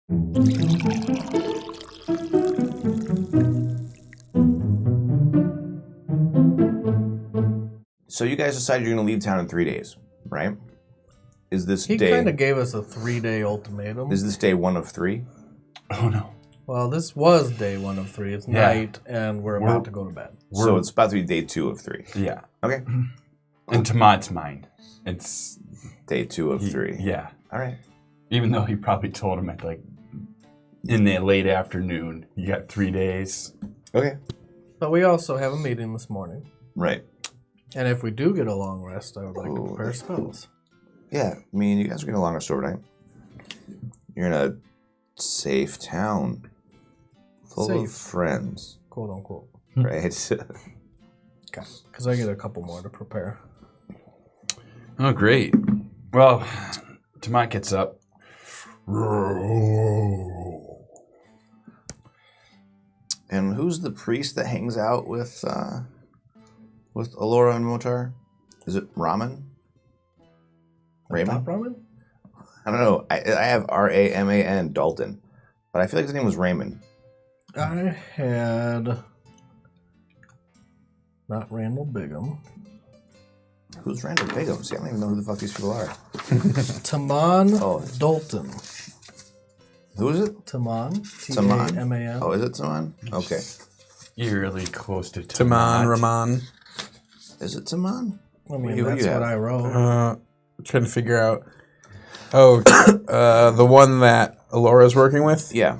So you guys decided you're going to leave town in 3 days, right? Is this He kind of gave us a 3-day ultimatum. Is this day 1 of 3? Oh, no. Well, this was day 1 of 3. It's night, and we're about to go to bed. So it's about to be day 2 of 3. Yeah. Okay. And Tamat's mind. It's day 2 of 3. Yeah. All right. Even though he probably told him at in the late afternoon, you got 3 days. Okay. But we also have a meeting this morning. Right. And if we do get a long rest, I would like to prepare spells. Yeah, I mean, you guys are getting a long rest overnight. You're in a safe town. Full of friends. Quote unquote. Right? Okay. Because I get a couple more to prepare. Oh, great. Well, Tamat gets up. And who's the priest that hangs out with Alora and Motar? Is it Raman? Raymond? Raman? I don't know. I have Raman, Dalton. But I feel like his name was Raymond. I had... Not Randall Bigham. Who's Randall Bigham? See, I don't even know who the fuck these people are. Taman Dalton. Who is it? Taman. Taman? T-A-M-A-N. Oh, is it Taman? Okay. Eerily close to Taman, Raman. Is it Taman? I mean, that's what I wrote. Trying to figure out. Oh, the one that Alora's working with? Yeah.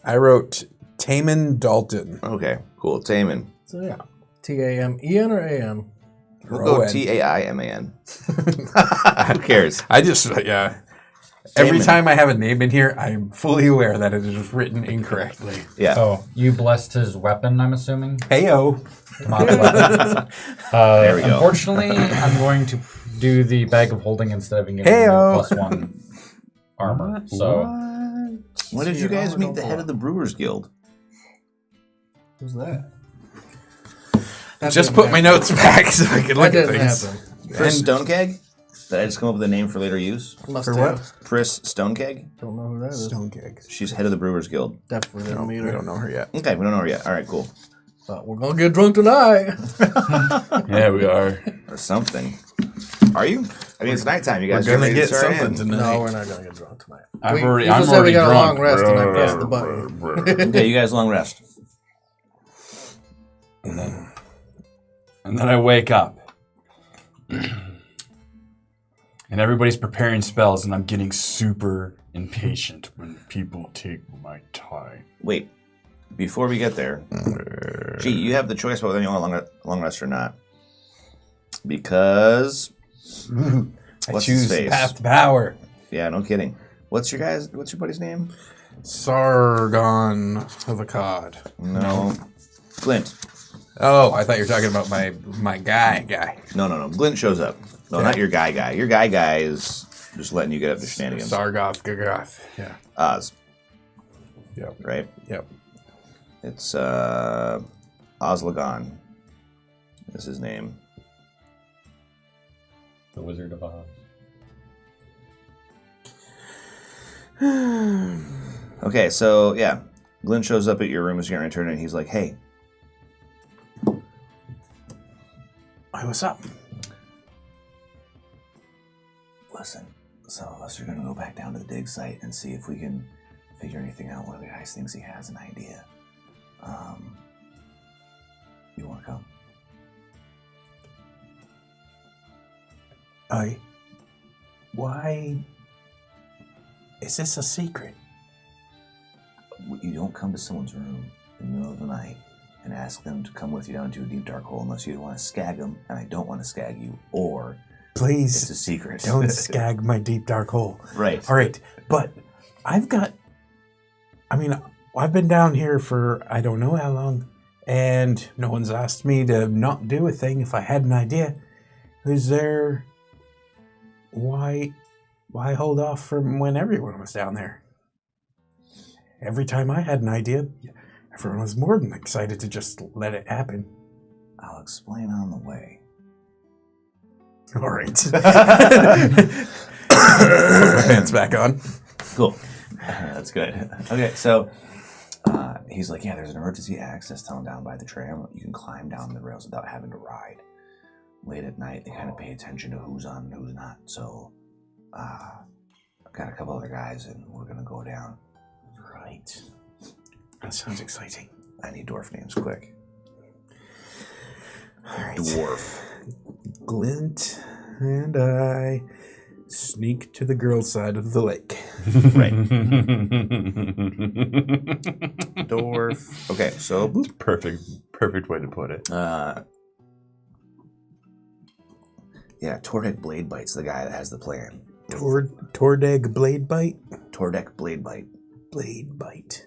I wrote Taman Dalton. Okay, cool. Taman. So, yeah. T-A-M-E-N or A-N? We'll go T-A-I-M-A-N. Who cares? I just, yeah. Every time I have a name in here, I'm fully aware that it is written incorrectly. Yeah. Oh, you blessed his weapon, I'm assuming? Heyo. Tamat's weapon. There we go. Unfortunately, I'm going to do the bag of holding instead of giving him +1 armor. So, when did you guys meet the head of the Brewers Guild? Who's that? Just put my notes back so I can look at didn't things. happen. Pris Stonekeg? Did I just come up with a name for later use? Must For have. what? Pris Stonekeg? Don't know who that is. Stone cake. She's head of the Brewers Guild. Definitely didn't meet We her. don't know her yet. Okay, we don't know her yet. All right, cool. But we're going to get drunk tonight. Yeah, we are. Or something. Are you? I mean, it's nighttime. You guys We're are gonna ready to get start something in. tonight. No, we're not going to get drunk tonight. I'm You already just said we got drunk. a long rest and I pressed the button. Okay, you guys long rest. And then I wake up. And everybody's preparing spells, and I'm getting super impatient when people take my time. Wait, before we get there, gee, you have the choice about whether you want a long rest or not. Because I what's choose his face? path to power. Yeah, no kidding. What's your buddy's name? Sargon of Akkad. No. Glint. Oh, I thought you were talking about my guy. No. Glint shows up. No, not your guy. Your guy is just letting you get up to shenanigans. Sargoth Gagoth. Yeah. Oz. Yep. Right? Yep. It's Oslagon is his name. The Wizard of Oz. Okay, so yeah. Glint shows up at your room as you're returning, and he's like, hey. Hey, what's up? Listen, some of us are going to go back down to the dig site and see if we can figure anything out. One of the guys thinks he has an idea. You want to come? Why is this a secret? You don't come to someone's room in the middle of the night and ask them to come with you down to a deep dark hole unless you want to skag them, and I don't want to skag you, or Please, it's a secret. don't skag my deep dark hole. Right. All right, but I've been down here for I don't know how long, and no one's asked me to not do a thing if I had an idea. Is there... Why hold off from when everyone was down there? Every time I had an idea, everyone was more than excited to just let it happen. I'll explain on the way. All right. Put my pants back on. Cool. That's good. Okay, so he's like, yeah, there's an emergency access tunnel down by the tram. You can climb down the rails without having to ride. Late at night, they kind of pay attention to who's on and who's not. So I've got a couple other guys, and we're going to go down. Right. That sounds exciting. I need dwarf names quick. All right. Dwarf. Glint and I sneak to the girl's side of the lake. Right. Dwarf. Okay, so Perfect way to put it. yeah, Tordek Blade Bite's the guy that has the plan. Tordeg Blade Bite? Tordek Blade Bite. Blade Bite.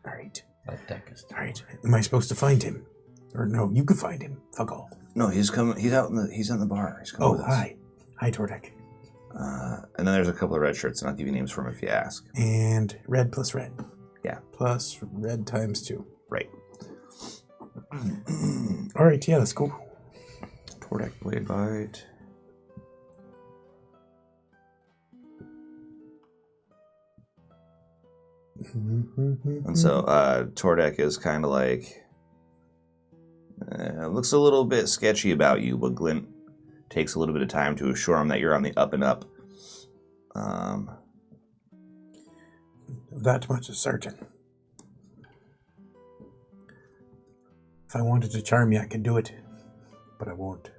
All right. That deck is All right. Am I supposed to find him? Or no, you can find him. Fuck all. No, he's coming. He's out in the. He's in the bar. He's coming Oh, with us. hi. Hi, Tordek. And then there's a couple of red shirts, and I'll give you names for them if you ask. And red plus red. Yeah. Plus red times 2. Right. All right, yeah, let's go. Tordek Blade Bite. And so Tordek is kind of like looks a little bit sketchy about you, but Glint takes a little bit of time to assure him that you're on the up and up. That much is certain. If I wanted to charm you, I could do it, but I won't.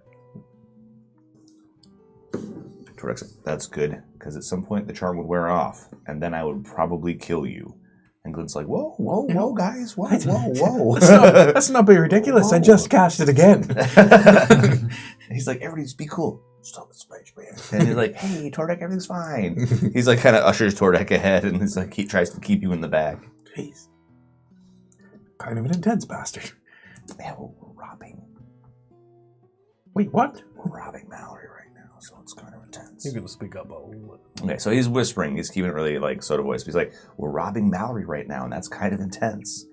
Tordek said, that's good, because at some point the charm would wear off, and then I would probably kill you. And Glint's like, whoa, guys, whoa. Let's not be ridiculous. Whoa. I just cast it again. He's like, everybody just be cool. Stop the space, man. And he's like, hey, Tordek, everything's fine. He's like, kind of ushers Tordek ahead, and he's like, he tries to keep you in the back. Jeez. Kind of an intense bastard. Yeah, we're robbing. Wait, what? We're robbing Mallory right now, so it's kind of intense. You're gonna speak up a little. Okay, so he's whispering. He's keeping it really like soda voice. But he's like, we're robbing Mallory right now, and that's kind of intense.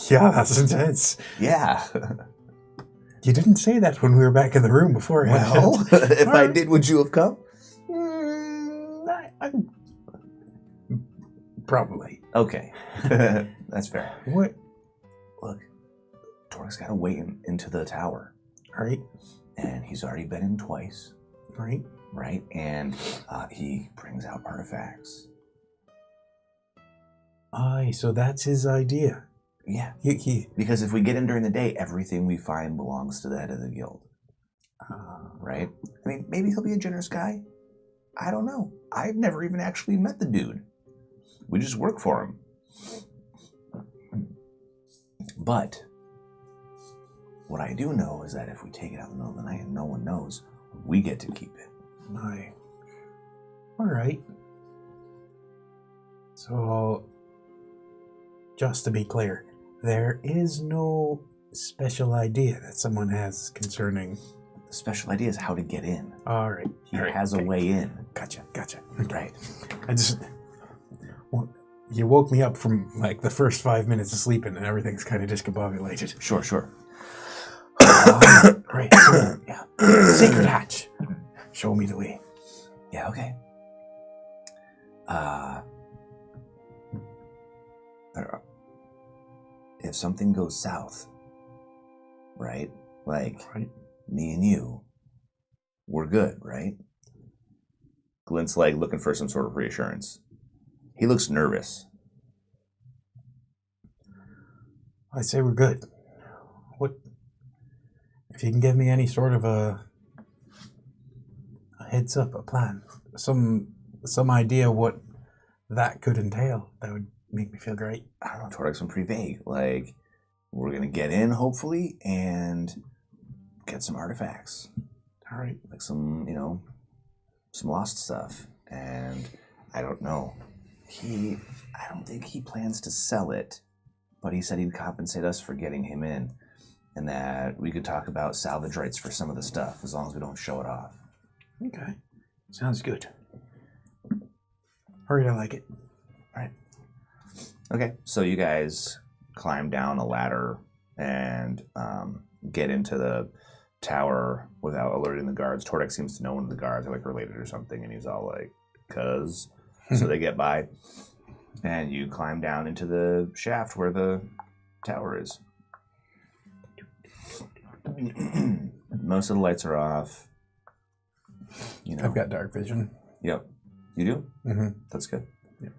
Yeah, that's intense. Yeah. You didn't say that when we were back in the room before. Well, if I did, would you have come? Probably. Okay. That's fair. What? Look, Tordek's got to wait into the tower. All right. And he's already been in twice. All right. Right? And he brings out artifacts. Aye, so that's his idea. Yeah. He Because if we get in during the day, everything we find belongs to the head of the guild. Right? I mean, maybe he'll be a generous guy. I don't know. I've never even actually met the dude. We just work for him. But what I do know is that if we take it out in the middle of the night and no one knows, we get to keep it. Aye. All right. So, just to be clear, there is no special idea that someone has concerning. The special idea is how to get in. All right. He All right. has a way in. Gotcha. Right. I just. Well, you woke me up from like the first 5 minutes of sleeping and everything's kind of discombobulated. Sure. Right. So, yeah. Secret hatch. Show me the way. Yeah, okay. If something goes south, right? Like Right. me and you, we're good, right? Glint's like looking for some sort of reassurance. He looks nervous. I say we're good. What? If you can give me any sort of a heads up, a plan, some idea what that could entail, that would make me feel great. I don't know, Tordek's been pretty vague. Like, we're gonna get in, hopefully, and get some artifacts. All right. Like some lost stuff. And I don't know. I don't think he plans to sell it, but he said he'd compensate us for getting him in, and that we could talk about salvage rights for some of the stuff as long as we don't show it off. Okay. Sounds good. All right, I like it. All right. Okay, so you guys climb down a ladder and get into the tower without alerting the guards. Tordek seems to know one of the guards are like related or something, and he's all like, so they get by. And you climb down into the shaft where the tower is. Most of the lights are off. I've got dark vision. Yep. You do? Mm-hmm. That's good. Yep.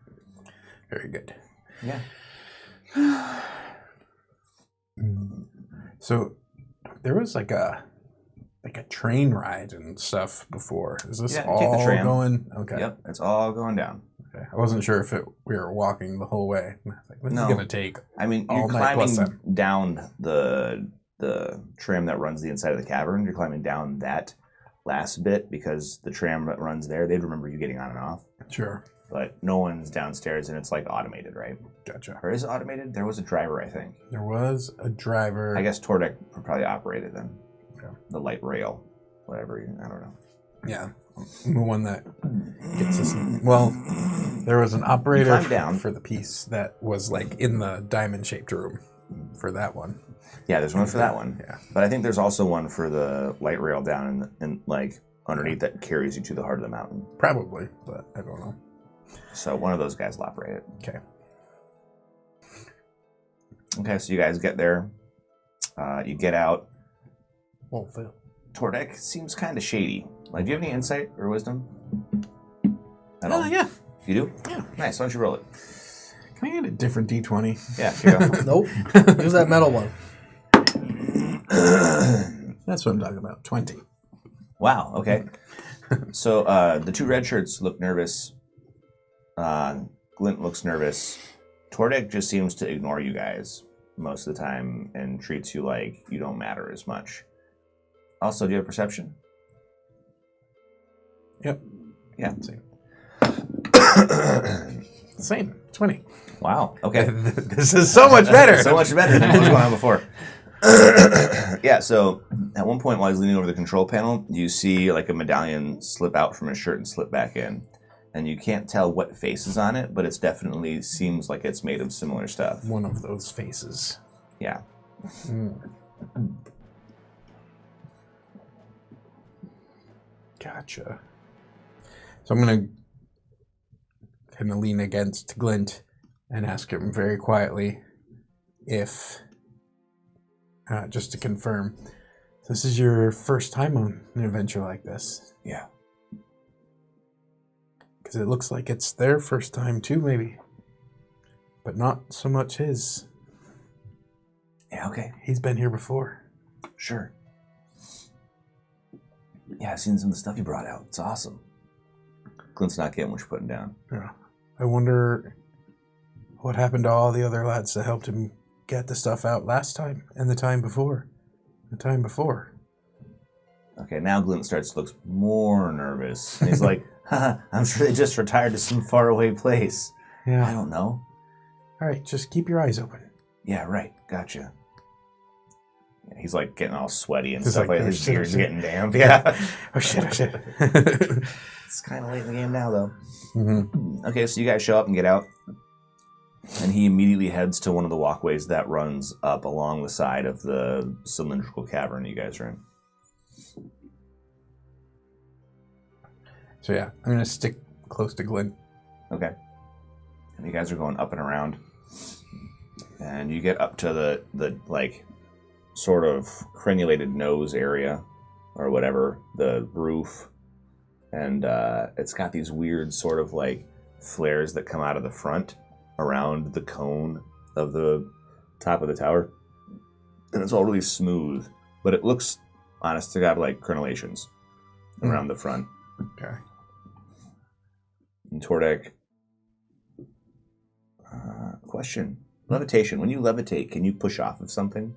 Very good. Yeah. So there was like a train ride and stuff before. Is this Yeah, all take the tram. going? Okay. Yep. It's all going down. Okay. I wasn't sure if we were walking the whole way. Like, this is going to take. I mean, all you're night plus climbing down the tram that runs the inside of the cavern. You're climbing down that last bit because the tram that runs there, they'd remember you getting on and off. Sure. But no one's downstairs, and it's like automated, right? Gotcha. Or is it automated? There was a driver, I think. There was a driver. I guess Tordek probably operated them. Okay. The light rail, whatever. I don't know. Yeah. The one that gets us. Well, there was an operator climb down. for the piece that was like in the diamond-shaped room for that one. Yeah, there's one for that one. Yeah. But I think there's also one for the light rail down and like underneath that carries you to the heart of the mountain. Probably, but I don't know. So one of those guys will operate it. Okay. Okay, so you guys get there. You get out. Won't fail. Tordek seems kind of shady. Like, do you have any insight or wisdom? At all? Yeah. You do? Yeah. Nice. Why don't you roll it? Can I get a different D20? Yeah, here you go. Nope. Use that metal one. That's what I'm talking about. 20. Wow, okay. So the two red shirts look nervous. Glint looks nervous. Tordek just seems to ignore you guys most of the time and treats you like you don't matter as much. Also, do you have perception? Yep. Yeah. Same. 20. Wow, okay. This is so much better. So much better than what was going on before. Yeah, so at one point while he's leaning over the control panel, you see like a medallion slip out from his shirt and slip back in. And you can't tell what face is on it, but it definitely seems like it's made of similar stuff. One of those faces. Yeah. Gotcha. So I'm going to kind of lean against Glint and ask him very quietly if, just to confirm, this is your first time on an adventure like this? Yeah. Because it looks like it's their first time too, maybe. But not so much his. Yeah, okay. He's been here before. Sure. Yeah, I've seen some of the stuff you brought out. It's awesome. Glint's not getting what you're putting down. Yeah. I wonder what happened to all the other lads that helped him get the stuff out last time and the time before. The time before. Okay, now Glint starts to look more nervous. And he's like, haha, I'm sure they just retired to some faraway place. I Yeah. don't know. All right, just keep your eyes open. Yeah, right. Gotcha. Yeah, he's like getting all sweaty and He's stuff like, like "Oh, his shit, beard's shit." getting damp. Yeah. Oh shit, oh shit. It's kind of late in the game now, though. Mm-hmm. Okay, so you guys show up and get out. And he immediately heads to one of the walkways that runs up along the side of the cylindrical cavern you guys are in. So yeah, I'm gonna stick close to Glint. Okay. And you guys are going up and around. And you get up to the like, sort of crenulated nose area, or whatever, the roof. And it's got these weird sort of like flares that come out of the front around the cone of the top of the tower. And it's all really smooth. But it looks, honest to God, like crenellations around the front. Okay. And Tordek, question. Levitation. When you levitate, can you push off of something?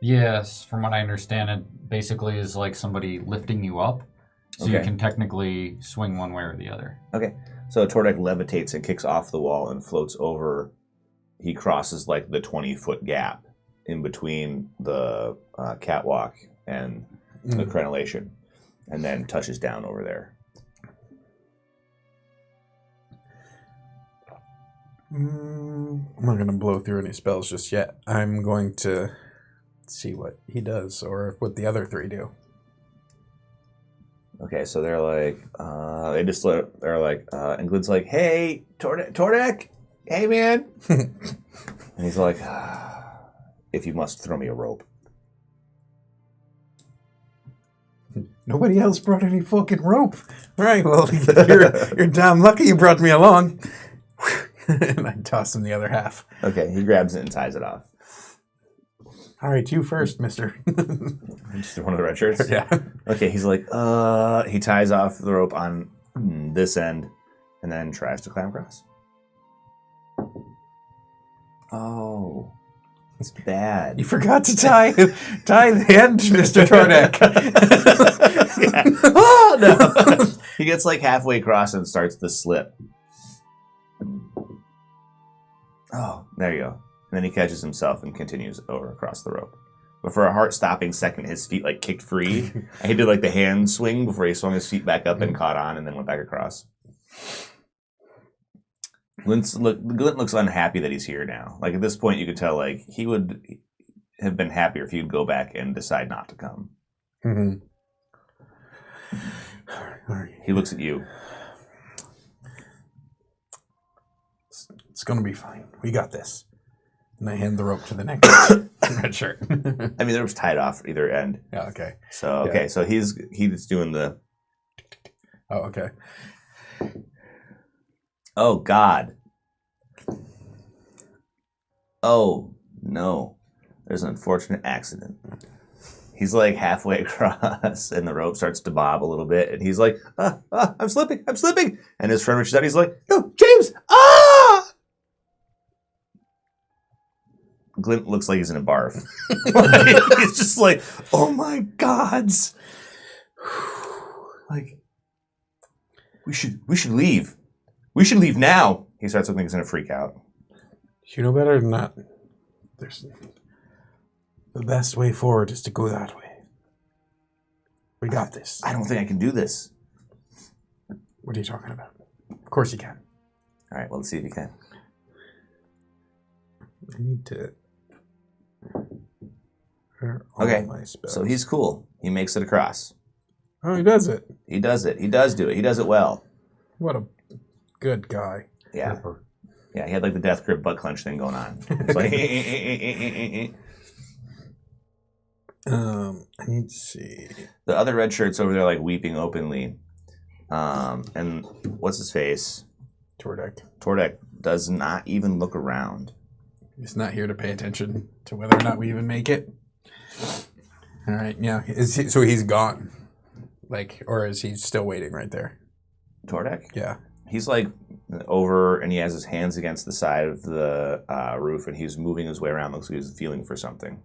Yes, from what I understand, it basically is like somebody lifting you up. So you Okay. can technically swing one way or the other. Okay. So Tordek levitates and kicks off the wall and floats over. He crosses like the 20-foot gap in between the catwalk and the crenellation, and then touches down over there. I'm not going to blow through any spells just yet. I'm going to see what he does, or what the other three do. Okay, so they're like, and Glint's like, hey, Tordek, hey, man. And he's like, if you must, throw me a rope. Nobody else brought any fucking rope. All right, well, you're damn lucky you brought me along. And I toss him the other half. Okay, he grabs it and ties it off. All right, you first, mister. Just one of the red shirts? Yeah. Okay, he's like, he ties off the rope on this end and then tries to climb across. Oh, it's bad. You forgot to tie the end, Mr. Tordek. Oh, no. He gets like halfway across and starts to slip. Oh, there you go. And then he catches himself and continues over across the rope. But for a heart-stopping second, his feet like kicked free. And he did like the hand swing before he swung his feet back up and caught on and then went back across. Glint looks unhappy that he's here now. Like at this point, you could tell like he would have been happier if he'd go back and decide not to come. Mm-hmm. He looks at you. It's gonna be fine. We got this. And I hand the rope to the next red shirt. I mean, the rope's tied off either end. Yeah. Okay. So he's doing the. Oh, okay. Oh God. Oh no. There's an unfortunate accident. He's like halfway across and the rope starts to bob a little bit and he's like, I'm slipping. And his friend reaches out, he's like, no, James, Glint looks like he's in a barf. He's just like, oh my gods. Like, we should leave. We should leave now. He starts looking like he's gonna freak out. You know better than that. The best way forward is to go that way. We got this. I don't think I can do this. What are you talking about? Of course you can. All right, well, let's see if you can. I need to. Okay, My spells. so he's cool. He makes it across. Oh, he does it. He does it. He does do it. He does it well. What a good guy. Yeah. Yeah, he had like the death grip butt clench thing going on. It's like, I need to see. the other red shirt's over there like weeping openly. And what's his face? Tordek does not even look around. He's not here to pay attention to whether or not we even make it. All right, yeah. So he's gone. Like, or is he still waiting right there? Tordek? Yeah. He's like over and he has his hands against the side of the roof and he's moving his way around. Looks like he's feeling for something.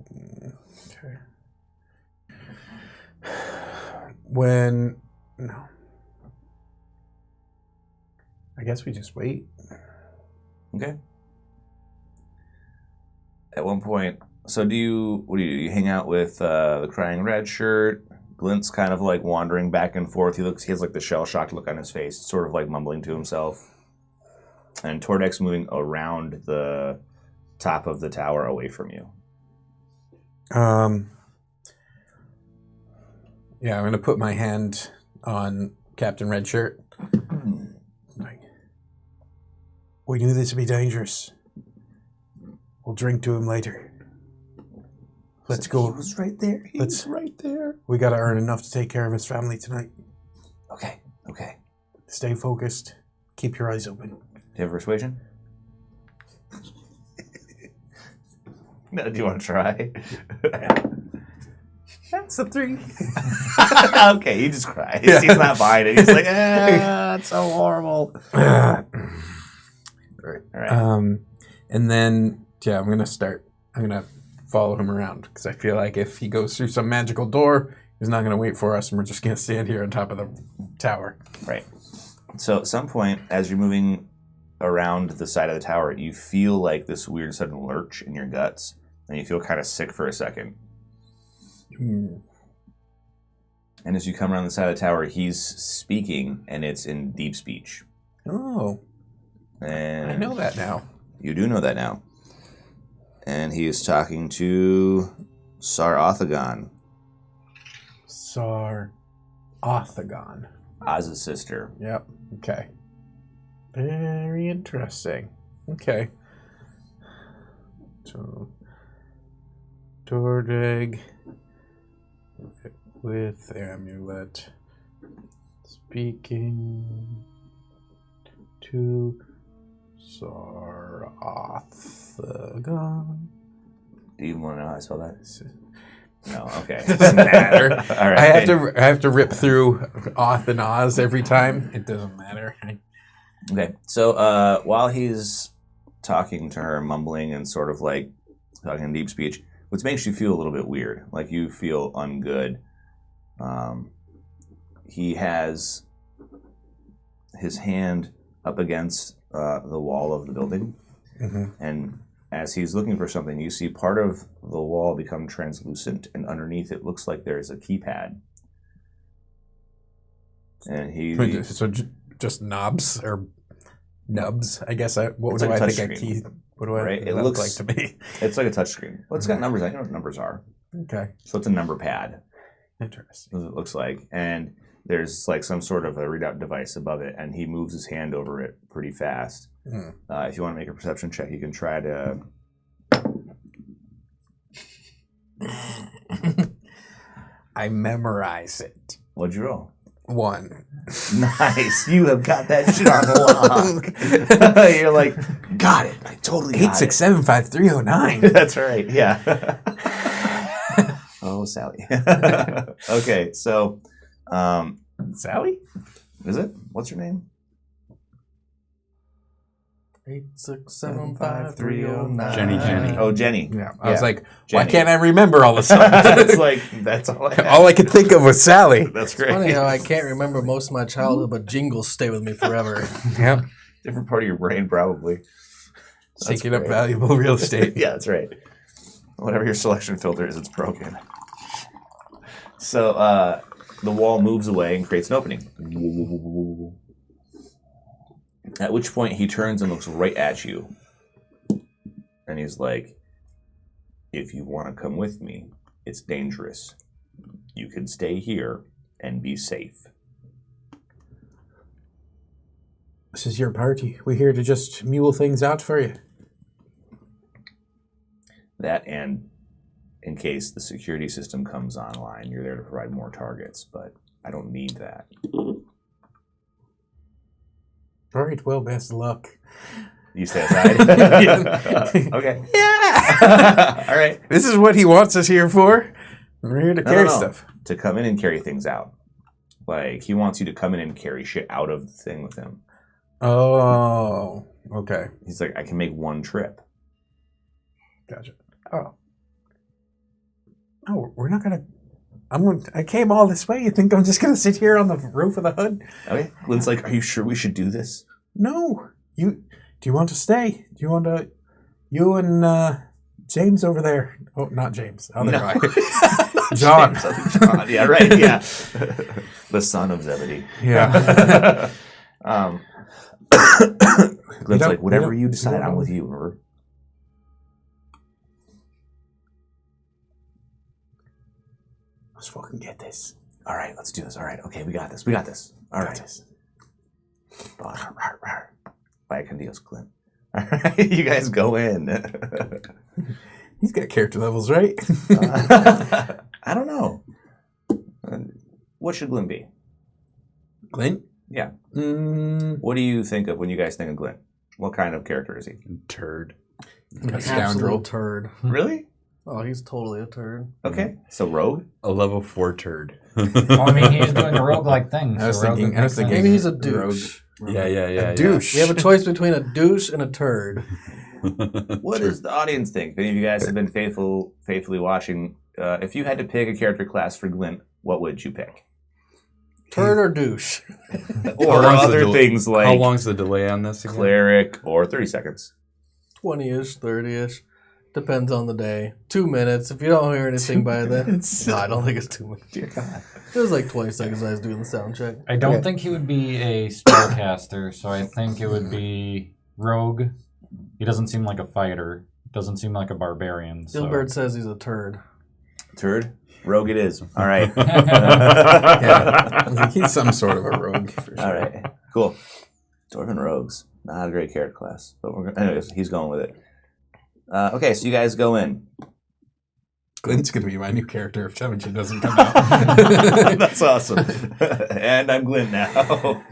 Okay. No. I guess we just wait. Okay. At one point, so what do you do? You hang out with the crying red shirt. Glint's kind of like wandering back and forth. He has like the shell-shocked look on his face, sort of like mumbling to himself. And Tordek's moving around the top of the tower away from you. Yeah, I'm gonna put my hand on Captain Redshirt. We knew this would be dangerous. We'll drink to him later. Let's go. He was right there. He was right there. We gotta earn enough to take care of his family tonight. Okay. Stay focused. Keep your eyes open. Do you have persuasion? No, do you want to try? That's a 3. Okay, he just cries. He's not buying it. He's like, it's so horrible. All right. And then, yeah, I'm going to follow him around because I feel like if he goes through some magical door, he's not going to wait for us and we're just going to stand here on top of the tower. Right. So at some point, as you're moving around the side of the tower, you feel like this weird sudden lurch in your guts and you feel kind of sick for a second. And as you come around the side of the tower, he's speaking and it's in deep speech. Oh. And I know that now. You do know that now. And he is talking to Sar Othagon. Sar Orthogon. Oz's sister. Yep. Okay. Very interesting. Okay. So, Tordeg with amulet. Speaking to Sarothagon. Do you want to know how I spell that? No, okay. Doesn't matter. All right. I have to rip through Oth and Oz every time. It doesn't matter. Okay. So while he's talking to her, mumbling and sort of like talking in deep speech, which makes you feel a little bit weird, like you feel ungood. He has his hand up against the wall of the building, and as he's looking for something, you see part of the wall become translucent, and underneath it looks like there's a keypad. And he So just knobs or nubs, I guess. What It's do like a I touch think a screen. key? What do I Right? think It that looks like to be? It's like a touchscreen. Well, it's got numbers. I know what numbers are. Okay, So it's a number pad. interesting. What it looks like, and there's like some sort of a readout device above it, and he moves his hand over it pretty fast. If you want to make a perception check, you can try to. I memorize it. What'd you roll? 1. Nice, you have got that shit on lock. You're like, got it. I totally got 8675309. it. That's right. Yeah. Oh, Sally. Okay, so, Sally? is it? What's your name? 8675309. Jenny. Oh, Jenny. Yeah. I was like, Jenny. why can't I remember all this stuff? It's like that's all I had. All I could think of was Sally. That's great. Funny how I can't remember most of my childhood, but jingles stay with me forever. Yep. Different part of your brain, probably. That's Taking up great. valuable real estate. Yeah, that's right. Whatever your selection filter is, it's broken. So the wall moves away and creates an opening. At which point he turns and looks right at you. And he's like, if you want to come with me, it's dangerous. You can stay here and be safe. This is your party. We're here to just mule things out for you. That, and in case the security system comes online, you're there to provide more targets, but I don't need that. All right, well, best of luck. You stay aside? Okay. Yeah! All right. This is what he wants us here for. We're here to carry stuff. To come in and carry things out. Like, he wants you to come in and carry shit out of the thing with him. Oh, okay. He's like, I can make one trip. Gotcha. Oh, we're not gonna. I came all this way. You think I'm just gonna sit here on the roof of the hood? Okay. Lynn's like, are you sure we should do this? No. Do you want to stay? Do you want to? You and James over there. Oh, not James. Other guy. John. John. Yeah, right. Yeah. The son of Zebedee. Yeah. Glenn's like, whatever you decide, I'm with you, remember? Let's fucking get this. All right, let's do this. All right, okay, we got this. We got this. All right. Vaya con Dios, Glenn. All right, you guys go in. He's got character levels, right? I don't know. What should Glenn be? Clint? Yeah. What do you think of when you guys think of Glenn? What kind of character is he? Turd. An scoundrel. absolute turd. Really? Oh, he's totally a turd. Okay. So rogue? A level 4 turd. Well, I mean, he's doing a rogue-like thing. I was so rogue thinking- makes sense. Maybe he's a douche. Yeah. A douche. You have a choice between a douche and a turd. What does the audience think? If any of you guys have been faithfully watching, if you had to pick a character class for Glint, what would you pick? Turd or douche? Or other things like How long's the delay on this again? Cleric or 30 seconds. 20-ish, 30-ish. Depends on the day. 2 minutes. If you don't hear anything by then. No, I don't think it's 2 minutes. Dear God. It was like 20 seconds I was doing the sound check. I don't think he would be a spellcaster, so I think it would be rogue. He doesn't seem like a fighter. Doesn't seem like a barbarian. So. Gilbert says he's a turd. Turd? Rogue it is. All right. Yeah, he's some sort of a rogue. For sure. All right. Cool. Dwarven rogues. Not a great character class, but anyways, he's going with it. Okay, so you guys go in. Glint's gonna be my new character if Temujin doesn't come out. That's awesome. And I'm Glint now.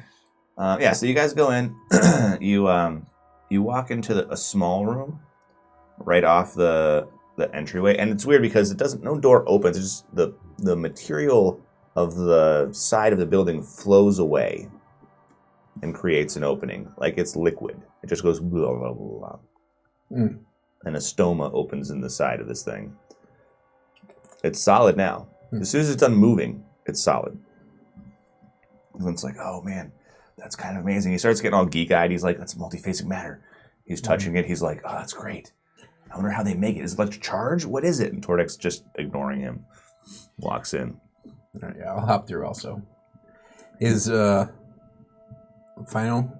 Yeah, so you guys go in. You walk into a small room right off the entryway, and it's weird because no door opens. It's just the material of the side of the building flows away and creates an opening, like it's liquid. It just goes blah, blah, blah, blah. And a stoma opens in the side of this thing. It's solid now. As soon as it's done moving, it's solid. And it's like, oh man, that's kind of amazing. He starts getting all geek-eyed. He's like, that's multiphasic matter. He's touching it. He's like, oh, that's great. I wonder how they make it. Is it electric charge? What is it? And Tordek's just ignoring him. Walks in. All right, yeah, I'll hop through also. Is final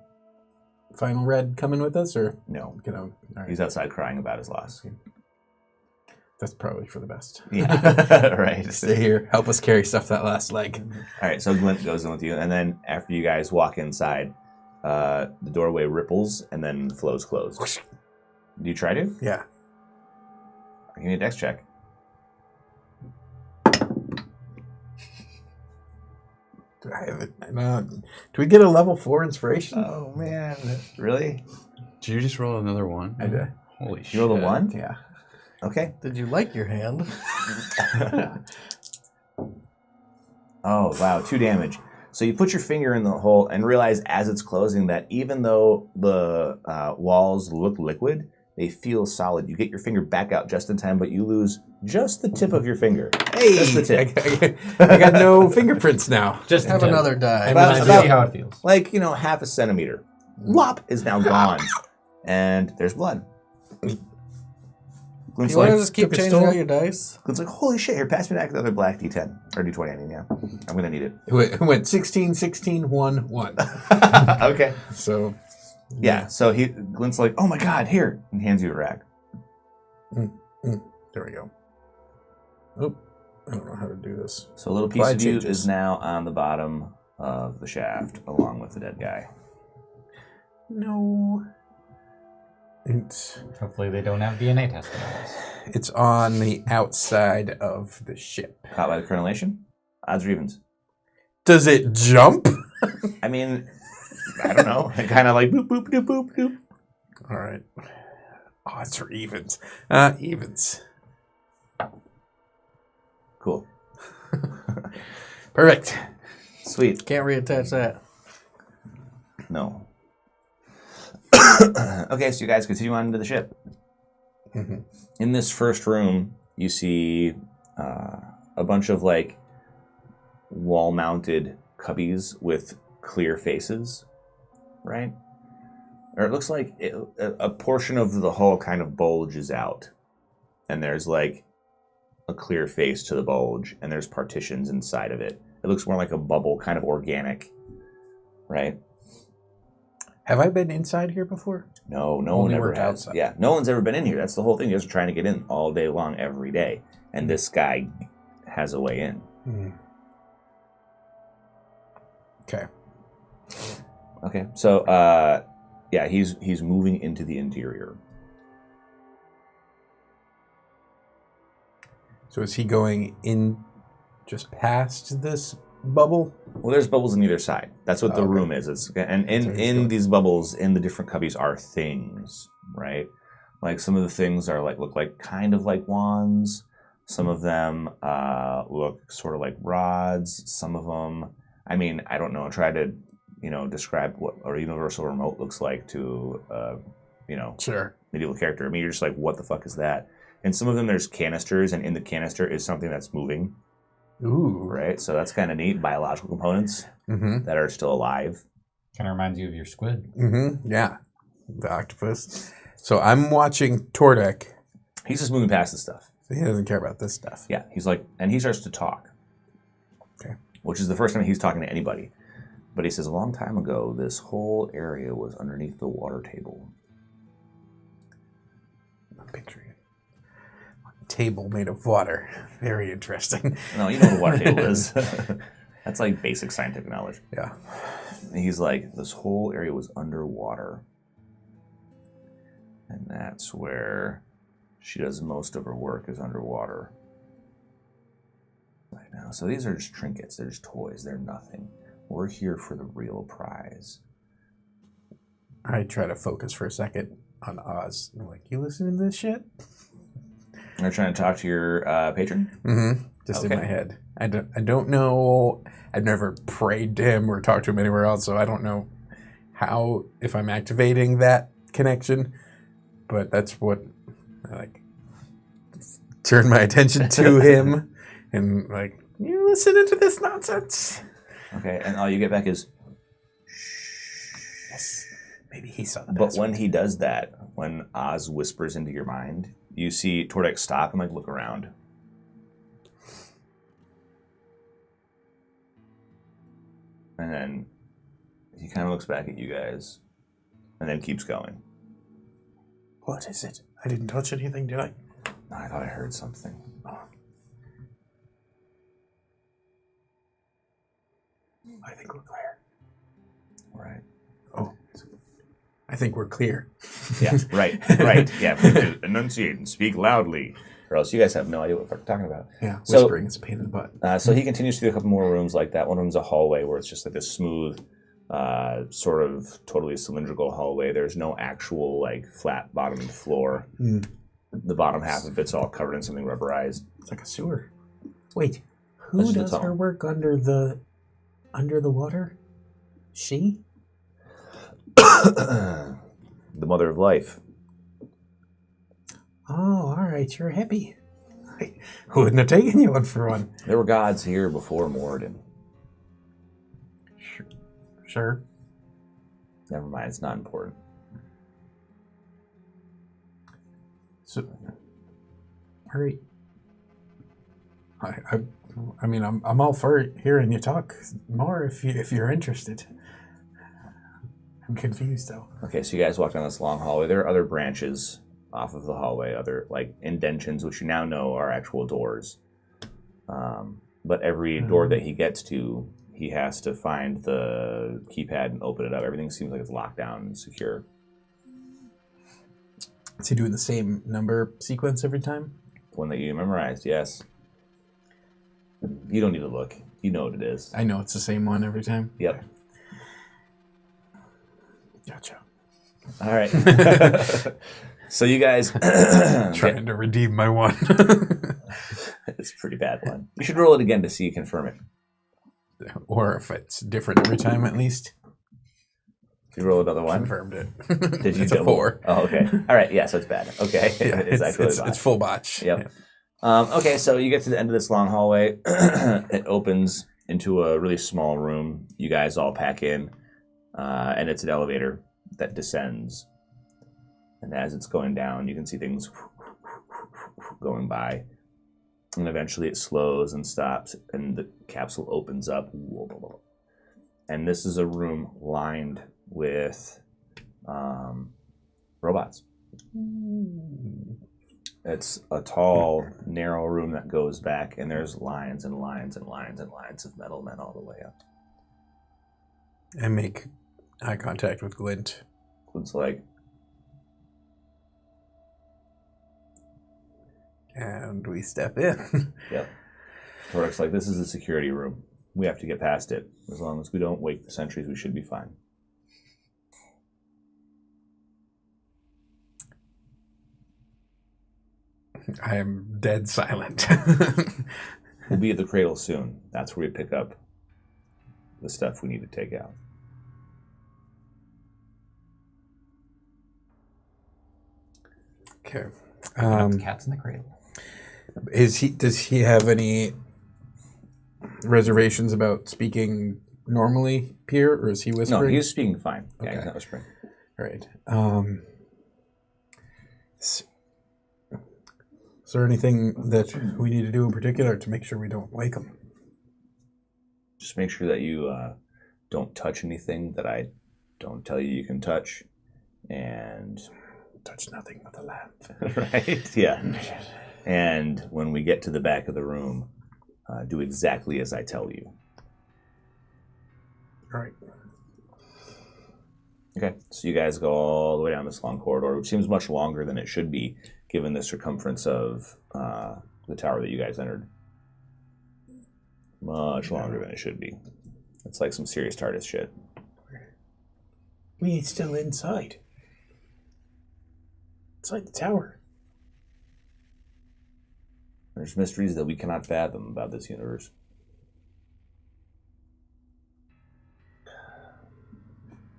red coming with us, or No. all right. He's outside crying about his loss. That's probably for the best. Yeah, right. Stay here, help us carry stuff that last leg. All right, so Glint goes in with you, and then after you guys walk inside, the doorway ripples and then flows closed. Do you try to? Yeah. Give me a dex check. Do I have it? Do we get a level 4 inspiration? Oh man, really? Did you just roll another one? I did. Holy shit. You rolled a 1? Yeah. Okay. Did you like your hand? Oh wow, 2 damage. So you put your finger in the hole and realize as it's closing that even though the walls look liquid, they feel solid. You get your finger back out just in time, but you lose just the tip of your finger. Hey, Just the tip. I got no fingerprints now. Just Have another die. And About- to about- see how it feels. Like, half a centimeter. Whop is now gone. And there's blood. Glint's You want to like, just keep took a changing stone? out your dice? Glint's like, holy shit, here, pass me back the other black D10. Or D20, I mean, yeah. I'm going to need it. It went 16, 16, 1, 1. Okay. So, Yeah, so Glint's like, oh my god, here. And hands you a rack. there we go. Oh, I don't know how to do this. So a little piece Apply of you changes. is now on the bottom of the shaft, along with the dead guy. No. It's Hopefully they don't have DNA testing on us. it's on the outside of the ship. Caught by the crenellation? Odds or evens? Does it jump? I mean, I don't know. Kind of like boop, boop, doop, boop, doop. All right. Odds or evens? Evens. Cool. Perfect. Sweet. Can't reattach that. No. Okay, so you guys continue on into the ship. Mhm. In this first room, you see a bunch of wall-mounted cubbies with clear faces, right? Or it looks like a portion of the hull kind of bulges out, and there's a clear face to the bulge, and there's partitions inside of it. It looks more like a bubble, kind of organic, right? Have I been inside here before? No one Only ever worked has. outside. Yeah, no one's ever been in here. That's the whole thing. You guys are trying to get in all day long, every day, and this guy has a way in. Okay. Okay, so yeah, he's moving into the interior. So is he going in just past this bubble? Well, there's bubbles on either side. That's what the Okay. room is. And where he's in going. these bubbles, in the different cubbies, are things, right? Like some of the things are look like kind of like wands. Some of them look sort of like rods. Some of them, I mean, I don't know. Try to describe what a universal remote looks like to Sure. medieval character. I mean, you're just like, what the fuck is that? And some of them there's canisters, and in the canister is something that's moving, Ooh. right? So that's kind of neat. Biological components Mm-hmm. that are still alive. Kind of reminds you of your squid. Mm-hmm. Yeah. The octopus. So I'm watching Tordek. He's just moving past the stuff. So he doesn't care about this stuff. Yeah, he's like, and he starts to talk. Okay. Which is the first time he's talking to anybody. But he says, a long time ago, this whole area was underneath the water table. I'm picturing it. table made of water. Very interesting. No, you know what a water table is. That's like basic scientific knowledge. Yeah. And he's like, this whole area was underwater. And that's where she does most of her work is underwater. Right now. So these are just trinkets. They're just toys. They're nothing. We're here for the real prize. I try to focus for a second on Oz. I'm like, you listening to this shit? They're trying to talk to your patron? Mm-hmm. Just in Okay. my head. I don't know. I've never prayed to him or talked to him anywhere else, so I don't know how, if I'm activating that connection. But that's what I like. Turn my attention to him and like, you listening to this nonsense? Okay, and all you get back is, Yes. Maybe he saw the but password. when he does that, when Oz whispers into your mind, you see Tordek stop and like look around. And then he kind of looks back at you guys and then keeps going. What is it? I didn't touch anything, did I? I thought I heard something. I think we're clear. Right. Oh. I think we're clear. Yeah, right. Yeah, enunciate and speak loudly, or else you guys have no idea what we're talking about. Yeah, So- whispering is a pain in the butt. So he continues through a couple more rooms like that. One room's a hallway where it's just like this smooth, sort of totally cylindrical hallway. There's no actual like flat bottomed floor. Mm. The bottom half of it's all covered in something rubberized. It's like a sewer. Wait, who That's just a does tunnel. her work under the water? She? The mother of life. Oh, all right, you're a hippie. I wouldn't have taken you one for one. There were gods here before Moradin. Sure. Never mind, it's not important. So, all right. I mean, I'm all for hearing you talk more if you're interested. I'm confused though. Okay, so you guys walk down this long hallway. There are other branches off of the hallway, other like indentions, which you now know are actual doors. But every door that he gets to, he has to find the keypad and open it up. Everything seems like it's locked down and secure. Is he doing the same number sequence every time? One that you memorized, yes. You don't need to look. You know what it is. I know it's the same one every time. Yep. Gotcha. All right. So you guys... Trying to redeem my one. It's a pretty bad one. You should roll it again to see you confirm it. Or if it's different every time at least. You roll another one. Confirmed it. Did you It's a double? 4. Oh, okay. All right. Yeah, so it's bad. Okay. Yeah, it's actually it's bad. full botch. Yep. Okay, so you get to the end of this long hallway. It opens into a really small room. You guys all pack in, and it's an elevator that descends. And as it's going down, you can see things going by. And eventually it slows and stops, and the capsule opens up. And this is a room lined with robots. It's a tall, narrow room that goes back, and there's lines and lines and lines and lines of metal men all the way up. I make eye contact with Glint. It's like, And we step in. yep. Torek's like, this is the security room. We have to get past it. As long as we don't wake the sentries, we should be fine. I am dead silent. We'll be at the cradle soon. That's where we pick up the stuff we need to take out. Okay. Cats in the cradle. Does he have any reservations about speaking normally here, or is he whispering? No, he's speaking fine. Yeah, Okay. he's not whispering. Right. Is there anything that we need to do in particular to make sure we don't wake him? Just make sure that you don't touch anything that I don't tell you can touch. And Touch nothing but the lamp. right? Yeah. And when we get to the back of the room, do exactly as I tell you. All right. Okay, so you guys go all the way down this long corridor, which seems much longer than it should be, given the circumference of the tower that you guys entered. Much longer than it should be. It's like some serious TARDIS shit. We ain't still inside. Inside the tower. There's mysteries that we cannot fathom about this universe.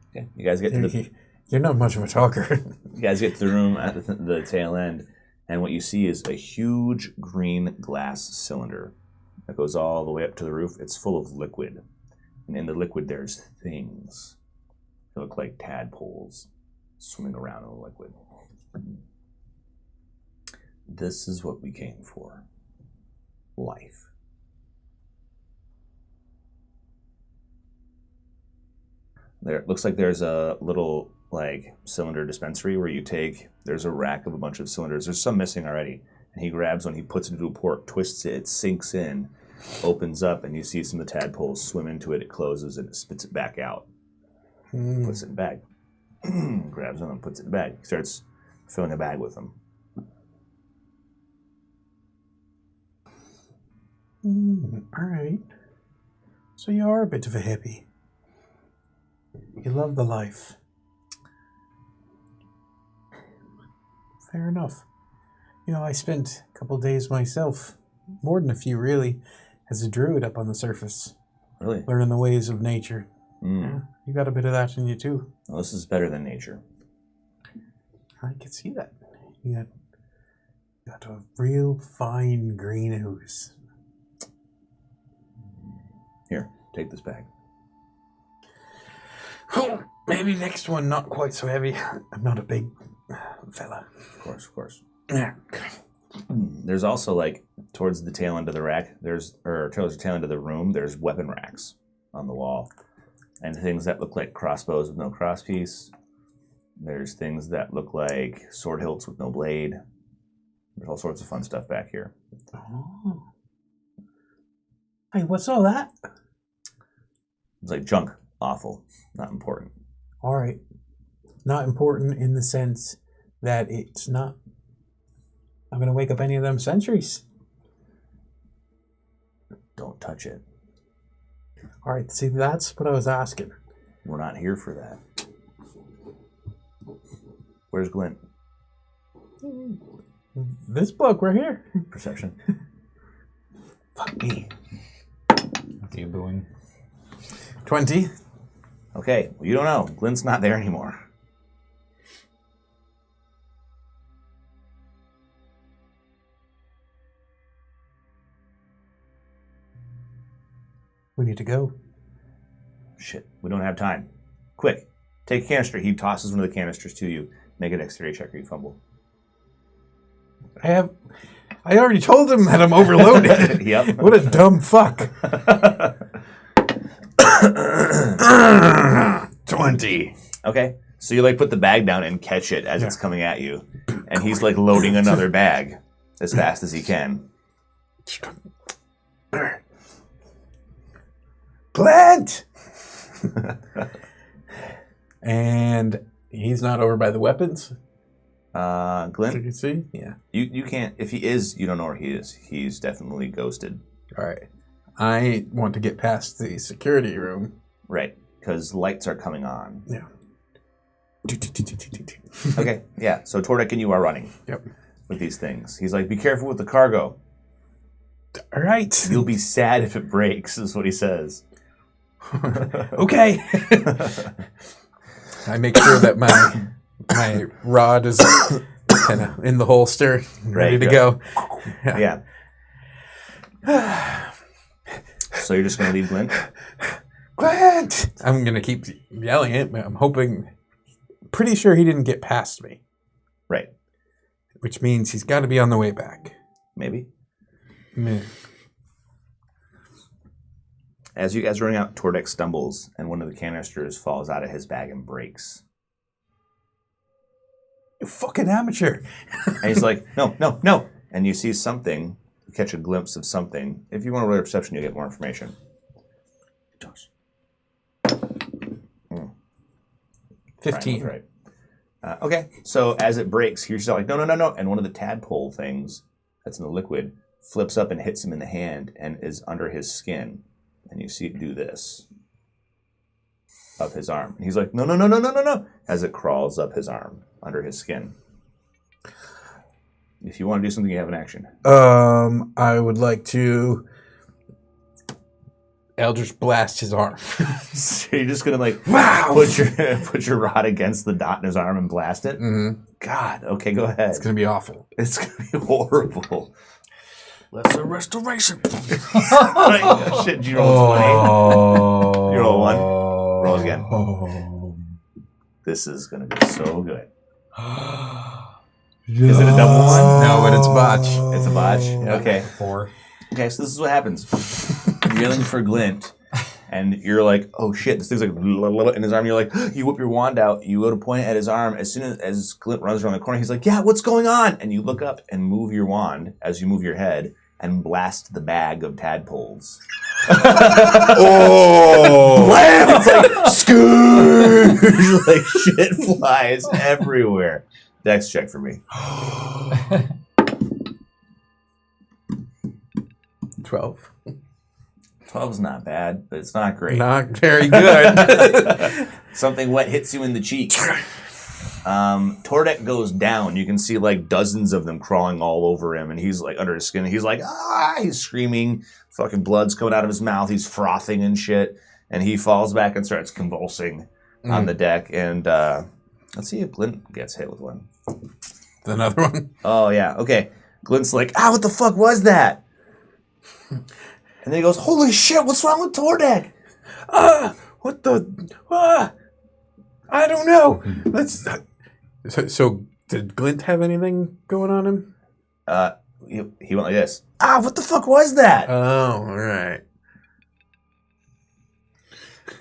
Okay, you guys get to the... You're not much of a talker. You guys get to the room at the tail end, and what you see is a huge green glass cylinder that goes all the way up to the roof. It's full of liquid, and in the liquid there's things that look like tadpoles swimming around in the liquid. This is what we came for. Life. There, looks like there's a little cylinder dispensary where you take, there's a rack of a bunch of cylinders. There's some missing already. And he grabs one, he puts it into a port, twists it, it sinks in, opens up, and you see some of the tadpoles swim into it. It closes and it spits it back out. Puts it in a bag. Grabs them and puts it in a bag. He starts filling a bag with them. All right. So you are a bit of a hippie. You love the life. Fair enough. You know, I spent a couple days myself, more than a few really, as a druid up on the surface. Really? Learning the ways of nature. Yeah, you got a bit of that in you too. Well, this is better than nature. I can see that. You got a real fine green ooze. Here, take this bag. Maybe next one not quite so heavy. I'm not a big fella. Of course. Yeah. There's also towards the tail end of the rack, towards the tail end of the room, there's weapon racks on the wall. And things that look like crossbows with no crosspiece. There's things that look like sword hilts with no blade. There's all sorts of fun stuff back here. Oh. Hey, what's all that? It's like junk. Awful. Not important. All right. Not important in the sense that it's not going to wake up any of them sentries. Don't touch it. All right. See, that's what I was asking. We're not here for that. Where's Glint? This book right here. Perception. Fuck me. What are you doing? 20. Okay, well, you don't know. Glint's not there anymore. We need to go. Shit, we don't have time. Quick, take a canister. He tosses one of the canisters to you. Make a dexterity check or you fumble. I already told him that I'm overloaded. Yep. What a dumb fuck. 20. Okay, so you put the bag down and catch it as it's coming at you. And he's loading another bag as fast as he can. Plant! And he's not over by the weapons. Glint? You can see? Yeah. You can't, if he is, you don't know where he is. He's definitely ghosted. All right. I want to get past the security room. Right, because lights are coming on. Yeah. Okay, yeah, so Tordek and you are running. Yep. With these things. He's like, be careful with the cargo. All right. You'll be sad if it breaks, is what he says. Okay. I make sure that my rod is kind of in the holster, ready to go. Yeah. So you're just going to leave Glint? Glint! I'm going to keep yelling it, but I'm pretty sure he didn't get past me. Right. Which means he's got to be on the way back. Maybe. Meh. As you guys are running out, Tordek stumbles, and one of the canisters falls out of his bag and breaks. You fucking amateur. And he's like, no. and you see something. You catch a glimpse of something. If you want to roll your perception, you'll get more information. 15. Right. Okay, so as it breaks, you're just like, no, and one of the tadpole things that's in the liquid flips up and hits him in the hand and is under his skin. And you see it do this up his arm. And he's like, no, as it crawls up his arm under his skin. If you want to do something, you have an action. I would like to Eldritch blast his arm. So you're just gonna like Wow! put your rod against the dot in his arm and blast it? Mm-hmm. God, okay, go ahead. It's gonna be awful. It's gonna be horrible. Lesser restoration. Oh, shit, did you roll 20? You roll 1? Roll again. This is gonna be so good. Is it a double one? No, but it's botch. It's a botch? Yeah. Okay. 4. Okay, so this is what happens. You're yelling for Glint, and you're like, oh shit, this thing's like in his arm. You're like, you whip your wand out, you go to point at his arm. As soon as Glint runs around the corner, he's like, yeah, what's going on? And you look up and move your wand as you move your head and blast the bag of tadpoles. Oh! Blam! It's like, scoosh! Like shit flies everywhere. Dex check for me. 12. 12's not bad, but it's not great. Not very good. Something wet hits you in the cheek. Tordek goes down. You can see like dozens of them crawling all over him, and he's like under his skin. He's like, he's screaming. Fucking blood's coming out of his mouth. He's frothing and shit. And he falls back and starts convulsing on the deck. And let's see if Glint gets hit with one. Another one. Oh, yeah. Okay. Glint's like, what the fuck was that? And then he goes, holy shit, what's wrong with Tordek? What the? I don't know. Let's. So, did Glint have anything going on him? He went like this. What the fuck was that? Oh, all right.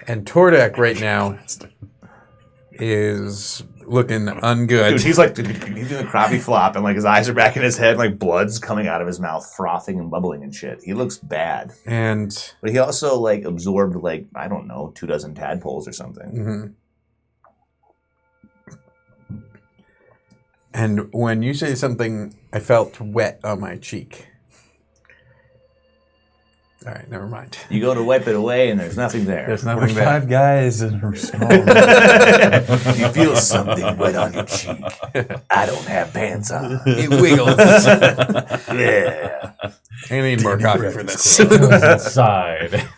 And Tordek right now is looking ungood. Dude, he's doing the crappie flop, and like his eyes are back in his head, and like blood's coming out of his mouth, frothing and bubbling and shit. He looks bad. But he also like absorbed like, I don't know, 24 tadpoles or something. Mm-hmm. And when you say something, I felt wet on my cheek. All right, never mind. You go to wipe it away, and there's nothing there. There's We're nothing there. 5 guys in a small You feel something wet on your cheek. I don't have pants on. It wiggles. Yeah. I need more coffee for this. Inside.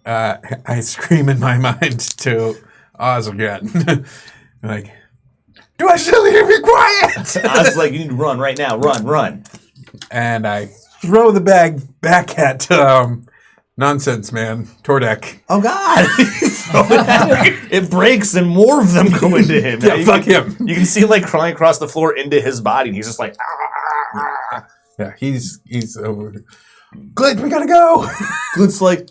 I scream in my mind to Oz again. Like, do I still need to be quiet? I was like, you need to run right now. Run. And I throw the bag back at Nonsense Man, Tordek. Oh, God. It breaks and more of them go into him. Yeah, fuck him. You can see him like crawling across the floor into his body, and he's just like, Yeah, he's over. Glint, we gotta go. Glint's like,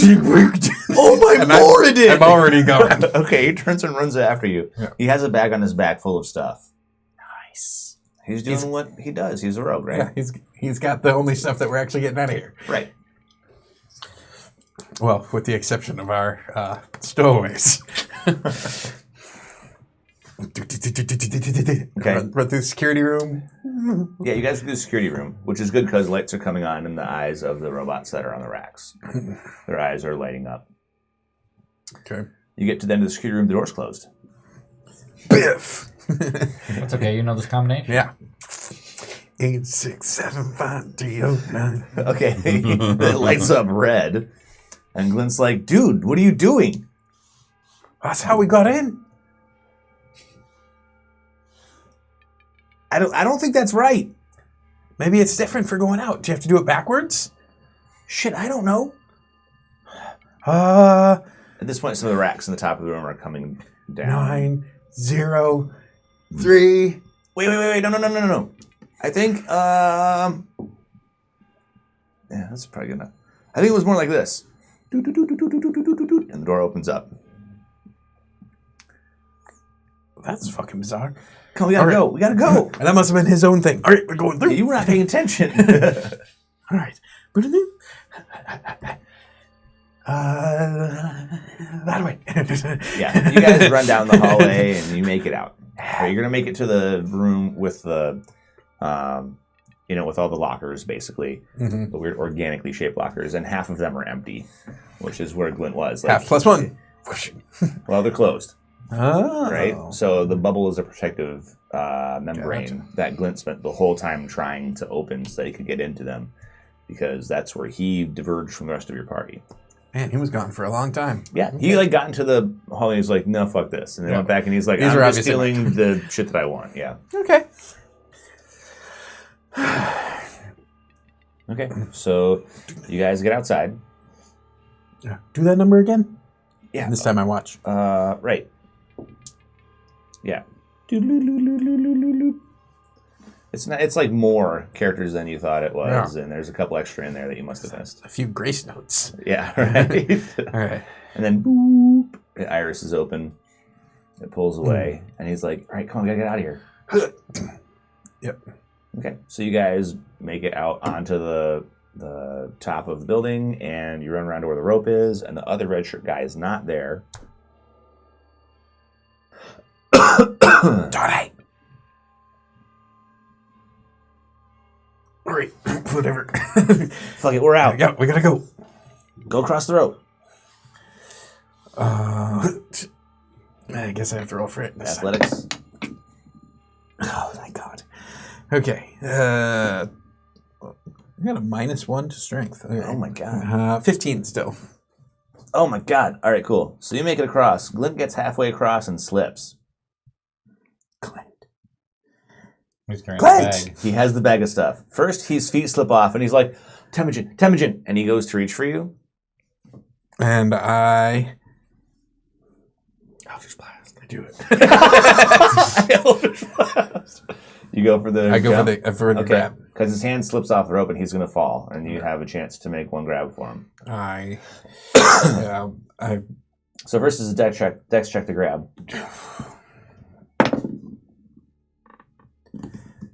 oh my lord, I'm already going. Okay, he turns and runs after you. Yeah. He has a bag on his back full of stuff. Nice. He's doing what he does. He's a rogue, right? Yeah, he's got the only stuff that we're actually getting out of here. Right. Well, with the exception of our stowaways. Okay. Run through the security room. Yeah, you guys are through the security room, which is good because lights are coming on in the eyes of the robots that are on the racks. Their eyes are lighting up. Okay. You get to the end of the security room, the door's closed. Biff! It's okay, you know this combination? Yeah. 8675309. Okay, it lights up red, and Glint's like, dude, what are you doing? That's how we got in. I don't think that's right. Maybe it's different for going out. Do you have to do it backwards? Shit, I don't know. At At this point, some of the racks in the top of the room are coming down. 903. Wait. No. I think, yeah, that's probably good enough. I think it was more like this. And the door opens up. That's fucking bizarre. Come on, we gotta All go. right. We gotta go. And that must have been his own thing. All right, we're going through. You were not paying attention. All right. That way. Yeah, you guys run down the hallway and you make it out. You're gonna make it to the room with the, with all the lockers, basically, the weird organically shaped lockers, and half of them are empty, which is where Glint was. Half plus one. Well, they're closed, Oh. right? So the bubble is a protective membrane that Glint spent the whole time trying to open so that he could get into them, because that's where he diverged from the rest of your party. Man, he was gone for a long time. Yeah, he got into the hall and he's like, no, fuck this. And then went back and he's like, These I'm are just obviously stealing the shit that I want. Yeah. Okay. Okay, so you guys get outside. Do that number again? Yeah. This time I watch. Right. Yeah. It's like more characters than you thought it was, and there's a couple extra in there that you must have missed. A few grace notes. Yeah, right. All right. And then boop, the iris is open. It pulls away, and he's like, "All right, come on, we gotta get out of here." Yep. Okay, so you guys make it out onto the top of the building, and you run around to where the rope is, and the other red shirt guy is not there. Tony! All right, whatever. Fuck it, we're out. Yeah, we gotta go. Go across the rope. I guess I have to roll for it. This time. Athletics. Oh, thank God. Okay. I got a -1 to strength. Okay. Oh my god. 15 still. Oh my god. All right, cool. So you make it across. Glint gets halfway across and slips. Clint. He's carrying Clint! the bag. He has the bag of stuff. First, his feet slip off, and he's like, Temujin, and he goes to reach for you. And I... Eldritch Blast. I do it. You go for the I go jump? for the grab. Because his hand slips off the rope, and he's going to fall, and you have a chance to make one grab for him. I So first is a dex check to grab.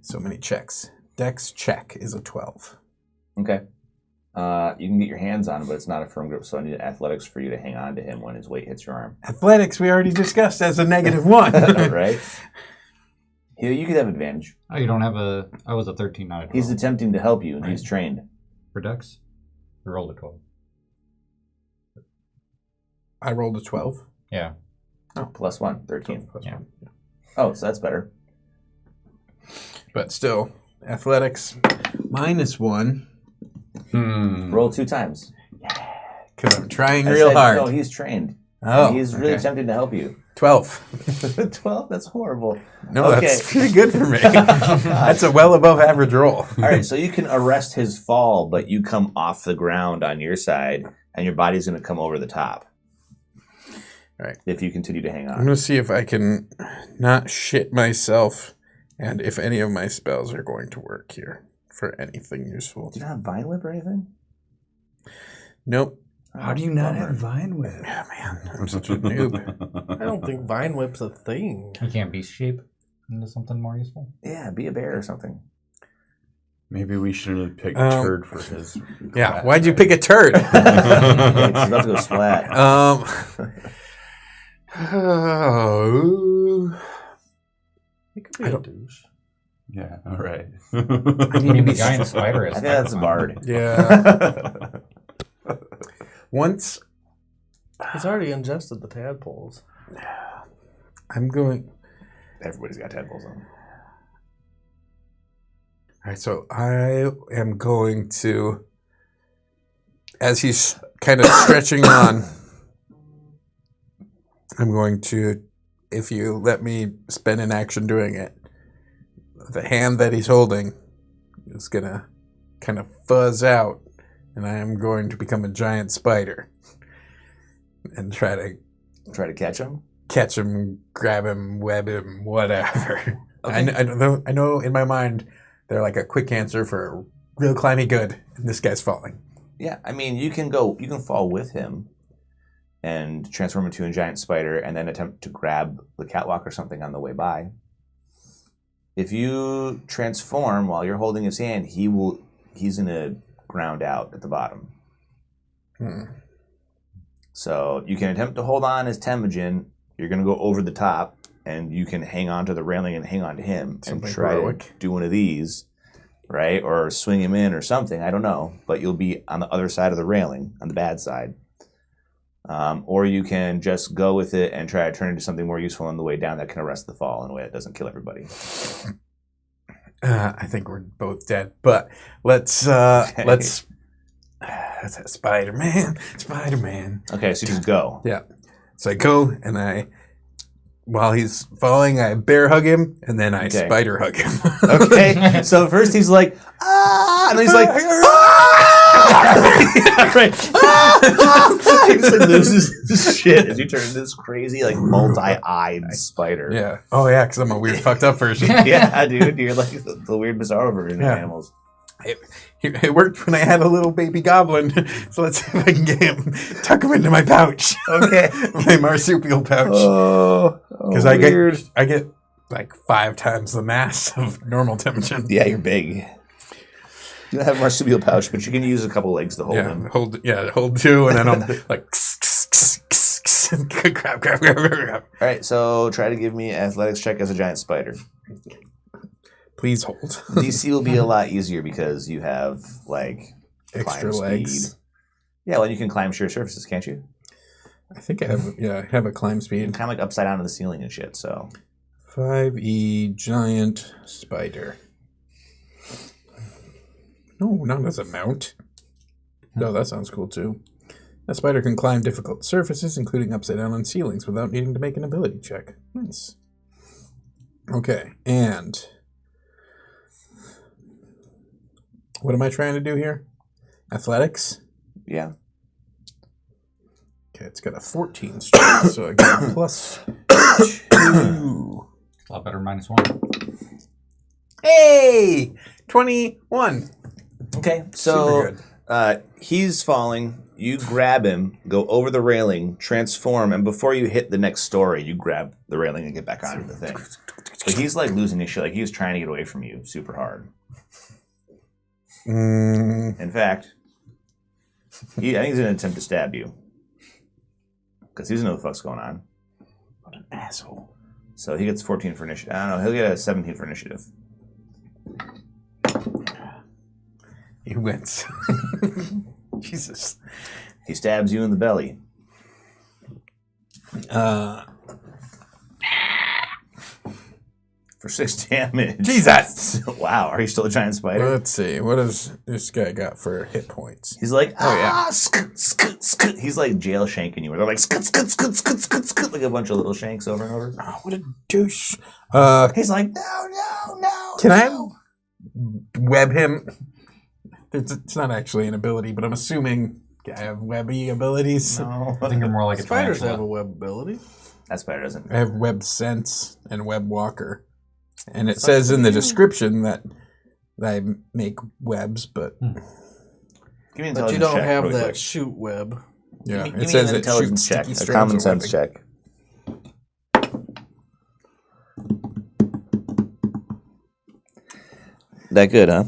So many checks. Dex check is a 12. Okay. You can get your hands on him, but it's not a firm grip, so I need athletics for you to hang on to him when his weight hits your arm. Athletics we already discussed as a -1. Right? You could have advantage. Oh, you don't have a... I was a 13, not a 12. He's attempting to help you, and he's trained. For Dex? You rolled a 12. I rolled a 12. Yeah. Oh, +1, 13. Plus Yeah. 1. Oh, so that's better. But still, athletics -1. Roll 2 times. Because I'm trying I real said, hard. No, he's trained. Oh, He's really okay. attempting to help you. 12. 12? That's horrible. No, Okay. that's pretty good for me. That's a well above average roll. All right, so you can arrest his fall, but you come off the ground on your side, and your body's going to come over the top. All right. If you continue to hang I'm on. going to see if I can not shit myself and if any of my spells are going to work here for anything useful. Do you not have Vine Whip or anything? Nope. How do you not have Vine Whip? Yeah, man. I'm such a noob. I don't think Vine Whip's a thing. You can't beast shape into something more useful? Yeah, be a bear or something. Maybe we should have picked Turd for his. Yeah, why'd you pick a turd? It's about to go splat. It could be a douche. Yeah, all right. I need I to mean, be the giant spider I is think that's a bard. Yeah. Once He's already ingested the tadpoles. I'm going. Everybody's got tadpoles on. All right, so I am going to, as he's kind of stretching on, I'm going to, if you let me spend an action doing it, the hand that he's holding is going to kind of fuzz out, and I am going to become a giant spider and try to Try to catch him? catch him, grab him, web him, whatever. Okay. I know in my mind they're like a quick answer for real climby good, and this guy's falling. Yeah, I mean, you can fall with him, and transform into a giant spider and then attempt to grab the catwalk or something on the way by. If you transform while you're holding his hand, he's going to ground out at the bottom. So you can attempt to hold on as Temujin. You're going to go over the top, and you can hang on to the railing and hang on to him and try to do one of these, right? Or swing him in or something. I don't know. But you'll be on the other side of the railing, on the bad side. Or you can just go with it and try to turn it into something more useful on the way down that can arrest the fall in a way that doesn't kill everybody. I think we're both dead, but let's Spider-Man. Okay, so just go. Yeah. So I go and while he's falling, I bear hug him and then I spider hug him. Okay, so first he's like, ah, and then he's like, right. He just loses his shit as you turn into this crazy, like, multi-eyed spider. Yeah. Oh, yeah, because I'm a weird, fucked up version. Yeah, dude, you're like the weird, bizarre version of animals. It worked when I had a little baby goblin, so let's see if I can tuck him into my pouch. Okay. My marsupial pouch. Because I get like 5 times the mass of normal Temujin. Yeah, you're big. You don't have a marsupial pouch, but you can use a couple legs to hold him. Hold 2, and then I'm like, grab. All right, so try to give me an athletics check as a giant spider. Please hold. DC will be a lot easier because you have, like, extra legs. Speed. Yeah, well, you can climb sheer surfaces, can't you? I think I have a climb speed. Kind of like upside down to the ceiling and shit, so. 5e giant spider. No, not as a mount. No, that sounds cool too. A spider can climb difficult surfaces, including upside down on ceilings, without needing to make an ability check. Nice. Okay, and what am I trying to do here? Athletics? Yeah. Okay, it's got a 14 strength, so I get a plus 2. A lot better -1. Hey! 21. Okay, so he's falling. You grab him, go over the railing, transform, and before you hit the next story, you grab the railing and get back onto the thing. But he's like losing his shit. Like he was trying to get away from you super hard. In fact, I think he's going to attempt to stab you. Because he doesn't know what the fuck's going on. What an asshole. So he gets 14 for initiative. I don't know, he'll get a 17 for initiative. He wins. Jesus. He stabs you in the belly. For 6 damage. Jesus! Wow, are you still a giant spider? Let's see. What does this guy got for hit points? He's like, sk. He's like jail shanking you. Where they're like, sk, like a bunch of little shanks over and over. Oh, what a douche. He's like, no. Can I web him? It's not actually an ability, but I'm assuming I have webby abilities. No. I think you're more like a Spiders tarantula. have a web ability. That spider doesn't. I have web sense and web walker. And it says in the description that I make webs, but... Give me an But you intelligence don't check have really that quick. shoot web. Yeah, Give it me says an it intelligence shoots check, sticky a strands common of sense webbing. check. That good, huh?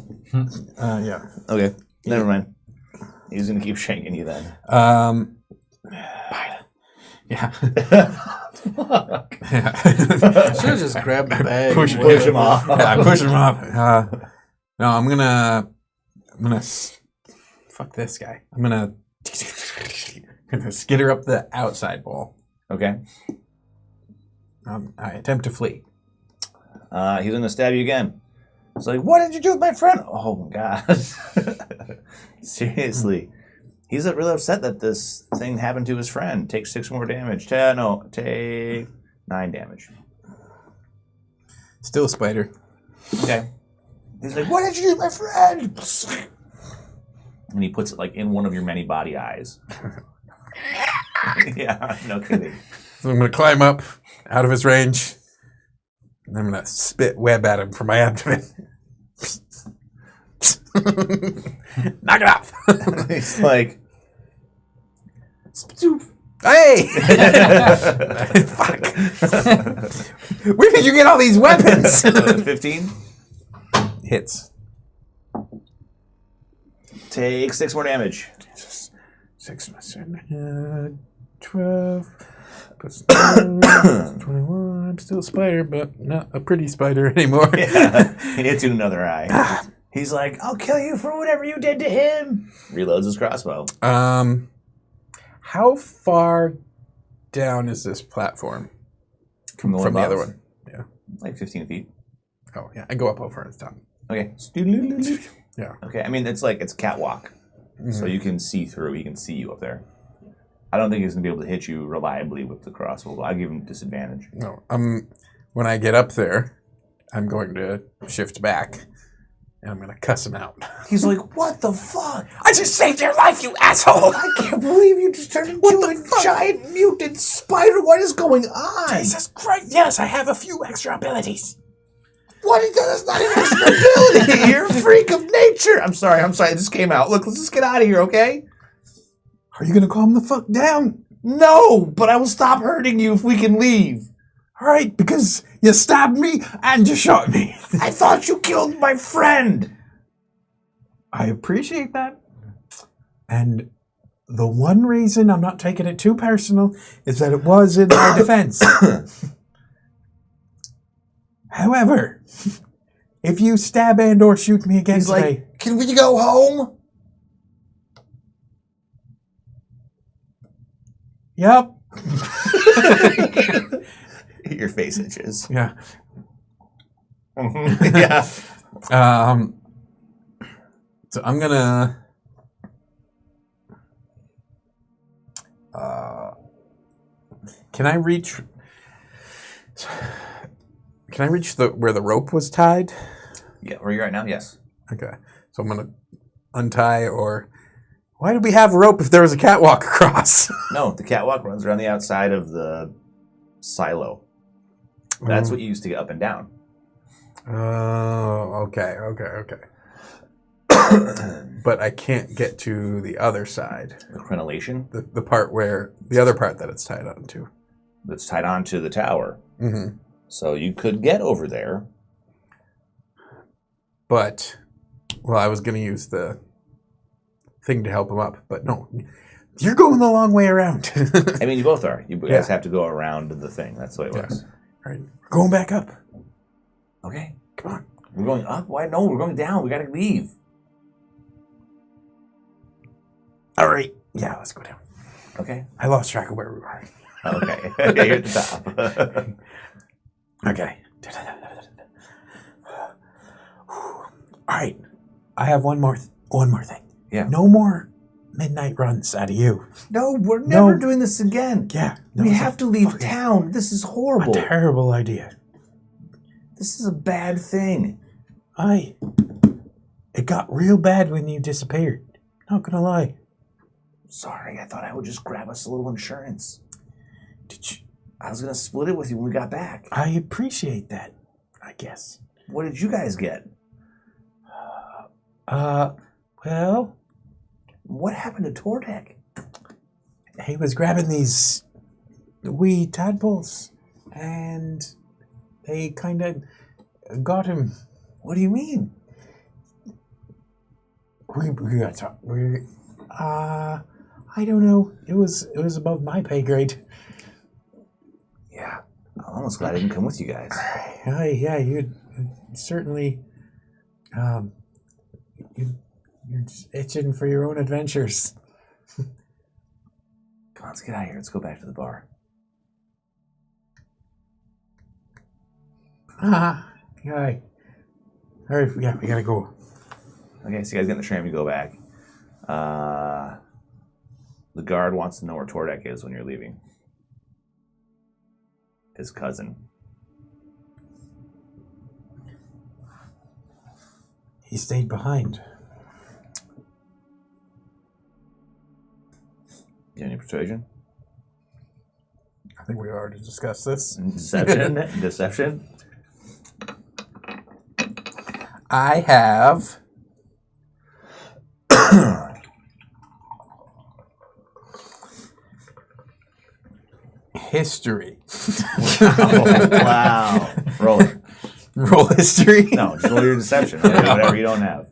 Yeah. Okay, never mind. He's gonna keep shanking you then. Yeah. Fuck. Should have just grabbed the bag. Push and Push him off. Yeah, I push him off. No, I'm gonna fuck this guy. I'm gonna skitter up the outside wall. Okay. I attempt to flee. He's gonna stab you again. It's like, what did you do with my friend? Oh my god. Seriously. He's really upset that this thing happened to his friend. Take 6 more damage. Take 9 damage. Still a spider. Okay. He's like, what did you do to my friend? And he puts it like in one of your many body eyes. Yeah, no kidding. So I'm gonna climb up out of his range. And I'm gonna spit web at him from my abdomen. Knock it off. He's like, Hey! Fuck. Where did you get all these weapons? 15. Hits. Take 6 more damage. 6 plus 7, 12 plus 21. I'm still a spider, but not a pretty spider anymore. Yeah. He hits you in another eye. He's like, I'll kill you for whatever you did to him. Reloads his crossbow. How far down is this platform From the from the other one? Yeah. Like 15 feet. Oh, yeah. I go up over its top. Okay. Yeah. Okay. I mean, it's catwalk. So you can see through. He can see you up there. I don't think he's going to be able to hit you reliably with the crossbow. But I'll give him disadvantage. No. When I get up there, I'm going to shift back. And I'm going to cuss him out. He's like, what the fuck? I just saved your life, you asshole! I can't believe you just turned into a giant mutant spider. What is going on? Jesus Christ! Yes, I have a few extra abilities. What? That's not an extra ability. You're a freak of nature. I'm sorry. This came out. Look, let's just get out of here, okay? Are you gonna calm the fuck down? No, but I will stop hurting you if we can leave. All right, because you stabbed me and you shot me. I thought you killed my friend. I appreciate that. And the one reason I'm not taking it too personal is that it was in my defense. However, if you stab and or shoot me again He's today... like, can we go home? Yep. Your face itches. Yeah. Yeah. So I'm gonna... Can I reach where the rope was tied? Yeah, where you're at now, yes. Okay. So I'm gonna untie or... Why did we have a rope if there was a catwalk across? No, the catwalk runs around the outside of the silo. That's what you used to get up and down. Oh, okay. But I can't get to the other side. The crenellation The part where... The other part that it's tied onto. that's tied onto the tower. Mm-hmm. So you could get over there. But, well, I was going to use the thing to help him up. But no, you're going the long way around. I mean, you both are. You guys have to go around the thing. That's the way it works. All right, we're going back up. Okay. Come on. We're going up? Why? No, we're going down. We got to leave. All right. Yeah, let's go down. Okay. I lost track of where we were. Okay. Yeah, you're at the top. Okay. All right. I have one more thing. Yeah. No more midnight runs out of you. No, we're never No. doing this again. Yeah. We have to leave town. This is horrible. A terrible idea. This is a bad thing. It got real bad when you disappeared. Not gonna lie. Sorry, I thought I would just grab us a little insurance. Did you? I was going to split it with you when we got back. I appreciate that, I guess. What did you guys get? Well, What happened to Tordek? he was grabbing these wee tadpoles, and they kind of got him. What do you mean? We got to, I don't know. It was above my pay grade. Yeah, I'm almost glad I didn't come with you guys. Yeah, you certainly, you're just itching for your own adventures. Come on, let's get out of here. Let's go back to the bar. Yeah. All right, yeah, we gotta go. Okay, so you guys get in the tram, you go back. The guard wants to know where Tordek is when you're leaving. His cousin. He stayed behind. You have any persuasion? I think we already discussed this. Deception? Deception? I have... history. Wow. Roll it. Roll history. No, just roll your deception. Whatever you don't have.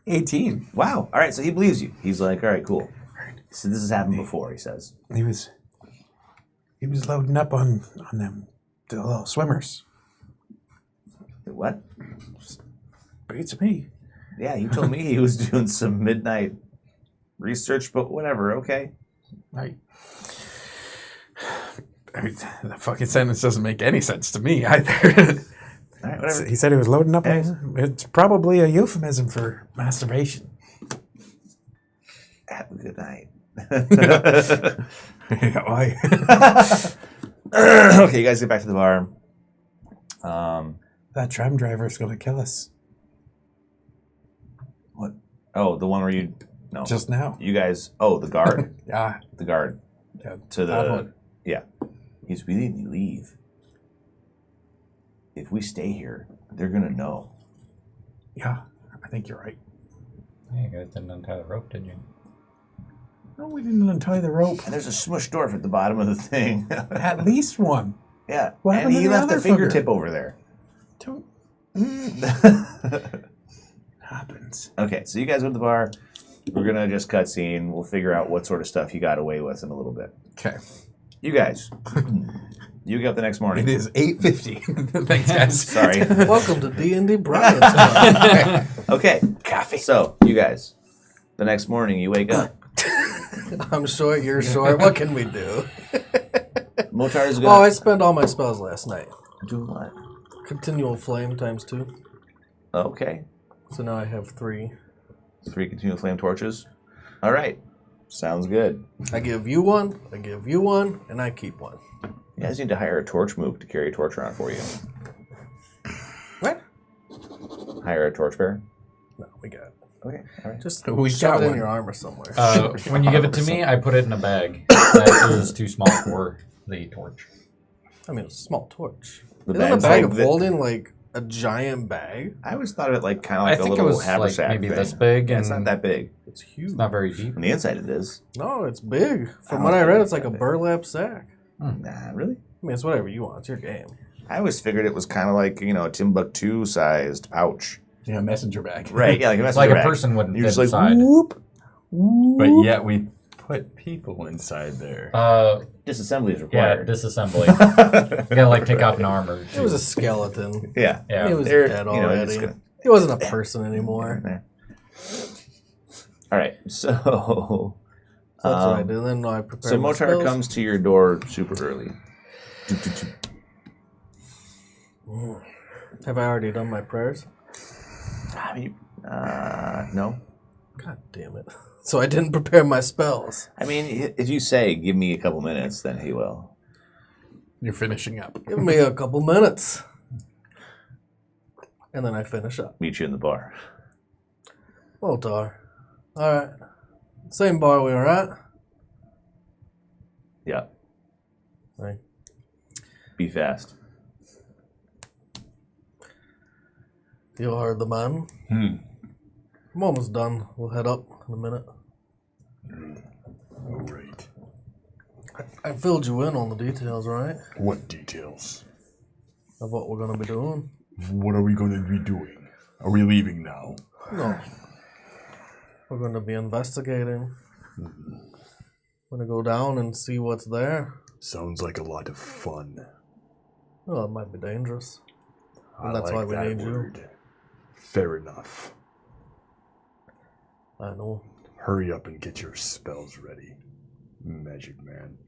18. Wow. All right, so he believes you. He's like, all right, cool. So this has happened before, he says. He was loading up on them the little swimmers. What? Beats me. Yeah, you told me he was doing some midnight research, but whatever, okay. I mean, the fucking sentence doesn't make any sense to me either. All right, whatever. He said he was loading up. Hey. It's probably a euphemism for masturbation. Have a good night. Why? Okay, you guys get back to the bar. That tram driver is going to kill us. What? Oh, the one where you... No. Just now. You guys... Oh, the guard? Yeah. The guard. Yeah, To that the... one. Yeah. He's, we need to leave. If we stay here, they're going to know. Yeah, I think you're right. Yeah, you guys didn't untie the rope, did you? No, we didn't untie the rope. And there's a smush dwarf at the bottom of the thing. At least one. Yeah. What and happened to he the left the other fingertip over there. Don't happens. Okay, so you guys go to the bar. We're going to just cut scene. We'll figure out what sort of stuff you got away with in a little bit. Okay. You guys, you get up the next morning. It is 8:50. Thanks, guys. Sorry. Welcome to D&D Brian's. Okay. Coffee. So, you guys, the next morning you wake up. I'm short, you're short. What can we do? Motar's Oh, going I spent all my spells last night. do what? Continual flame times 2. Okay. So now I have 3. 3 continual flame torches. All right. Sounds good. I give you 1, I give you 1, and I keep 1. You guys need to hire a torch mook to carry a torch around for you. What? Hire a torch bearer. No, we got it. Okay. All right. Just We shove got it in one. your armor somewhere. When you give it to me, I put it in a bag. That is too small for the torch. I mean, it's a small torch. The Isn't a bag's bag like of thi- holding like a giant bag? I always thought of it like kind of like I a think it little was haversack like maybe thing. this big, Yeah, and it's not that big. It's huge. it's not very deep. On the inside it is. No, it's big. From don't what I think read, it's it's like that a big. burlap sack. Nah, really? I mean, it's whatever you want. It's your game. I always figured it was kind of like, a Timbuktu-sized pouch. Yeah, messenger bag. Right, yeah, like a messenger Like a bag. person wouldn't You're fit just like, inside. whoop. But yet we put people inside there. Disassembly is Yeah, required. disassembly. You gotta like take off an armor. It was a skeleton. Yeah. Yeah. It was They're, dead it's already. gonna- He wasn't a person anymore. There. All right, so... So that's what I did. Then I prepared So my Motar spells. comes to your door super early. Doop, doop, doop. Have I already done my prayers? I mean, no. God damn it. So I didn't prepare my spells. I mean, if you say, give me a couple minutes, then he will. You're finishing up. Give me a couple minutes. And then I finish up. Meet you in the bar. Motar. Alright. Same bar we were at. Yeah, Right. be fast. You heard the man. I'm almost done. We'll head up in a minute. All right. I filled you in on the details, right? What details? Of what we're gonna be doing. What are we going to be doing? Are we leaving now? No. We're gonna be investigating. We're gonna go down and see what's there. Sounds like a lot of fun. Well, it might be dangerous. I that's like why we that need you. word. Fair enough. I know. Hurry up and get your spells ready, Magic Man.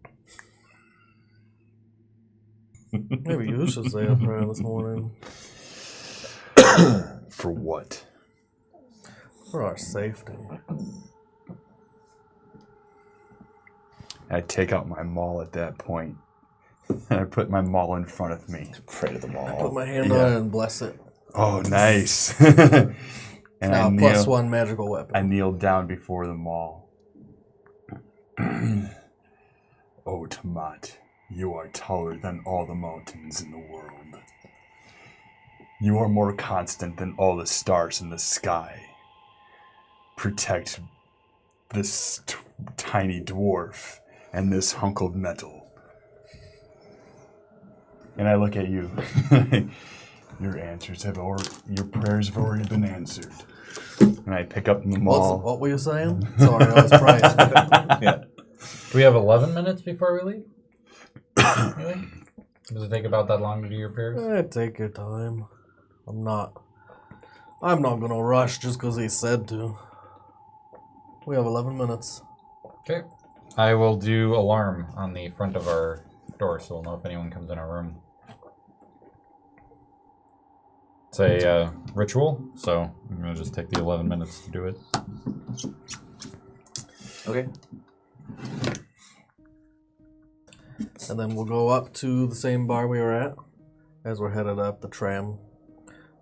Maybe you should say a prayer this morning. For what? For our safety. I take out my maul at that point, and I put my maul in front of me. Pray to the Put mall. my hand on it and bless it. Oh, nice! And Now, plus 1 magical weapon. I kneel down before the maul. Oh, Tomat, you are taller than all the mountains in the world. You are more constant than all the stars in the sky. Protect this tiny dwarf and this hunk of metal. And I look at you. Your prayers have already been answered. And I pick up the maul. What were you saying? Sorry, I was praying. Yeah. Do we have 11 minutes before we leave? Really? Does it take about that long to do your prayers? Take your time. I'm not gonna rush just because he said to. We have 11 minutes. Okay. I will do alarm on the front of our door so we'll know if anyone comes in our room. It's a ritual, so I'm going to just take the 11 minutes to do it. Okay. And then we'll go up to the same bar we were at as we're headed up the tram.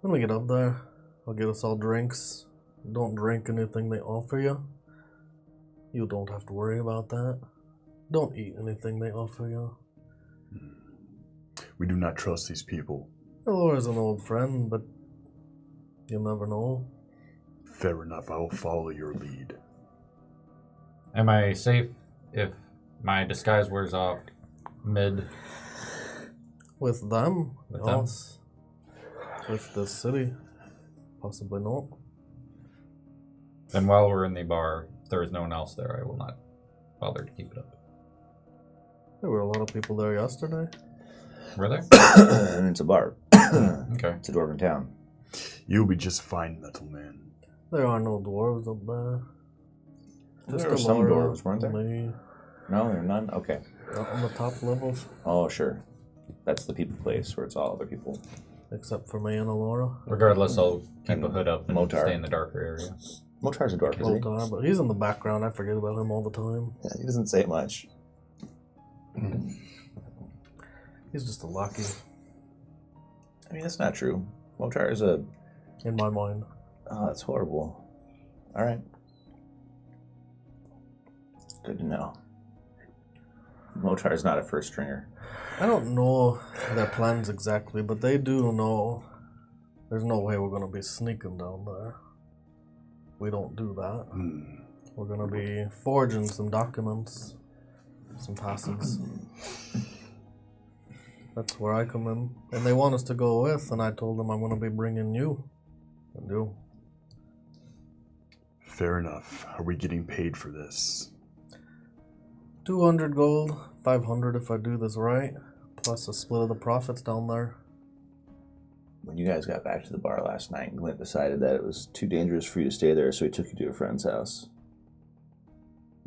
When we get up there, I'll get us all drinks. Don't drink anything they offer you. You don't have to worry about that. Don't eat anything they offer you. We do not trust these people. Laura's an old friend, but you'll never know. Fair enough. I will follow your lead. Am I safe if my disguise wears off mid? With them? With them? Yes. With the city? Possibly not. Then while we're in the bar, if there is no one else there, I will not bother to keep it up. There were a lot of people there yesterday. Were there? And it's a bar. Okay. It's a dwarven town. You'll be just fine, Metal Man. There are no dwarves up there. There were some Laura, dwarves, weren't there? Me, No, there are none? Okay. up on the top levels, Oh, sure. That's the people place where it's all other people. except for me and Alora. Regardless, I'll keep And a hood up and Motar. stay in the darker area. Motar's a dwarf, isn't he? Voltar, but he's in the background. I forget about him all the time. Yeah, he doesn't say much. He's just a lucky I mean, that's not true. Motar is a... in my mind. Oh, that's horrible. All right. Good to know. Motar is not a first stringer. I don't know their plans exactly, but they do know there's no way we're going to be sneaking down there. We don't do that. We're going to be forging some documents, some passes. That's where I come in. And they want us to go with, and I told them I'm going to be bringing you. And you. Fair enough. Are we getting paid for this? 200 gold, 500 if I do this right, plus a split of the profits down there. When you guys got back to the bar last night, Glint decided that it was too dangerous for you to stay there, so he took you to a friend's house.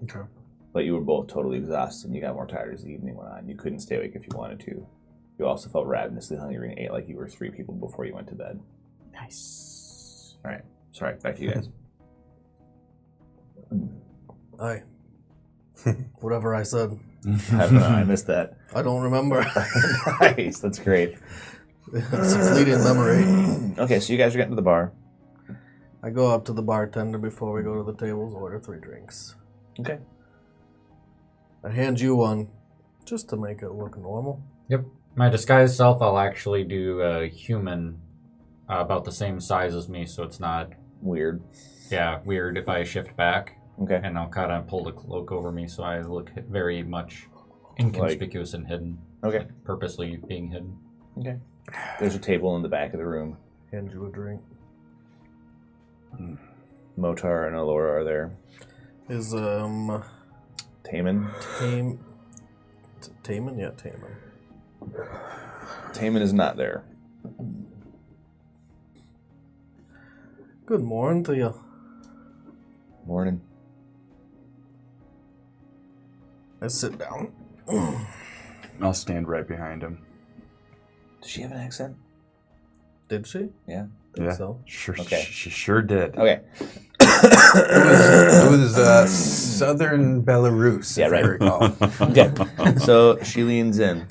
Okay. But you were both totally exhausted, and you got more tired as the evening went on. You couldn't stay awake if you wanted to. You also felt ravenously hungry and ate like you were 3 people before you went to bed. Nice. All right. Sorry, back to you guys. Aye. Whatever I said. I don't know. I missed that. I don't remember. Nice. That's great. It's a fleeting memory. Okay, so you guys are getting to the bar. I go up to the bartender before we go to the tables, order 3 drinks. Okay. I hand you one, just to make it look normal. Yep. My disguised self, I'll actually do a human about the same size as me, so it's not, Weird. weird if I shift back. Okay. And I'll kind of pull the cloak over me so I look very much inconspicuous and hidden. Okay. Purposely being hidden. Okay. There's a table in the back of the room. Hand you a drink. Motar and Alora are there. Is, Taman? Tame... Taman? Yeah, Taman. Taman is not there. Good morning to you. Morning. I sit down. I'll stand right behind him. Does she have an accent? Did she? Yeah. Think so. Sure. Okay. She sure did. Okay. It was southern Belarus. Yeah, if I right. recall. Okay. So she leans in.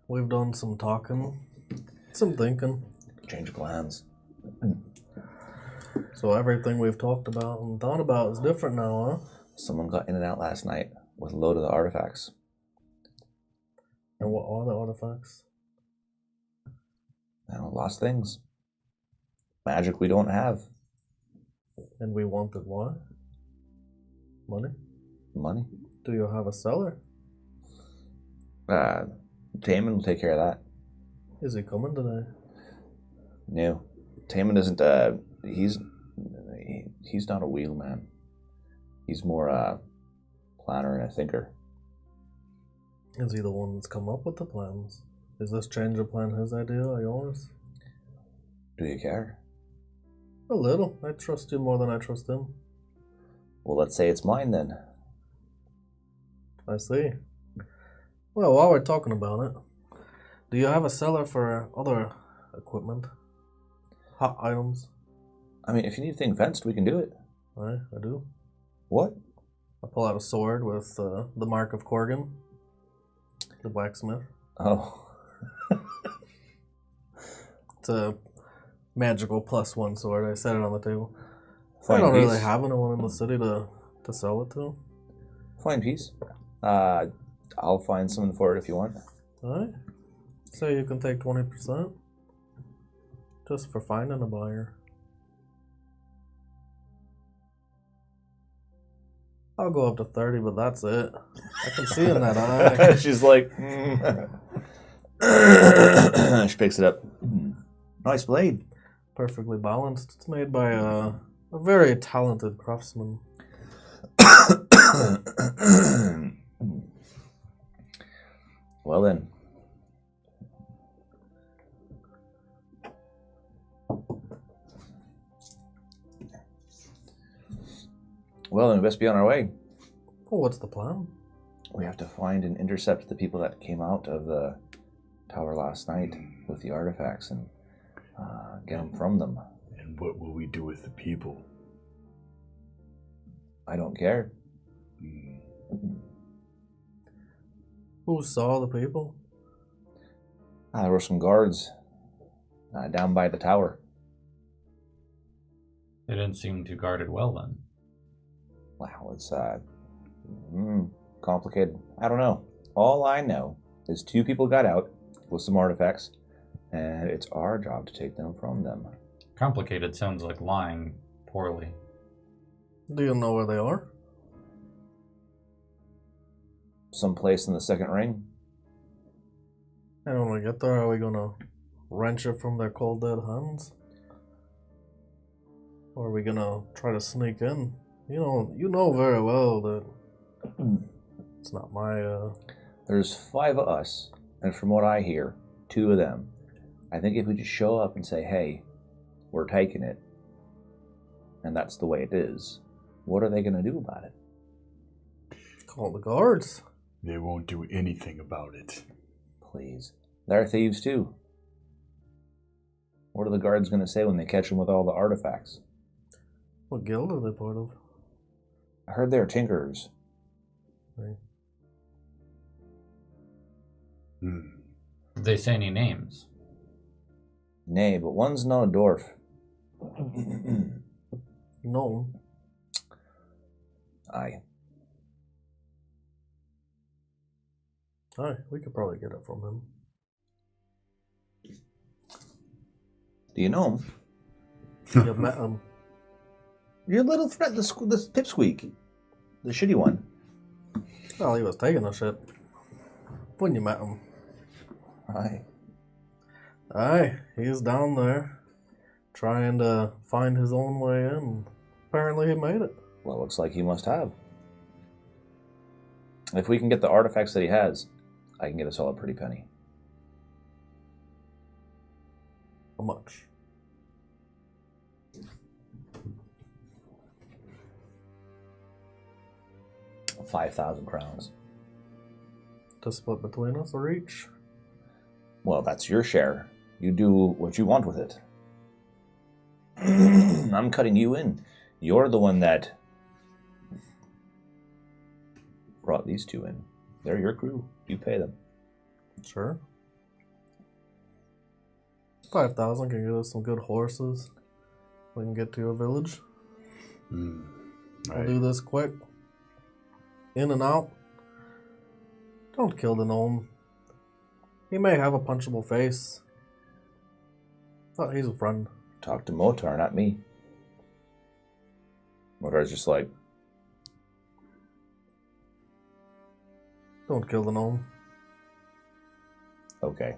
We've done some talking, some thinking. Change of plans. So everything we've talked about and thought about is different now, huh? Someone got in and out last night with a load of the artifacts. And what are the artifacts? Lost things. Magic we don't have. And we wanted what? Money? Money. Do you have a cellar? Taman will take care of that. Is he coming today? No, Taman isn't. He's not a wheelman. He's more a planner and a thinker. Is he the one that's come up with the plans? Is this change of plan his idea or yours? Do you care? A little. I trust you more than I trust him. Well, let's say it's mine then. I see. Well, while we're talking about it, do you have a cellar for other equipment? Hot items? I mean, if you need a thing fenced, we can do it. I do. What? I pull out a sword with the mark of Corgan, the blacksmith. Oh. It's a magical +1 sword. I set it on the table. Fine I don't piece. really have anyone in the city to sell it to. Fine piece. I'll find someone for it if you want. Alright. So you can take 20%. Just for finding a buyer. I'll go up to 30, but that's it. I can see in that eye. She's like, she picks it up. Nice blade. Perfectly balanced. It's made by a very talented craftsman. Well then. Well then, we best be on our way. Well, what's the plan? We have to find and intercept the people that came out of the tower last night with the artifacts and get them from them. And what will we do with the people? I don't care. Who saw the people? There were some guards down by the tower. They didn't seem to guard it well then. Wow, it's complicated. I don't know. All I know is 2 people got out with some artifacts, and it's our job to take them from them. Complicated sounds like lying poorly. Do you know where they are? Someplace in the second ring. And when we get there, are we gonna wrench it from their cold dead hands? Or are we gonna try to sneak in? You know very well that it's not my, There's 5 of us, and from what I hear, 2 of them. I think if we just show up and say, hey, we're taking it, and that's the way it is, what are they going to do about it? Call the guards. They won't do anything about it. Please. They're thieves too. What are the guards going to say when they catch them with all the artifacts? What guild are they part of? I heard they're tinkerers. Right. Did they say any names? Nay, but one's not a dwarf. No. Aye. Aye, we could probably get it from him. Do you know him? You've met him. Your little threat, this pipsqueak. The shitty one. Well, he was taking a shit. When you met him. Aye. Aye, he's down there. Trying to find his own way in. Apparently he made it. Well, looks like he must have. If we can get the artifacts that he has, I can get us all a pretty penny. How much? $5,000 crowns. To split between us or each? Well, that's your share. You do what you want with it. I'm cutting you in. You're the one that brought these 2 in. They're your crew. You pay them. Sure. 5,000 can get us some good horses. We can get to your village. We'll do this quick. In and out. Don't kill the gnome. He may have a punchable face. But he's a friend. Talk to Motar, not me. Motar's just like, Don't kill the gnome. Okay.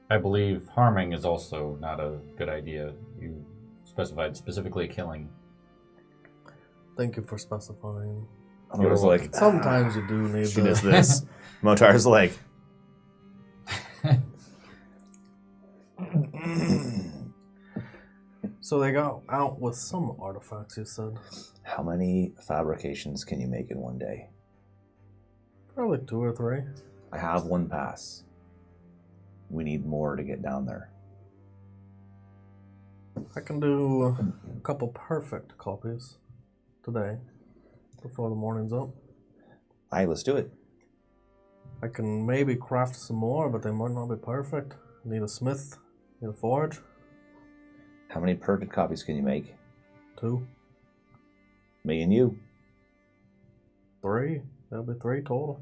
I believe harming is also not a good idea. You specified specifically killing. Thank you for specifying. Motar's like, Sometimes you do need she the... does this. Motar's like, So they got out with some artifacts, you said. how many fabrications can you make in one day? Probably 2 or 3. I have 1 pass. We need more to get down there. I can do a couple perfect copies today, before the morning's up. Aye, let's do it. I can maybe craft some more, but they might not be perfect. Need a smith, need a forge. How many perfect copies can you make? 2, Me and you. 3. There'll be 3 total.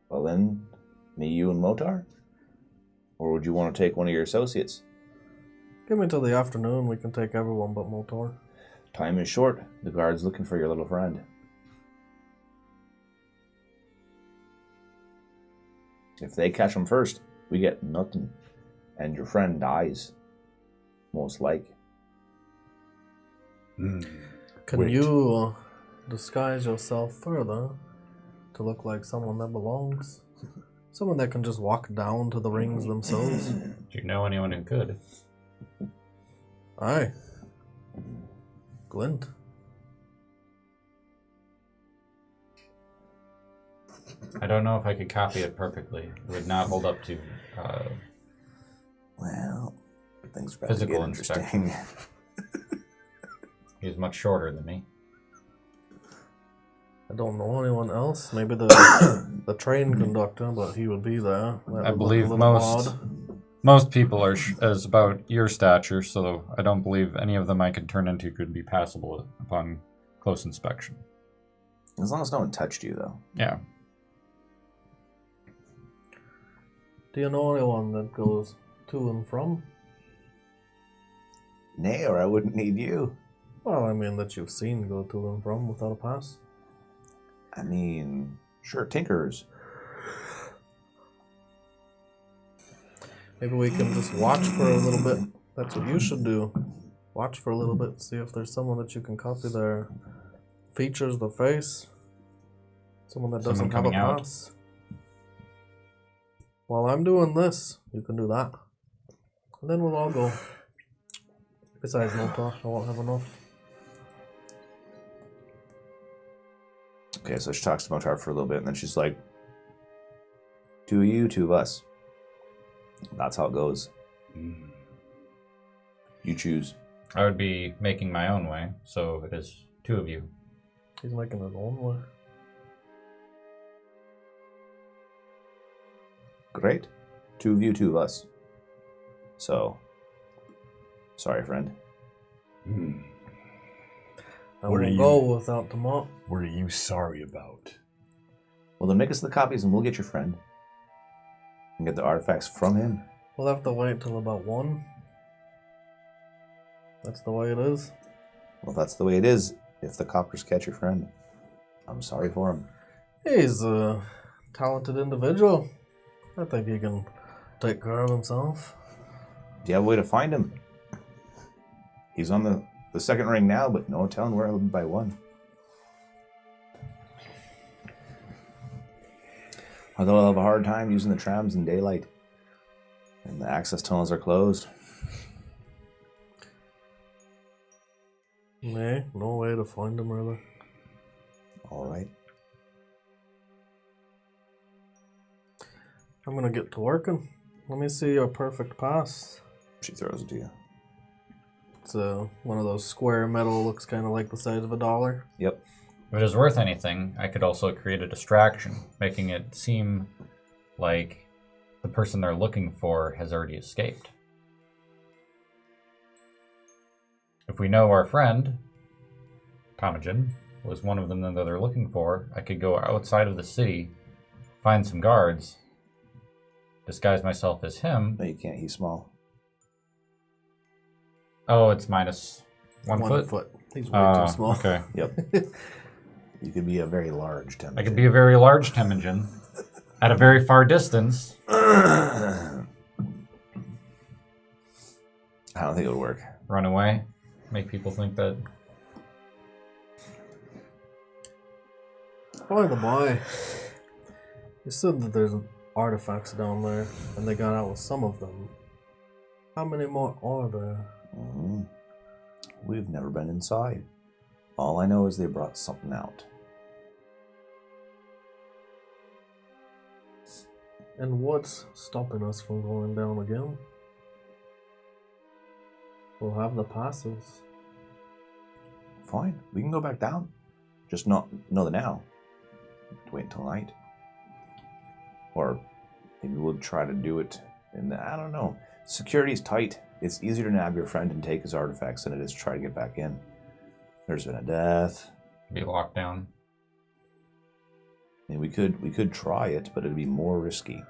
Well then, me, you, and Motar? Or would you want to take one of your associates? Give me till the afternoon, we can take everyone but Motor. Time is short. The guard's looking for your little friend. If they catch him first, we get nothing. And your friend dies. Most like. Can Wait. you disguise yourself further to look like someone that belongs? Someone that can just walk down to the rings themselves? Do you know anyone who could? Aye. Glint. I don't know if I could copy it perfectly. It would not hold up to Well, things are about Physical to get interesting. He's much shorter than me. I don't know anyone else. Maybe the the train conductor, but he would be there. That I would look a believe little most odd. most people are is about your stature, so I don't believe any of them I could turn into could be passable upon close inspection. As long as no one touched you, though. Yeah. Do you know anyone that goes to and from? Nay, or I wouldn't need you. Well, I mean that you've seen go to and from without a pass. I mean, sure, tinkerers. Maybe we can just watch for a little bit. That's what you should do. Watch for a little bit, see if there's someone that you can copy their features, their face. Someone that doesn't Someone have a coming out. pass. While I'm doing this, you can do that. And then we'll all go. Besides, no talk, I won't have enough. Okay, so she talks to Motar for a little bit, and then she's like, 2 of you, 2 of us. That's how it goes. You choose. I would be making my own way, so it is 2 of you. He's making his own way. Great. 2 of you, 2 of us. So, sorry, friend. I What are won't you- go without the mop. What are you sorry about? Well, then make us the copies, and we'll get your friend. And get the artifacts from him. We'll have to wait till about 1. That's the way it is. Well, that's the way it is. If the coppers catch your friend, I'm sorry for him. He's a talented individual. I think he can take care of himself. Do you have a way to find him? He's on the second ring now, but no telling where he'll be by 1. Although I'll have a hard time using the trams in daylight. And the access tunnels are closed. Nay, no way to find him really. Alright. I'm gonna get to working. Let me see your perfect pass. She throws it to you. It's one of those square metal, looks kind of like the size of $1. Yep. If it is worth anything, I could also create a distraction, making it seem like the person they're looking for has already escaped. If we know our friend, Tomagen, was one of them that they're looking for, I could go outside of the city, find some guards, disguise myself as him. No, you can't. He's small. Oh, it's minus 1 foot? He's way too small. Okay. Yep. You could be a very large temujin. I could be a very large temujin at a very far distance. I don't think it would work. Run away. Make people think that... By the by, you said that there's artifacts down there, and they got out with some of them. How many more are there? We've never been inside. All I know is they brought something out. And what's stopping us from going down again? We'll have the passes. Fine, we can go back down. Just not know the now. Wait until night. Or maybe we'll try to do it in the, I don't know. Security's tight. It's easier to nab your friend and take his artifacts than it is to try to get back in. There's been a death. Be locked down. I mean, we could try it, but it'd be more risky.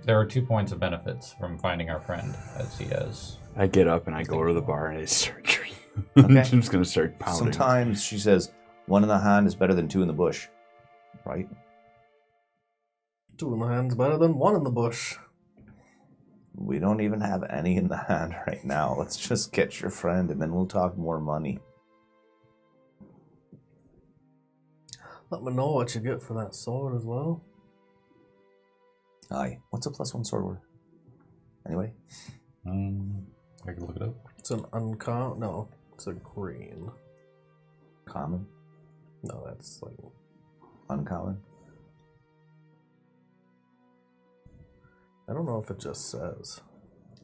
There are 2 points of benefits from finding our friend, as he has. I get up and I go to the bar and I start drinking. Okay. I'm just gonna start pounding. Sometimes she says, 1 in the hand is better than 2 in the bush. Right? 2 in the hand's better than 1 in the bush. We don't even have any in the hand right now. Let's just get your friend and then we'll talk more money. Let me know what you get for that sword as well. Aye. What's a +1 sword worth? Anyway? I can look it up. It's an uncommon. No, it's a green. Common? No, that's like Uncommon? I don't know if it just says.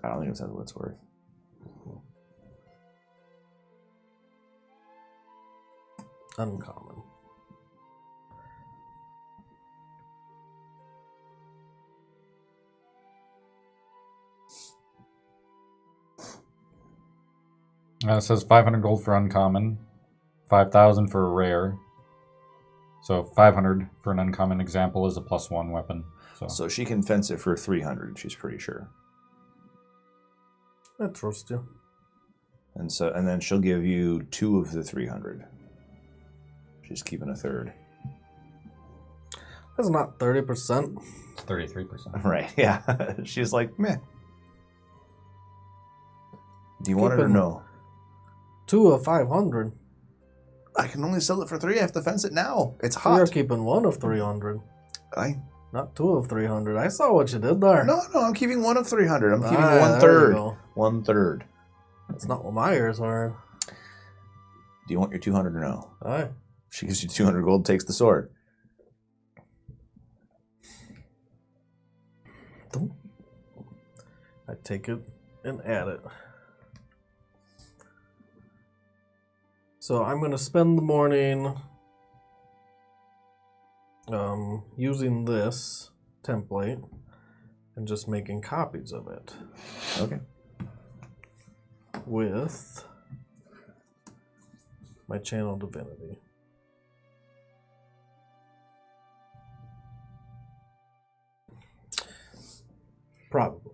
I don't think it says what it's worth. Uncommon. It says 500 gold for uncommon, 5,000 for a rare. So 500 for an uncommon example is a +1 weapon. So she can fence it for 300, she's pretty sure. I trust you. And then she'll give you 2 of the 300. She's keeping a third. That's not 30%. It's 33%. Right, yeah. She's like, meh. Do you want it or Keeping- no? 2 of 500. I can only sell it for 3. I have to fence it now. It's So you're hot. keeping 1 of 300. Not 2 of 300. I saw what you did there. No, I'm keeping 1 of 300. I'm keeping Ah, 1 there you third. go. 1/3. That's not what my ears are. Do you want your 200 or no? Aye. She gives you 200 gold, takes the sword. I take it and add it. So I'm going to spend the morning using this template and just making copies of it Okay. with my channel divinity. Probably.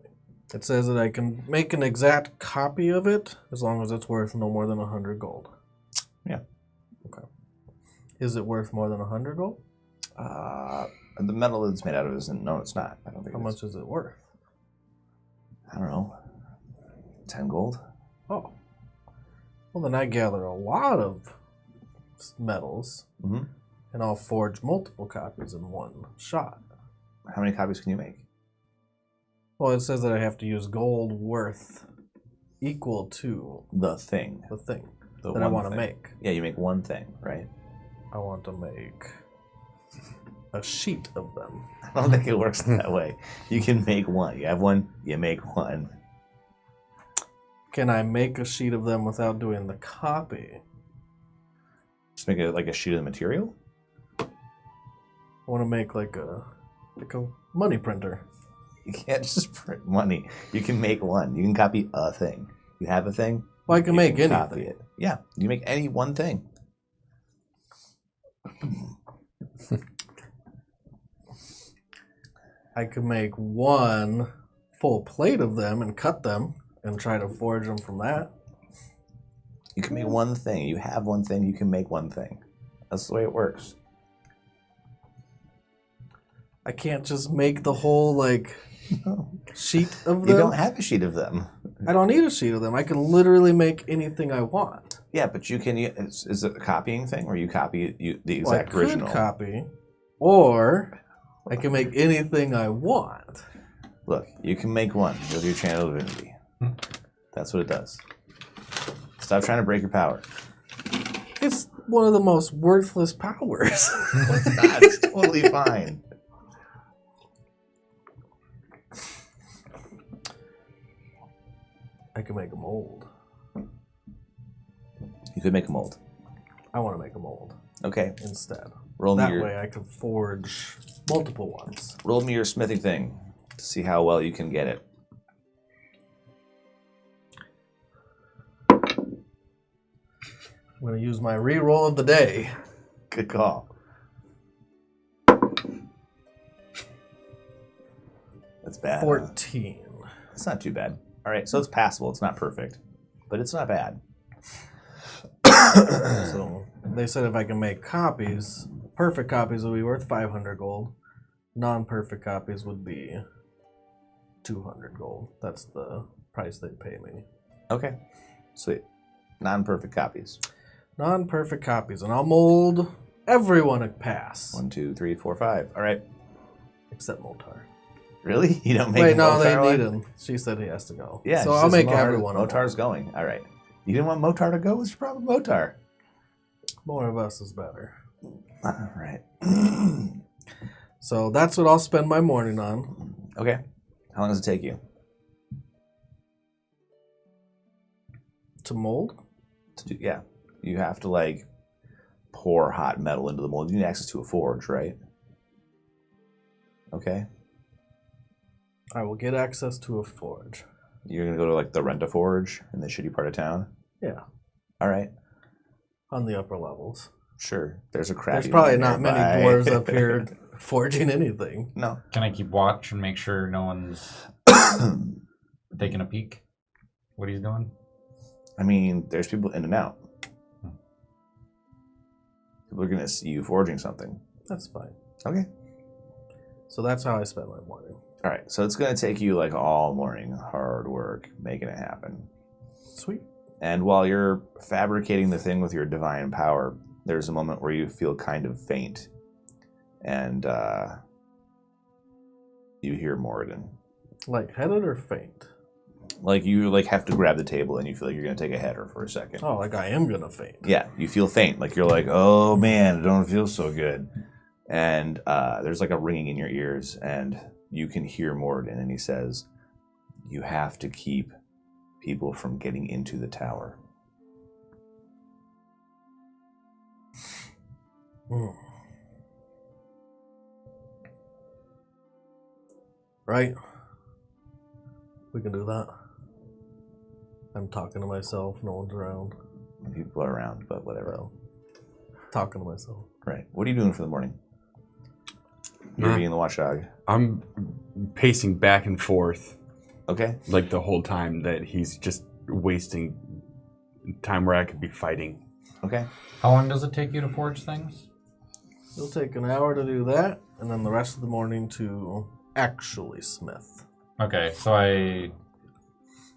It says that I can make an exact copy of it as long as it's worth no more than 100 gold. Yeah. Okay. Is it worth more than 100 gold? The metal it's made out of isn't. No, it's not. I don't think How it much is it worth? I don't know. 10 gold? Oh. Well, then I gather a lot of metals, Mm-hmm. and I'll forge multiple copies in one shot. How many copies can you make? Well, it says that I have to use gold worth equal to The thing. the thing The that I one want to thing. make. Yeah, you make one thing, right? I want to make a sheet of them. I don't think it works that way. You can make one. You have one, you make one. Can I make a sheet of them without doing the copy? Just make it like a sheet of the material? I want to make like a money printer. You can't just print money. You can make one. You can copy a thing. You have a thing. Well, I can you make copy anything. it. Yeah, you make any one thing. I could make one full plate of them and cut them and try to forge them from that. You can make one thing. You have one thing. You can make one thing. That's the way it works. I can't just make the whole like sheet of them. You don't have a sheet of them. I don't need a sheet of them. I can literally make anything I want. Yeah, but you can. Is it a copying thing, where you copy the Well, exact original? I could copy, or I can make anything I want. Look, you can make one with your channel divinity. That's what it does. Stop trying to break your power. It's one of the most worthless powers. No, it's not. It's totally fine. I can make a mold. You could make a mold. I want to make a mold Okay. instead. Roll me That your way I can forge multiple ones. roll me your smithing thing to see how well you can get it. I'm going to use my reroll of the day. Good call. That's bad. huh? 14. It's not too bad. All right, so it's passable. It's not perfect, but it's not bad. So they said if I can make copies, perfect copies would be worth 500 gold. Non-perfect copies would be 200 gold. That's the price they'd pay me. Okay, sweet. Non-perfect copies. Non-perfect copies, and I'll mold everyone a pass. 1, 2, 3, 4, 5. All right. Except Motar. Really? You don't make Wait, no, they Motar one? need him. She said he has to go. Yeah. so she I'll says make Motar- everyone a Motar's going. All right. You didn't want Motar to go? What's your problem with Motar? More of us is better. All right. So that's what I'll spend my morning on. Okay. How long does it take you? To mold? Yeah. You have to, like, pour hot metal into the mold. You need access to a forge, right? Okay. I will get access to a forge. You're going to go to, like, the Rent-A-Forge in the shitty part of town? Yeah, All right. on the upper levels. Sure. There's a crappy There's probably one not many nearby. dwarves up here forging anything. No. Can I keep watch and make sure no one's taking a peek? What he's doing? I mean, there's people in and out. People are going to see you forging something. That's fine. Okay. So that's how I spend my morning. All right. So it's going to take you, like, all morning, hard work, making it happen. Sweet. And while you're fabricating the thing with your divine power, there's a moment where you feel kind of faint. And you hear Moradin. Lightheaded or faint? Like, you, like, have to grab the table and you feel like you're going to take a header for a second. Oh, like I am gonna faint. Yeah, you feel faint. Like, you're like, oh, man, I don't feel so good. And there's, like, a ringing in your ears. And you can hear Moradin. And he says, you have to keep people from getting into the tower. Mm. Right? We can do that. I'm talking to myself. No one's around. People are around, but whatever. So, talking to myself. Right. What are you doing for the morning? You're being the watchdog. I'm pacing back and forth Okay. like the whole time that he's just wasting time where I could be fighting. Okay. How long does it take you to forge things? It'll take an hour to do that, and then the rest of the morning to actually smith. Okay, so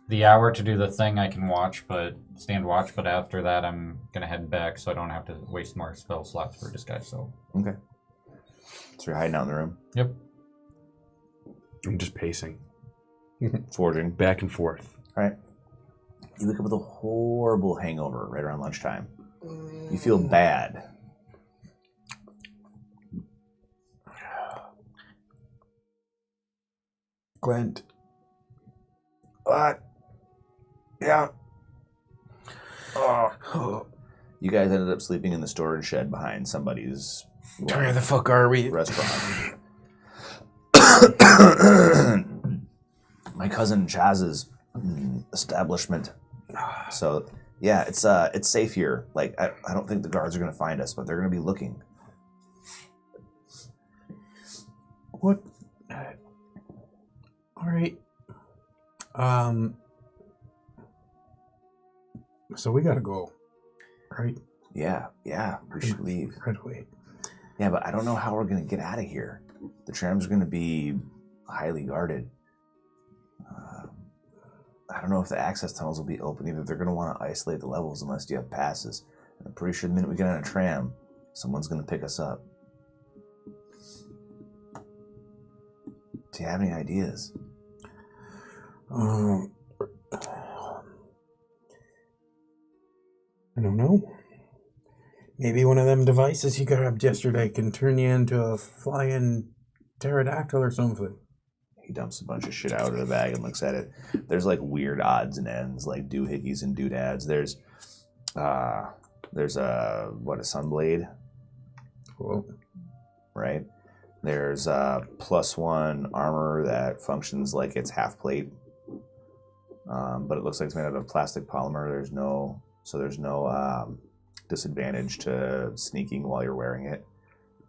the hour to do the thing I can watch, but stand watch, but after that I'm gonna head back so I don't have to waste more spell slots for disguise self. Okay. So you're hiding out in the room, Yep. I'm just pacing forging. back and forth. All right. You wake up with a horrible hangover right around lunchtime. You feel bad. Glent. What? Yeah. Oh. You guys ended up sleeping in the storage shed behind somebody's Where the fuck are we? restaurant. My cousin Chaz's establishment. So yeah, it's safe here. Like I don't think the guards are gonna find us, but they're gonna be looking. What? All right. So we gotta go, right? Yeah, we should leave. Right away. Yeah, but I don't know how we're going to get out of here. The tram's going to be highly guarded. I don't know if the access tunnels will be open either. They're going to want to isolate the levels unless you have passes. And I'm pretty sure the minute we get on a tram, someone's going to pick us up. Do you have any ideas? I don't know. Maybe one of them devices you grabbed yesterday can turn you into a flying pterodactyl or something. He dumps a bunch of shit out of the bag and looks at it. There's like weird odds and ends, like doohickeys and doodads. There's a sunblade, Cool. right? There's +1 armor that functions like it's half plate, but it looks like it's made out of plastic polymer. There's no disadvantage to sneaking while you're wearing it.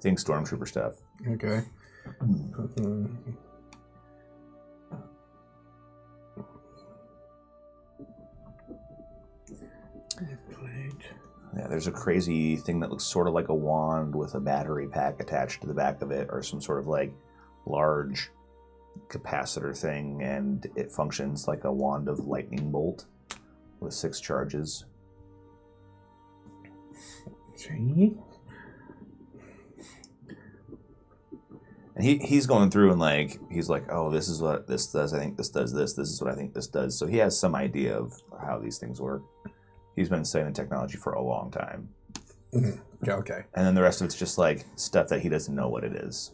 Think stormtrooper stuff. Okay. Yeah, there's a crazy thing that looks sort of like a wand with a battery pack attached to the back of it, or some sort of like large capacitor thing, and it functions like a wand of lightning bolt with 6 charges. Okay. And he's going through and he's like, oh, this is what this does. I think this does this. This is what I think this does. So he has some idea of how these things work. He's been studying the technology for a long time. Mm-hmm. Yeah, okay. And then the rest of it's just like stuff that he doesn't know what it is.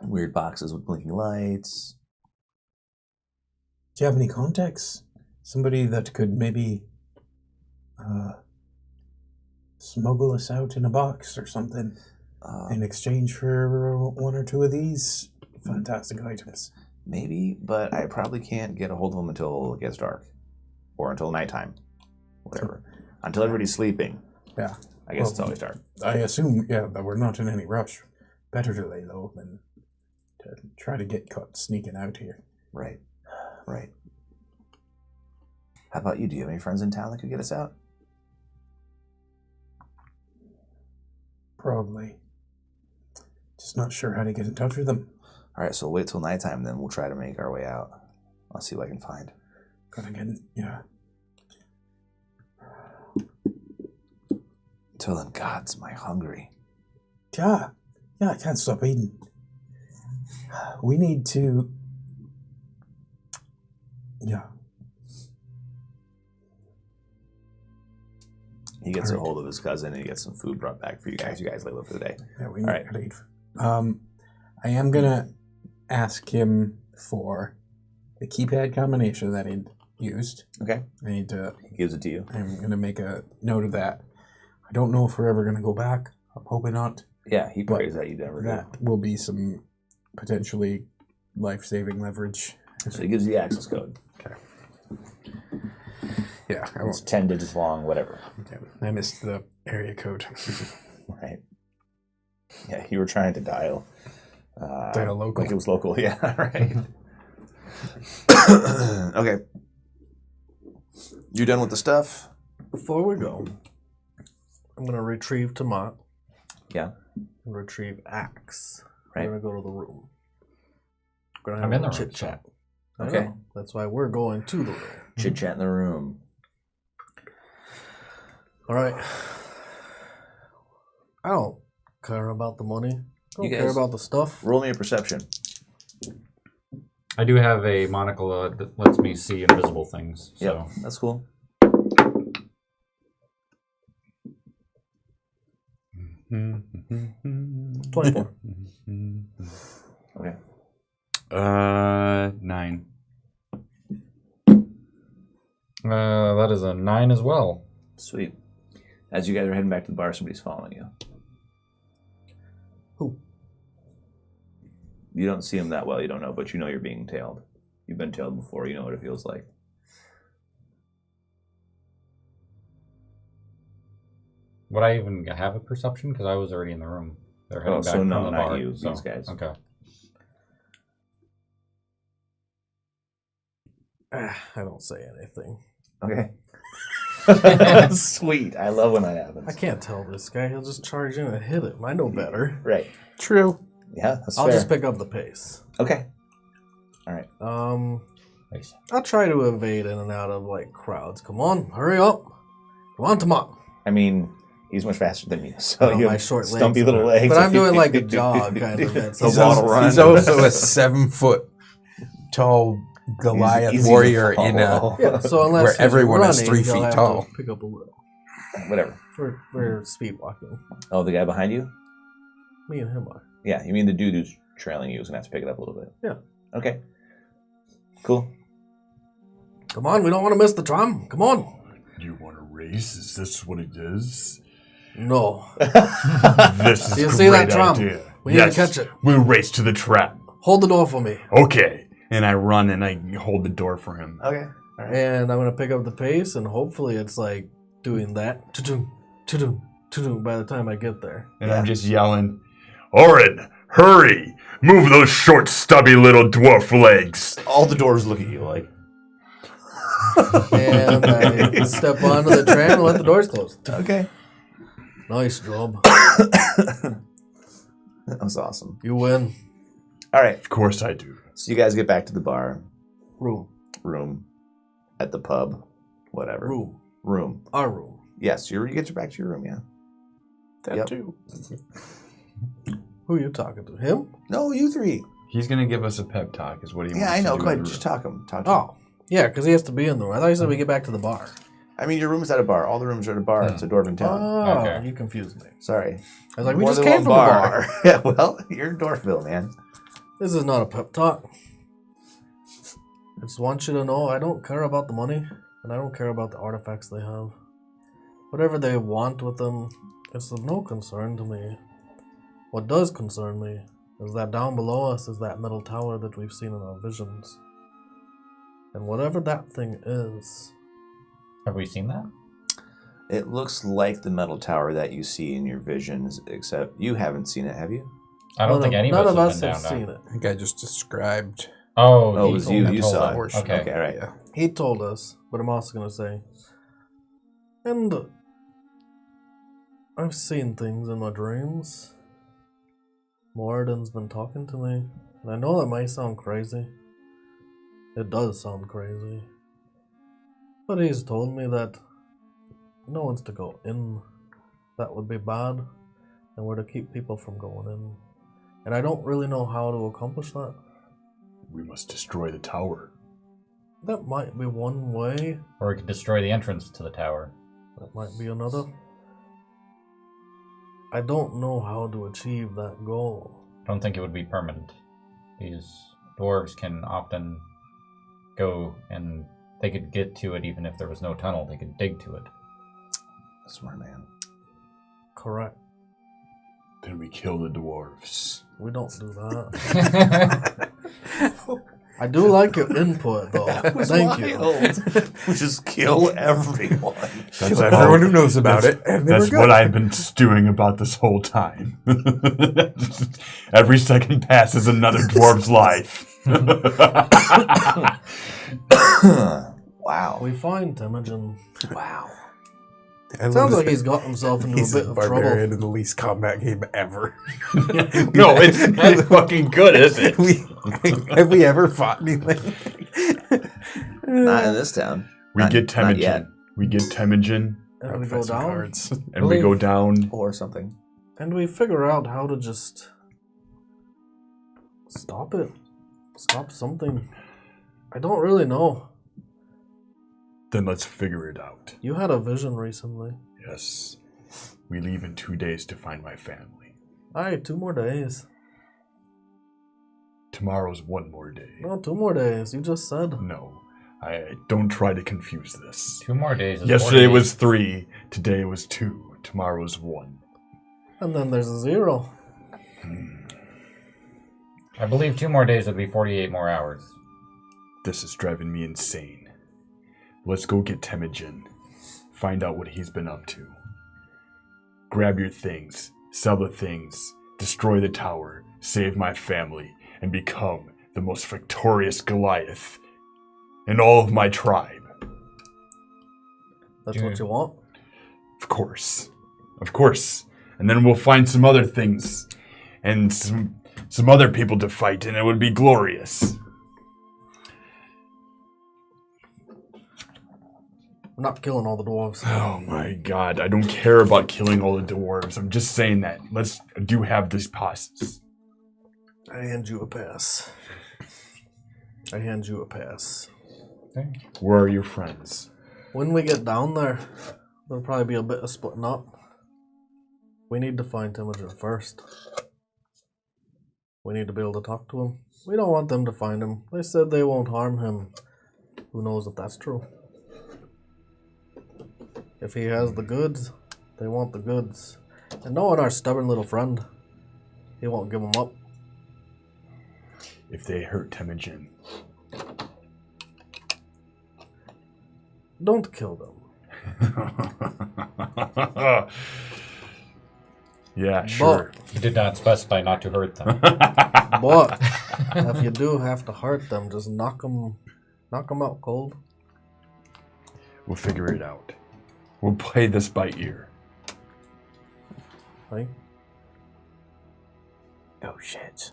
Weird boxes with blinking lights. Do you have any contacts? Somebody that could maybe smuggle us out in a box or something in exchange for 1 or 2 of these fantastic items. Maybe, but I probably can't get a hold of him until it gets dark. Or until nighttime. Whatever. Until everybody's sleeping. Yeah. I guess it's always dark. I assume, that we're not in any rush. Better to lay low than to try to get caught sneaking out here. Right. How about you? Do you have any friends in town that could get us out? Probably. Just not sure how to get in touch with them. All right, so wait till nighttime, then we'll try to make our way out. I'll see what I can find. Gotta get, Till then, gods, am I hungry. Yeah, I can't stop eating. We need to... Yeah. He gets a hold of his cousin and he gets some food brought back for you guys. You guys lay low for the day. Yeah, we All right. gotta eat. I am gonna ask him for the keypad combination that he used. Okay. I need to... He gives it to you. I'm gonna make a note of that. I don't know if we're ever gonna go back. I'm hoping not. Yeah, he prays that you never do. That will be some potentially life-saving leverage. So he gives you the access code. Okay. Yeah, I It's won't. 10 digits long, whatever. Yeah, I missed the area code. Right. Yeah, you were trying to dial. Dial local. Like it was local, yeah, right. Okay. You done with the stuff? Before we go, I'm going to retrieve Tomat Yeah. and retrieve Axe. Right. We're going to go to the room. We're going I'm to in have the a room, chit-chat. Okay. I know. That's why we're going to the room. Chit chat in the room. All right. I don't care about the money. I don't You care guys- about the stuff. Roll me a perception. I do have a monocle that lets me see invisible things. So. Yep, that's cool. Mm-hmm. 24. Okay. 9. That is a 9 as well. Sweet. As you guys are heading back to the bar, somebody's following you. Who? You don't see him that well, you don't know, but you know you're being tailed. You've been tailed before, you know what it feels like. Would I even have a perception? Because I was already in the room. They're heading back so from no, the not bar. you, so, these guys. Okay. I don't say anything. Okay. Sweet. I love when that happens. I can't tell this guy. He'll just charge in and hit him. I know better. Right. True. Yeah, that's I'll fair. just pick up the pace. Okay. All right. Nice. I'll try to evade in and out of like crowds. Come on, hurry up. Come on, Tamon. I mean, he's much faster than you, so Oh, you my have short stumpy legs. little legs. But I'm doing like a jog kind of thing. A waddle run. He's also a 7-foot tall Goliath Easy to warrior in a follow. Yeah, so unless where he's everyone is running, 3 he'll feet have to tall. Pick up a little. Whatever. We're speed walking. Oh, the guy behind you? Me and him are. Yeah, you mean the dude who's trailing you is going to have to pick it up a little bit. Yeah. Okay. Cool. Come on, we don't want to miss the tram. Come on. You want to race? Is this what it is? No. This is Do you a see that great tram? idea. We need to catch it. We'll race to the trap. Hold the door for me. Okay. And I run and I hold the door for him. Okay. All right. And I'm going to pick up the pace, and hopefully it's like doing that. To-doom, to-doom, to-doom by the time I get there. And I'm just yelling, Orin, hurry! Move those short, stubby little dwarf legs. All the doors look at you like. And I step onto the tram and let the doors close. Okay. Nice job. That was awesome. You win. All right. Of course I do. So you guys get back to the bar, Room. at the pub, whatever. Room. Our room. Yes, you get back to your room, yeah. that Yep. too. Who are you talking to? Him? No, you three. He's going to give us a pep talk is what he wants Yeah, I know. to do. Go ahead. in the Just room. talk him. Talk to him. Oh. Yeah, because he has to be in the room. I thought you said we get back to the bar. I mean, your room is at a bar. All the rooms are at a bar. It's a dwarven town. Oh, Okay. you confused me. Sorry. I was like, we More just than came from one the bar. Yeah, well, you're in Dwarfville, man. This is not a pep talk. I just want you to know I don't care about the money, and I don't care about the artifacts they have. Whatever they want with them, it's of no concern to me. What does concern me is that down below us is that metal tower that we've seen in our visions. And whatever that thing is, Have we seen that? It looks like the metal tower that you see in your visions, except you haven't seen it, have you? I don't think any of none us of have us been have down seen there. it. I think I just described Oh, Oh, it he was told- you. he You told saw us. it. portion. Okay. Okay, all right. Yeah. He told us, but I'm also going to say, and I've seen things in my dreams. Moradin's been talking to me, and I know that might sound crazy. It does sound crazy. But he's told me that no one's to go in. That would be bad, and we're to keep people from going in. And I don't really know how to accomplish that. We must destroy the tower. That might be one way. Or we could destroy the entrance to the tower. That might be another. I don't know how to achieve that goal. I don't think it would be permanent. These dwarves can often go and they could get to it even if there was no tunnel. They could dig to it. Smart man. Correct. Then we kill the dwarves. We don't do that. I do like your input, though. Thank you. We just kill everyone. That's Everyone who knows about it. And they That's were what good. I've been stewing about this whole time. Every second passes another dwarf's life. Wow. We find Temujin. Wow. I love Sounds this. like he's got himself into He's a bit a of barbarian trouble. in the least combat game ever. No, it's not fucking good, is it? Have we ever fought anything? Not in this town. We Not- get not yet. Temujin. We get Temujin, And we Fight go some down. cards. and we go down. Or something. And we figure out how to just stop it. Stop something. I don't really know. Then let's figure it out. You had a vision recently. Yes. We leave in 2 days to find my family. Aye, 2 more days. Tomorrow's one more day. No, 2 more days. You just said. No, I don't try to confuse this. 2 more days. Is Yesterday 40. was 3, today was 2, tomorrow's 1. And then there's a 0. I believe 2 more days would be 48 more hours. This is driving me insane. Let's go get Temujin. Find out what he's been up to. Grab your things, sell the things, destroy the tower, save my family, and become the most victorious Goliath in all of my tribe. That's what you want? Of course. Of course. And then we'll find some other things and some other people to fight, and it would be glorious. We're not killing all the dwarves. Oh my god, I don't care about killing all the dwarves. I'm just saying that. Let's do have these passes. I hand you a pass. I hand you a pass. Okay. Where are your friends? When we get down there, there'll probably be a bit of splitting up. We need to find Temujin first. We need to be able to talk to him. We don't want them to find him. They said they won't harm him. Who knows if that's true? If he has the goods, they want the goods. And knowing our stubborn little friend, he won't give them up. If they hurt Temujin. Don't kill them. Yeah, sure. You did not specify not to hurt them. But if you do have to hurt them, just knock them out cold. We'll figure it out. We'll play this by ear. Right? Oh shit.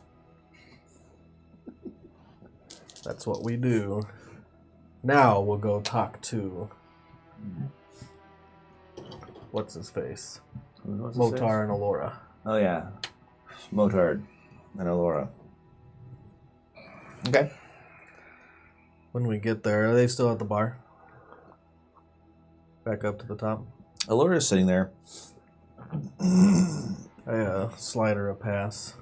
That's what we do. Now we'll go talk to what's his face? What's his Motar and Alora. Oh yeah, Motard and Alora. Okay. When we get there, are they still at the bar? Back up to the top. Alora's sitting there. I slide her a pass.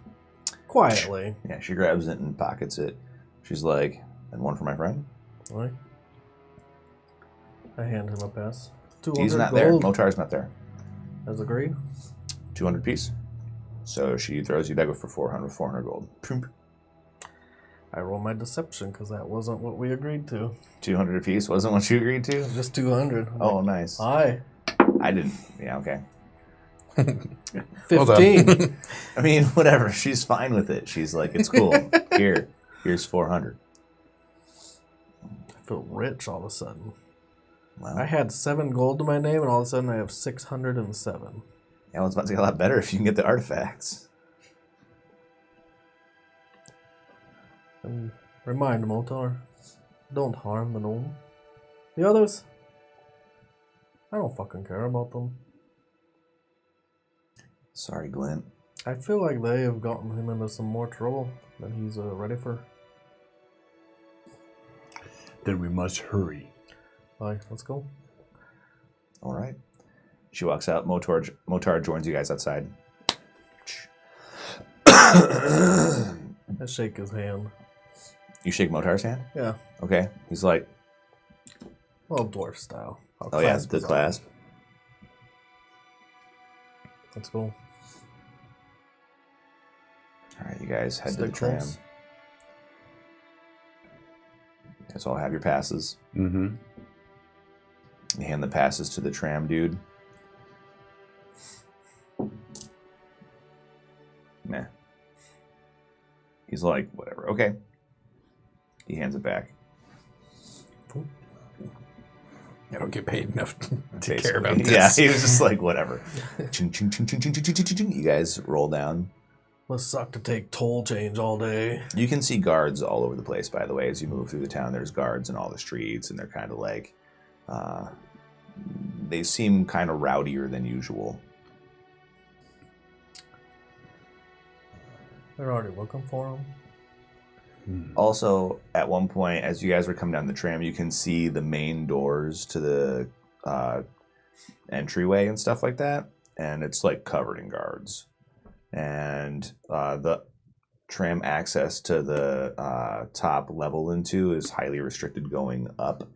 Quietly. Yeah, she grabs it and pockets it. She's like, and one for my friend? Right? I hand him a pass. 200 He's not gold. there. Motar's not there. As agreed. 200 piece. So she throws you back for 400 gold. I roll my deception because that wasn't what we agreed to. 200 a piece wasn't what you agreed to? Just 200. Oh, nice. Aye. I didn't. Yeah, okay. 15. I mean, whatever. She's fine with it. She's like, it's cool. Here's 400. I feel rich all of a sudden. Well, I had 7 gold to my name, and all of a sudden I have 607. yeah, well, it's about to get a lot better if you can get the artifacts. And remind Motar, don't harm the gnome. The others, I don't fucking care about them. Sorry, Glint. I feel like they have gotten him into some more trouble than he's ready for. Then we must hurry. Bye, let's go. All right. She walks out. Motar joins you guys outside. I shake his hand. You shake Motar's hand? Yeah, Okay. He's like, well, dwarf style. I'll oh, yeah, clasp the his arm. clasp. Let's go. All right, you guys head to Stay the tram. close. You guys all have your passes. Mm-hmm. You hand the passes to the tram dude. Nah. He's like, whatever. Okay. He hands it back. I don't get paid enough to Basically. care about this. Yeah, he was just like, whatever. Ching, ching, ching, ching, ching, ching, ching, ching, ching. You guys roll down. Must suck to take toll change all day. You can see guards all over the place, by the way, as you move through the town. There's guards in all the streets, and they're kind of like, they seem kind of rowdier than usual. They're already looking for him. Also, at one point, as you guys were coming down the tram, you can see the main doors to the entryway and stuff like that, and it's like covered in guards. And the tram access to the top level into is highly restricted going up.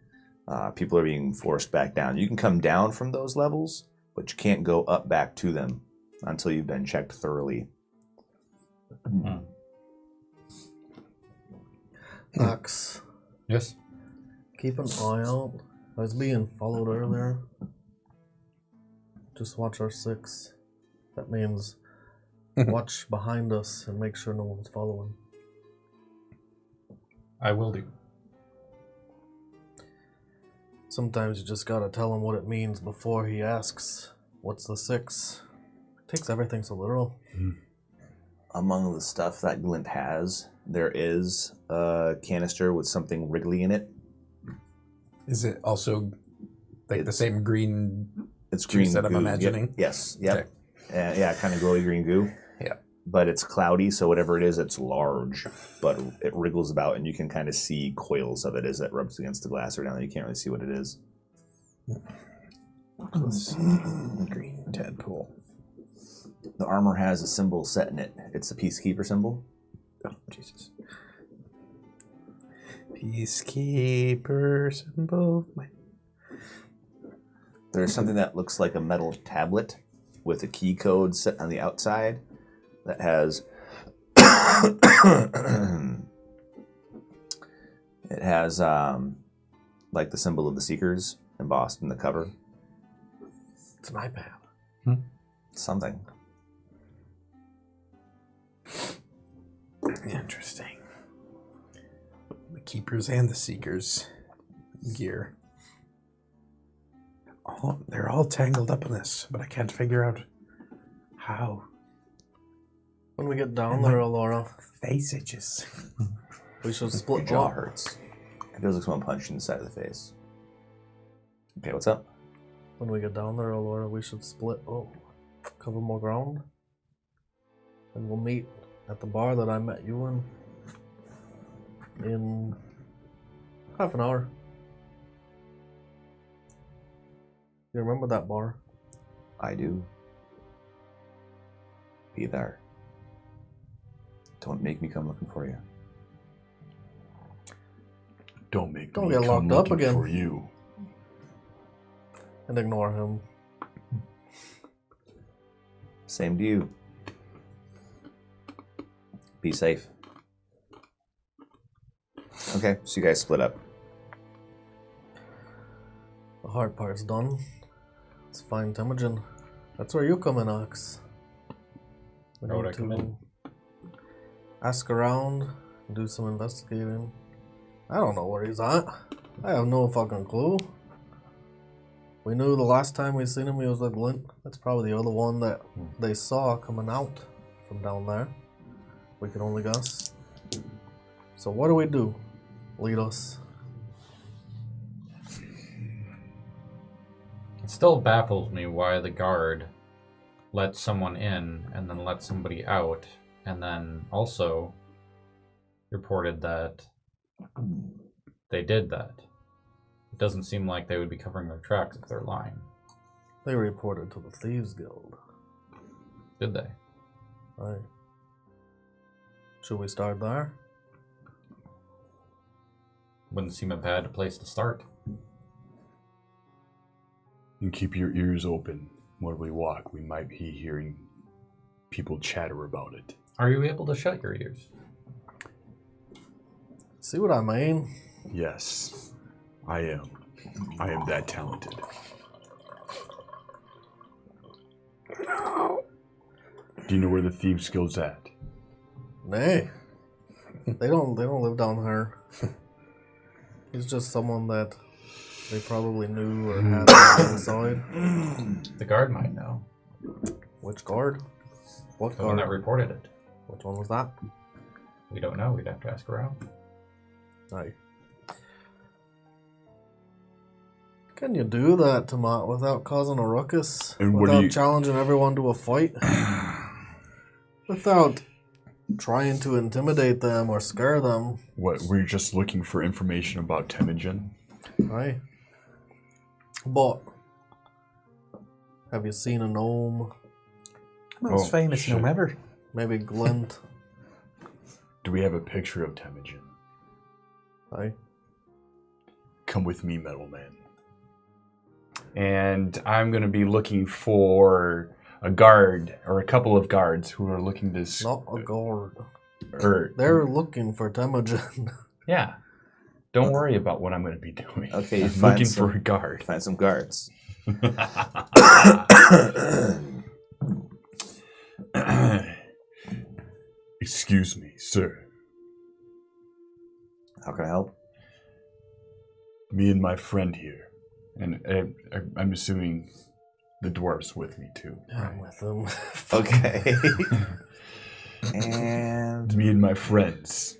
People are being forced back down. You can come down from those levels, but you can't go up back to them until you've been checked thoroughly. Ox, Yes. keep an eye out. I was being followed earlier. Just watch our 6. That means watch behind us and make sure no one's following. I will do. Sometimes you just gotta tell him what it means before he asks, what's the 6? Takes everything so literal. Among the stuff that Glint has, there is a canister with something wriggly in it. Is it also like the same green It's green juice that I'm goo. imagining? Yep. Yes. Yep. Okay. Yeah, kind of glowy green goo. Yeah. But it's cloudy, so whatever it is, it's large. But it wriggles about, and you can kind of see coils of it as it rubs against the glass. Or down there, you can't really see what it is. Green tadpole. The armor has a symbol set in it. It's a peacekeeper symbol. Oh, Jesus. Peacekeeper symbol. There's something that looks like a metal tablet with a key code set on the outside that has it has like the symbol of the Seekers embossed in the cover. It's an iPad. Something. Interesting. The keepers and the seekers gear. Oh, they're all tangled up in this, but I can't figure out how. When we get down there, Laura, Face itches. we should Your split jaw up. hurts. It feels like someone punched you in the side of the face. Okay, what's up? When we get down there, Laura, we should split cover more ground. And we'll meet at the bar that I met you in half an hour. You remember that bar? I do. Be there. Don't make me come looking for you. Don't make Don't me get come locked up looking again. for you. And ignore him. Same to you. Be safe. Okay, so you guys split up. The hard part's done. Let's find Temujin. That's where you come in, Ox. We Where would need I come in? ask around, do some investigating. I don't know where he's at. I have no fucking clue. We knew the last time we seen him he was with Glint. That's probably the other one that they saw coming out from down there. We can only guess. So what do? Lead us. It still baffles me why the guard let someone in and then let somebody out, and then also reported that they did that. It doesn't seem like they would be covering their tracks if they're lying. They reported to the Thieves Guild. Did they? Right. Should we start there? Wouldn't seem a bad place to start. And keep your ears open when we walk. We might be hearing people chatter about it. Are you able to shut your ears? See what I mean? Yes, I am. I am that talented. Do you know where the Thieves Guild's at? Nay. They don't live down here. He's just someone that they probably knew or had on the inside. The guard might know. Which guard? What The one guard? that reported it. Which one was that? We don't know. We'd have to ask around. Aye. Can you do that, Tomat, without causing a ruckus? And what without do you- challenging everyone to a fight? Without trying to intimidate them or scare them? What, we're just looking for information about Temujin? Aye. But have you seen a gnome? Most Oh, famous shit. gnome ever. Maybe Glint? Do we have a picture of Temujin? Aye. Come with me, Metal Man. And I'm going to be looking for a guard, or a couple of guards who are looking to... Not a guard. Or, They're looking for Temujin. yeah. Don't worry about what I'm going to be doing. Okay, you I'm find looking some- for a guard. Find some guards. Excuse me, sir. How can I help? Me and my friend here And I'm assuming the dwarf's with me too. I'm with him. Okay. And Me and my friends,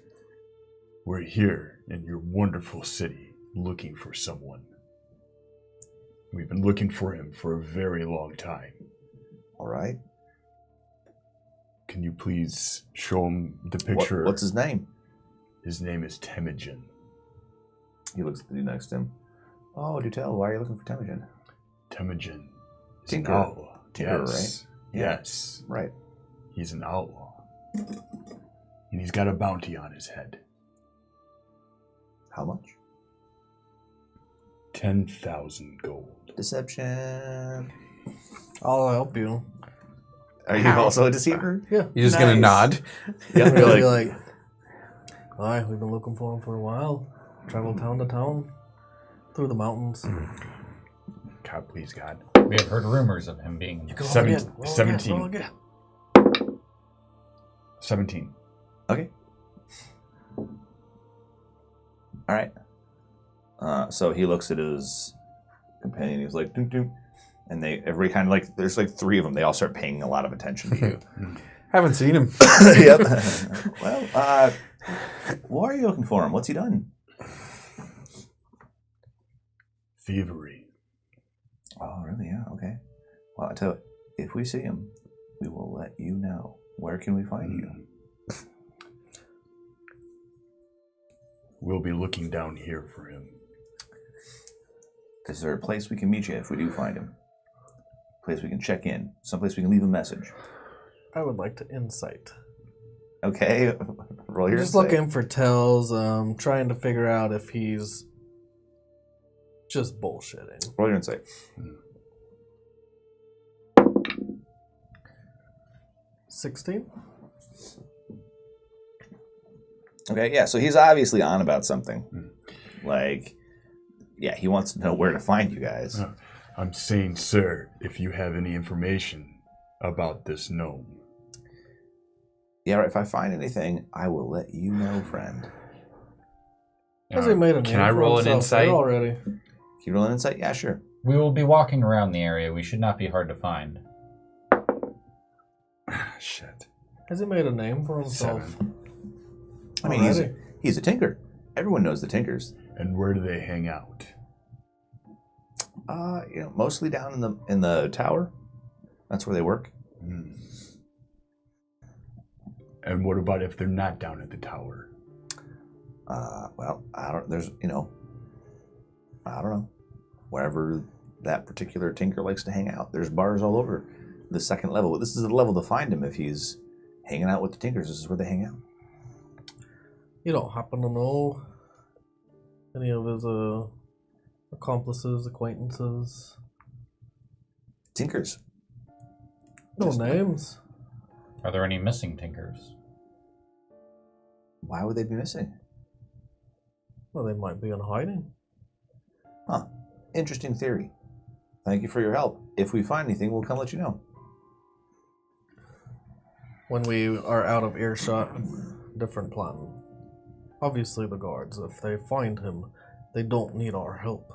we're here in your wonderful city looking for someone. We've been looking for him for a very long time. all right. Can you please show him the picture? What's his name? His name is Temujin. He looks at the dude next to him. Oh, do tell. Why are you looking for Temujin? Temujin is Tinker. an outlaw. Tinker, Yes. right? Yeah. Yes. Right. He's an outlaw. And he's got a bounty on his head. How much? 10,000 gold. Deception. I'll help you. Are you also a deceiver? Yeah. You're just gonna nod. Yeah. You're You're like, like, alright, we've been looking for him for a while. Travel town to town, through the mountains. God, please, God. We have heard rumors of him being. Roll Seven- again, roll 17. Again, roll again. 17. okay. All right. So he looks at his companion. He's like, doom, doom. And every kind of like, there's like three of them. They all start paying a lot of attention to you. Haven't seen him. Yep. Well, why are you looking for him? What's he done? Thievery. Oh, really? Yeah. Okay. Well, I tell you, if we see him, we will let you know. Where can we find you? We'll be looking down here for him. Is there a place we can meet you if we do find him? A place we can check in? Someplace we can leave a message? I would like to insight. Okay. Roll your Just insight. looking for tells, trying to figure out if he's just bullshitting. Roll your insight. Hmm. 16? Okay, yeah, so he's obviously on about something. Hmm. Like, yeah, he wants to know where to find you guys. I'm saying, sir, if you have any information about this gnome. Yeah, right, if I find anything, I will let you know, friend. Has he made a Can name I for roll an himself there insight? already? Can you roll an insight? Yeah, sure. We will be walking around the area. We should not be hard to find. Shit. Has he made a name for himself? 7. I mean, he's a tinker. Everyone knows the tinkers. And where do they hang out? Mostly down in the tower. That's where they work. Hmm. And what about if they're not down at the tower? Well, I don't know. Wherever that particular tinker likes to hang out. There's bars all over the second level. But this is the level to find him if he's hanging out with the tinkers. This is where they hang out. You don't happen to know any of his accomplices, acquaintances? Tinkers. No Just- names? Are there any missing tinkers? Why would they be missing? Well, they might be in hiding. Huh. Interesting theory. Thank you for your help. If we find anything, we'll come let you know. When we are out of earshot, different plan. Obviously the guards, if they find him, they don't need our help.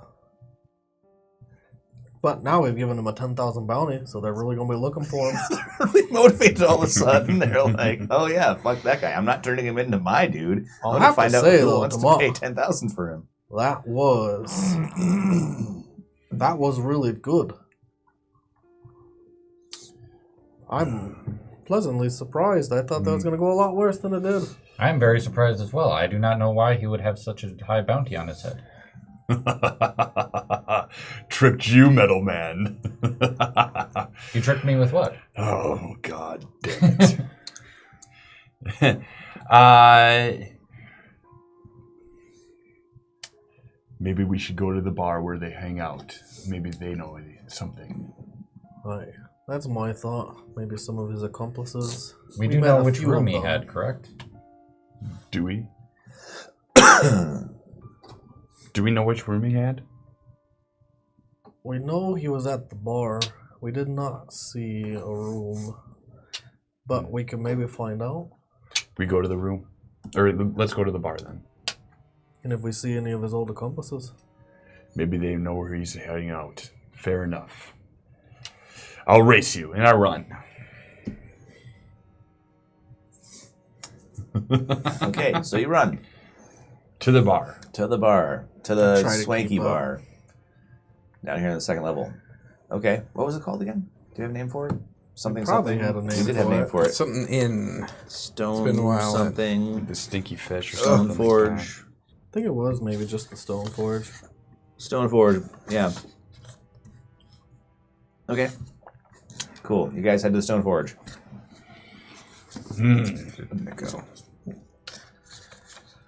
But now we've given him a 10,000 bounty, so they're really going to be looking for him. They're really motivated all of a sudden. They're like, oh yeah, fuck that guy. I'm not turning him into my dude. I'll I'm have gonna to find out say, who though, wants to Tomas, pay 10,000 for him. that was really good. I'm pleasantly surprised. I thought that was going to go a lot worse than it did. I am very surprised as well. I do not know why he would have such a high bounty on his head. Tricked you, metal man. You tricked me with what? Oh, God damn it. Maybe we should go to the bar where they hang out. Maybe they know something. Right. That's my thought. Maybe some of his accomplices. We do met know a which few room of he them. had, correct? Do we? Do we know which room he had? We know he was at the bar. We did not see a room. But we can maybe find out. We go to the room? Or let's go to the bar then. And if we see any of his old accomplices. Maybe they know where he's hiding out. Fair enough. I'll race you, and I run. Okay, so you run. To the bar. To the bar. To I the try to swanky keep up. bar. Down here on the second level. Okay, what was it called again? Do you have a name for it? Something, Probably something. had a name You did have a for name it. for it. Something in. Stone It's been a while. something. The stinky fish or Stone something. Forge. Like that. I think it was maybe just the Stone Forge. Stone Forge, yeah. Okay. Cool. You guys head to the Stone Forge.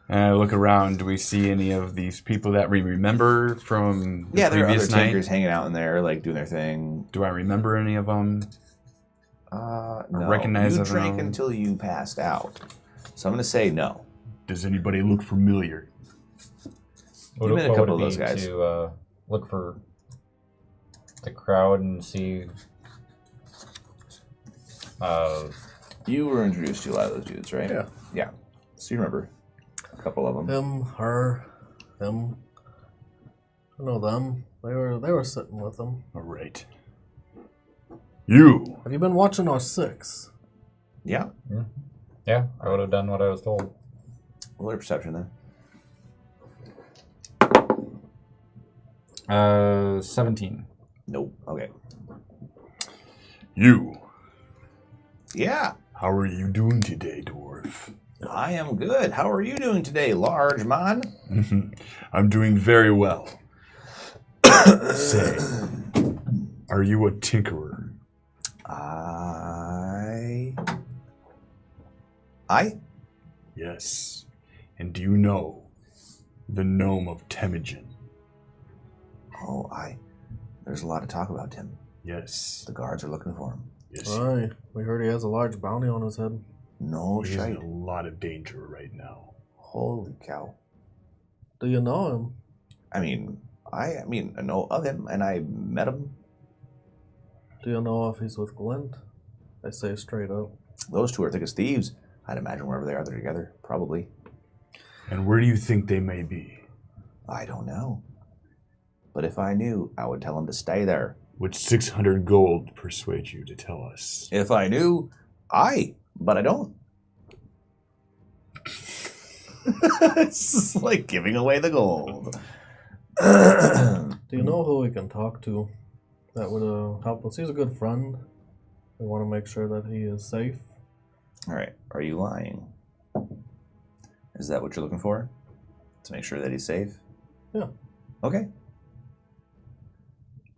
I look around. Do we see any of these people that we remember from the Yeah, there are other previous night? tinkers hanging out in there, like doing their thing. Do I remember any of them? No. recognize you of drank them. until you passed out. So I'm going to say no. Does anybody look familiar? You met a What couple would of it those be guys. to look for the crowd and see. You were introduced to a lot of those dudes, right? Yeah. Yeah. So you remember a couple of them. Him, her, him. I know them. They were sitting with them. All right. You. Have you been watching our six? Yeah. Yeah, I would have done what I was told. Roll your perception then. 17. Nope. Okay. You. Yeah. How are you doing today, dwarf? I am good. How are you doing today, large man? I'm doing very well. Say, are you a tinkerer? I? Yes. And do you know the gnome of Temujin? Oh, There's a lot of talk about Tim. Yes. The guards are looking for him. Yes. Aye. We heard he has a large bounty on his head. No He's in shite. a lot of danger right now. Holy cow. Do you know him? I mean, I know of him, and I met him. Do you know if he's with Glint? I say straight up. Those two are thick as thieves. I'd imagine wherever they are, they're together. Probably. And where do you think they may be? I don't know. But if I knew, I would tell him to stay there. Would 600 gold persuade you to tell us? If I knew, but I don't. It's just like giving away the gold. Do you know who we can talk to that would help us? He's a good friend. We want to make sure that he is safe. All right. Are you lying? Is that what you're looking for? To make sure that he's safe? Yeah. Okay.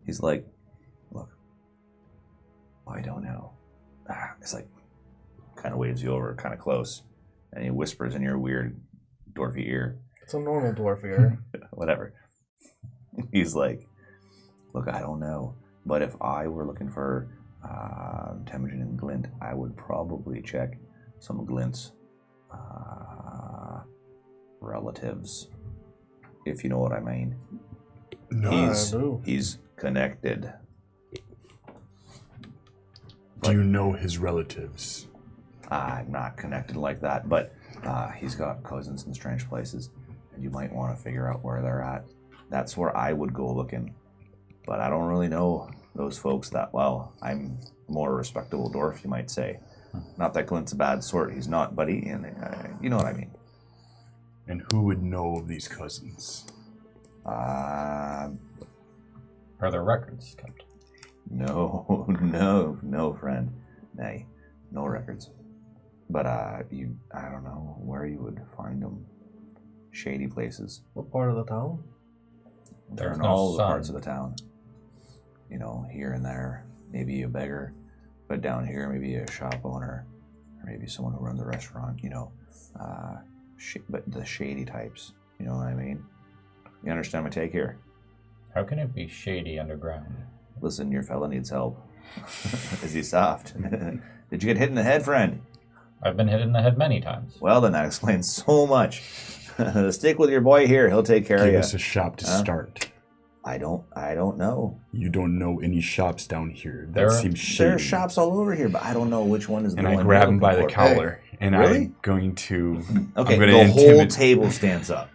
He's like, look, I don't know. It's like, kind of waves you over kind of close. And he whispers in your weird dwarfy ear. It's a normal dwarf ear. Whatever. He's like, look, I don't know. But if I were looking for Temujin and Glint, I would probably check some of Glint's relatives, if you know what I mean. No. I do. He's connected. Do you know his relatives? I'm not connected like that, but he's got cousins in strange places, and you might want to figure out where they're at. That's where I would go looking. But I don't really know those folks that well. I'm a more respectable dwarf, you might say. Not that Glint's a bad sort. He's not, buddy. And you know what I mean. And who would know of these cousins? Are there records kept? No, friend. Nay, no records. But I don't know where you would find them. Shady places. What part of the town? They're There's in no all the sun. parts of the town. You know, here and there, maybe a beggar, but down here, maybe a shop owner, or maybe someone who runs a restaurant. You know, but the shady types. You know what I mean? You understand my take here? How can it be shady underground? Listen, your fella needs help. Is he soft? Did you get hit in the head, friend? I've been hit in the head many times. Well, then that explains so much. Stick with your boy here; he'll take care of Give you. us a shop to start. I don't know. You don't know any shops down here. That There- seems shady. There are shops all over here, but I don't know which one is the And one. I grab you're him by the looking for. collar, and really? I'm going to. Okay, I'm gonna the whole intimidate. table stands up.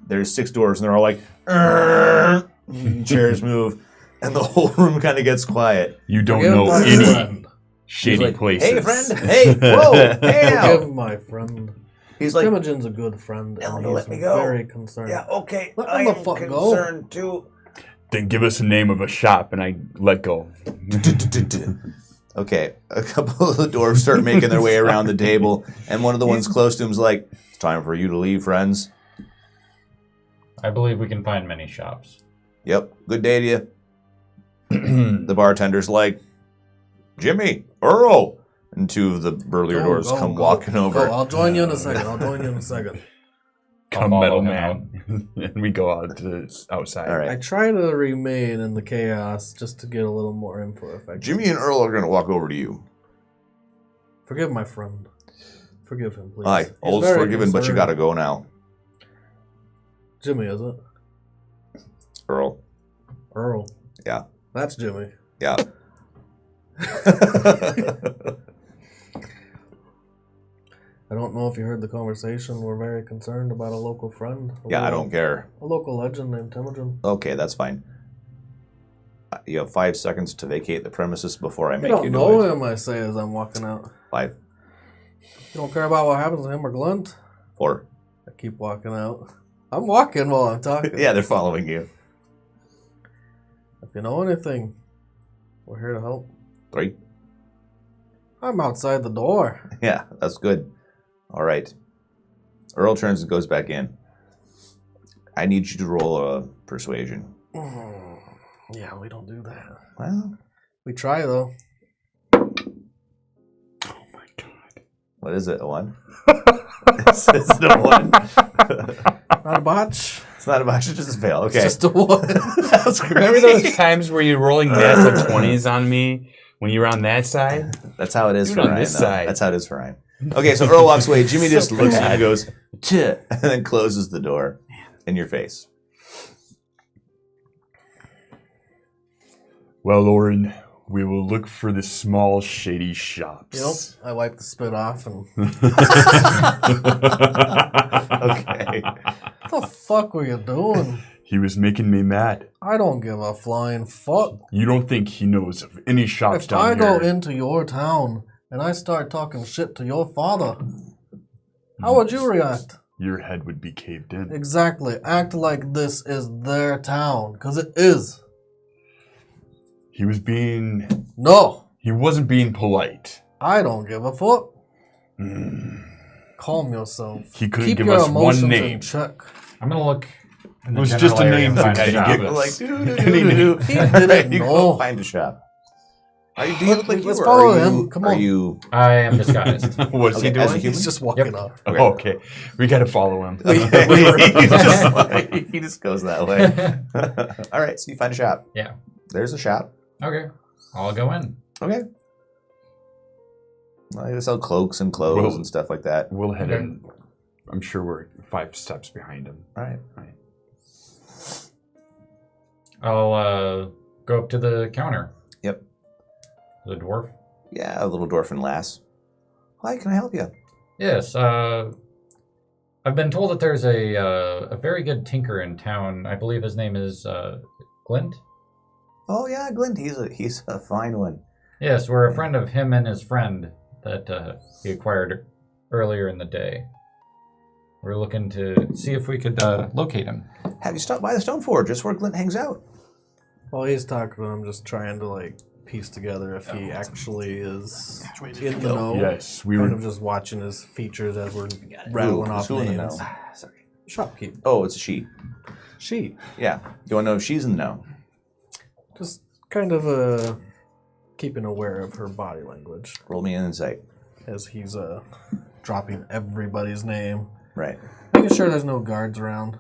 there's 6 dwarves, and they're all like, chairs move, and the whole room kind of gets quiet. You don't Forgive know my any friend. shady He's like, places. hey, friend. Hey, whoa, hey now. Forgive my friend. He's like, Imogen's a good friend, Tell him and to he's let me go. very concerned. yeah, okay. Let I him the am fuck go. concerned, too. Then give us the name of a shop, and I let go. Okay, a couple of the dwarves start making their way around the table, and one of the ones close to him's like, it's time for you to leave, friends. I believe we can find many shops. Yep, good day to you. The bartender's like, Jimmy, Earl. And 2 of the burlier dwarves come walking over. Go. I'll join you in a second. Come, I'll metal follow him man. And we go out to outside. All right. I try to remain in the chaos just to get a little more info effect. Jimmy and Earl are going to walk over to you. Forgive my friend. Forgive him, please. Hi, He's old's very forgiven, but you concerned. got to go now. Jimmy, is it? Earl. Earl. Yeah. That's Jimmy. Yeah. I don't know if you heard the conversation. We're very concerned about a local friend. Yeah, I don't care. A local legend named Temujin. Okay, that's fine. You have 5 seconds to vacate the premises before I You make don't you know do it. him, I say as I'm walking out. 5, You don't care about what happens to him or Glunt? 4. I keep walking out. I'm walking while I'm talking. Yeah, they're following you. If you know anything, we're here to help. 3. I'm outside the door. Yeah, that's good. All right. Earl turns and goes back in. I need you to roll a persuasion. Yeah, we don't do that. Well, We try, though. Oh my god. what is it? A 1? It's a 1. Not a botch. It's not a bunch. It's just a fail. Okay. It's just a one. That's great. Remember those times where you're rolling natural 20s on me when you were on that side? That's how it is You're for on Ryan. this though. side. That's how it is for Ryan. Okay, so Earl walks away. Jimmy just looks at you bad. and goes, "Tch," and then closes the door in your face. Well, Lauren, we will look for the small, shady shops. Yep. I wipe the spit off and. Okay. What the fuck were you doing? He was making me mad. I don't give a flying fuck. You don't think he knows of any shops If down I here? go into your town and I start talking shit to your father, how would you react? Your head would be caved in. Exactly. Act like this is their town, because it is. He was being... No, He wasn't being polite. I don't give a fuck. Calm yourself. He couldn't Keep give your us emotions one in name. check. I'm gonna look. In the It was general just a area name and find that a he shop. gave You're us. like, doo-doo-doo-doo-doo. He didn't You know. go find a shop. Are you, do you look like Let's you, or follow are him. you, Come are on. you... I am disguised. What's he Okay, as a doing? human? He's just walking Yep. up. Okay. Oh, okay. We gotta follow him. He just goes that way. All right, so you find a shop. Yeah. There's a shop. Okay. I'll go in. Okay. Well, they sell cloaks and clothes Well- and stuff like that. We'll head Okay. in. I'm sure we're 5 steps behind him. All right. I'll go up to the counter. Yep. The dwarf. Yeah, a little dwarf and lass. Hi, can I help you? Yes. I've been told that there's a very good tinker in town. I believe his name is Glint. Oh yeah, Glint. He's a fine one. Yes, we're a friend of him and his friend that he acquired earlier in the day. We're looking to see if we could locate him. Have you stopped by the Stone Forge? Just where Glint hangs out. While he's talking, I'm just trying to like piece together if he actually is in the know. Yes, we Kind were. of just watching his features as we're rattling off Who's in the names. know? Sorry. Shopkeep. Oh, it's a she. She. Yeah. You want to know if she's in the know? Just kind of keeping aware of her body language Roll me an insight. as he's dropping everybody's name. Right. Making sure there's no guards around.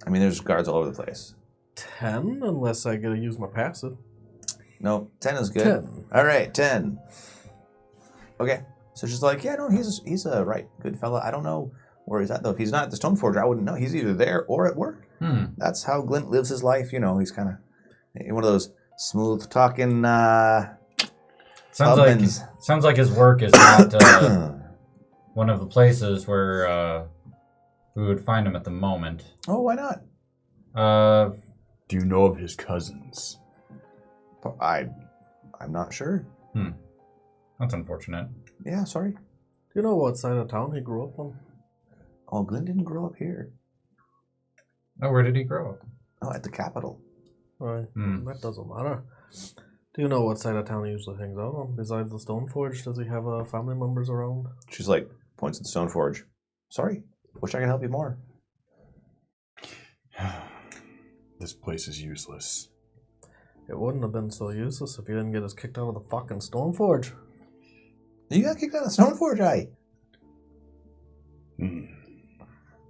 I mean, there's guards all over the place. 10, unless I get to use my passive. No, 10 is good. 10. All right, 10. Okay. So she's like, yeah, no, he's a right good fella. I don't know where he's at, though. If he's not at the Stone Forge, I wouldn't know. He's either there or at work. That's how Glint lives his life. You know, he's kind of one of those smooth-talking Sounds like his work is not one of the places where we would find him at the moment. Oh, why not? Do you know of his cousins? I'm not sure. That's unfortunate. Yeah, sorry. Do you know what side of town he grew up on? Oh, Glenn didn't grow up here. Oh, where did he grow up? Oh, at the capital. Right. That doesn't matter. Do you know what side of town he usually hangs out on? Besides the Stoneforge, does he have family members around? She's like, points at the Stoneforge. Sorry, wish I could help you more. This place is useless. It wouldn't have been so useless if he didn't get us kicked out of the fucking Stoneforge. You got kicked out of the Stoneforge, aye?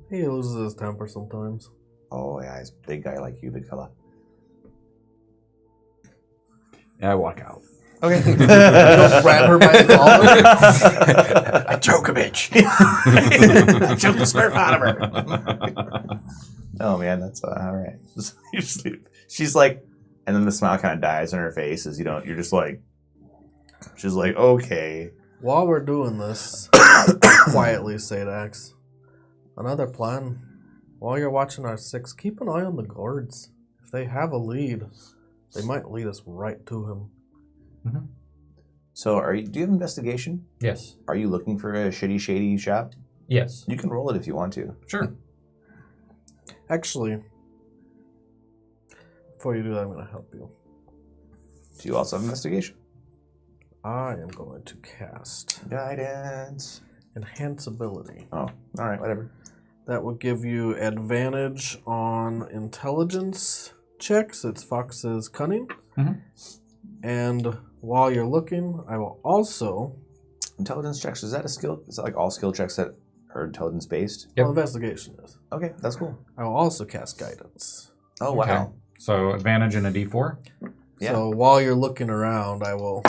He loses his temper sometimes. Oh, yeah, he's a big guy like you, big fella. I walk out. Okay. You don't grab her by the collar? I choke a bitch. I choke the smurf out of her. Oh, man, that's all right. You sleep. She's like, and then the smile kind of dies on her face as you're just like, she's like, okay. While we're doing this, quietly say to Axe, another plan. While you're watching our 6, keep an eye on the guards. If they have a lead, they might lead us right to him. Mm-hmm. So, do you have investigation? Yes. Are you looking for a shady shop? Yes. You can roll it if you want to. Sure. Actually, before you do that, I'm going to help you. Do you also have investigation? I am going to cast Guidance. Enhance Ability. Oh, all right, whatever. That will give you advantage on intelligence checks. It's Fox's Cunning. Mm-hmm. And while you're looking, I will also... Intelligence checks, is that a skill? Is that like all skill checks that are intelligence based? Yep. Well, investigation is. Okay, that's cool. I will also cast Guidance. Oh, wow. Okay. So advantage in a D4? Yeah. So while you're looking around, I will...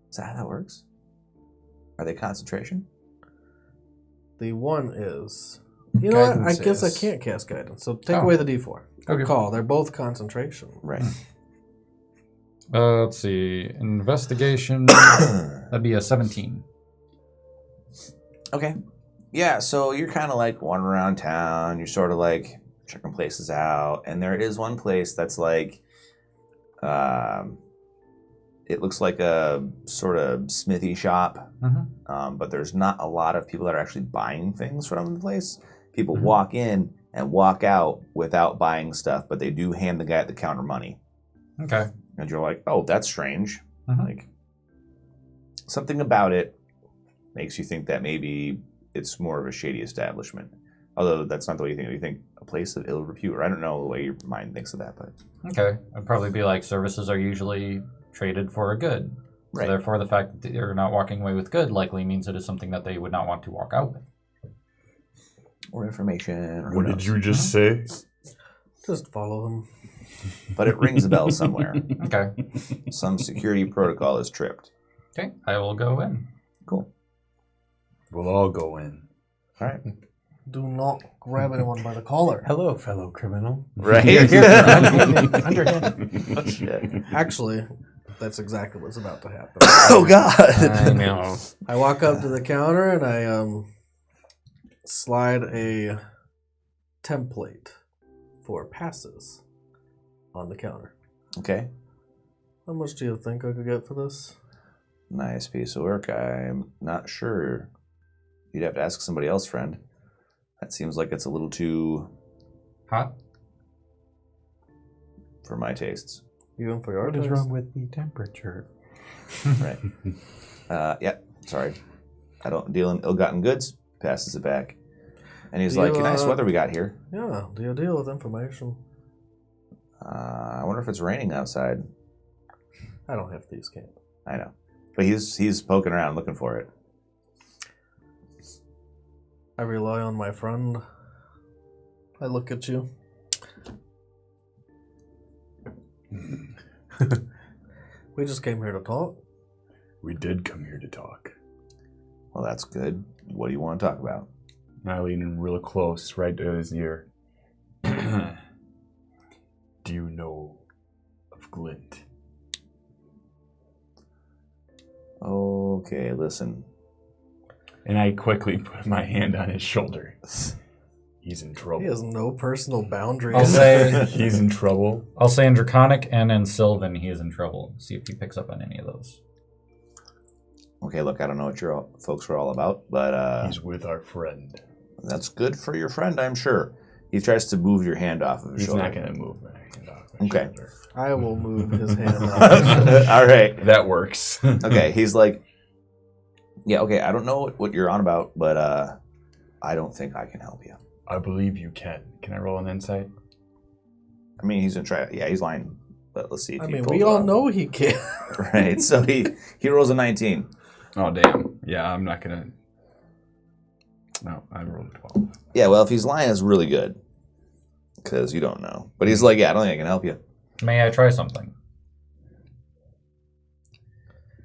Is that how that works? Are they concentration? The one is... You know what? I Guidance guess I is- can't cast Guidance. So take Oh. away the D4. Good Okay. call. They're both concentration. Right. Let's see. Investigation. That'd be a 17. Okay. Yeah, so you're kind of like wandering around town. You're sort of like checking places out. And there is one place that's like... it looks like a sort of smithy shop. Mm-hmm. But there's not a lot of people that are actually buying things from the place. People Mhm. walk in and walk out without buying stuff, but they do hand the guy at the counter money. Okay. And you're like, oh, that's strange. Mhm. Like, something about it makes you think that maybe it's more of a shady establishment. Although that's not the way you think. You think a place of ill repute, or I don't know the way your mind thinks of that, but Okay. I'd probably be like, services are usually traded for a good. Right. So therefore, the fact that they're not walking away with good likely means it is something that they would not want to walk out with. or information. Or who What did knows. you just say? Just follow him. But it rings a bell somewhere. Okay. Some security protocol is tripped. Okay. I will go in. Cool. We'll all go in. All right. Do not grab anyone by the collar. Hello, fellow criminal. Right. Under him. Oh, shit. Actually, that's exactly what's about to happen. Oh, God. I know. I walk up to the counter and I slide a template for passes on the counter. Okay. How much do you think I could get for this? Nice piece of work. I'm not sure. You'd have to ask somebody else, friend. That seems like it's a little too Hot? for my tastes. Even for your What is taste? wrong with the temperature? Right. Yeah. Sorry. I don't deal in ill-gotten goods. Passes it back. And he's Do like, you, nice weather we got here. Yeah, do you deal with information? I wonder if it's raining outside. I don't have these cans. I know. But he's poking around looking for it. I rely on my friend. I look at you. We just came here to talk. We did come here to talk. Well, that's good. What do you want to talk about? I lean in real close, right to his ear. Do you know of Glint? Oh, Okay, listen. And I quickly put my hand on his shoulder. He's in trouble. He has no personal boundaries. I'll say He's in trouble. I'll say in Draconic and in Sylvan he is in trouble. See if he picks up on any of those. Okay, look, I don't know what your folks were all about, but He's with our friend. that's good for your friend, I'm sure. He tries to move your hand off of his He's shoulder. not going to move my hand off my Okay. shoulder. I will move his hand off. All right. That works. Okay, he's like, yeah, okay, I don't know what you're on about, but I don't think I can help you. I believe you can. Can I roll an insight? I mean, he's gonna try. Yeah, he's lying, but let's see if I he mean, pulls we it all off. know he can. Right, so he rolls a 19. Oh, damn. Yeah, I'm not going to... No, I rolled a 12. Yeah, well, if he's lying, it's really good, because you don't know. But he's like, yeah, I don't think I can help you. May I try something?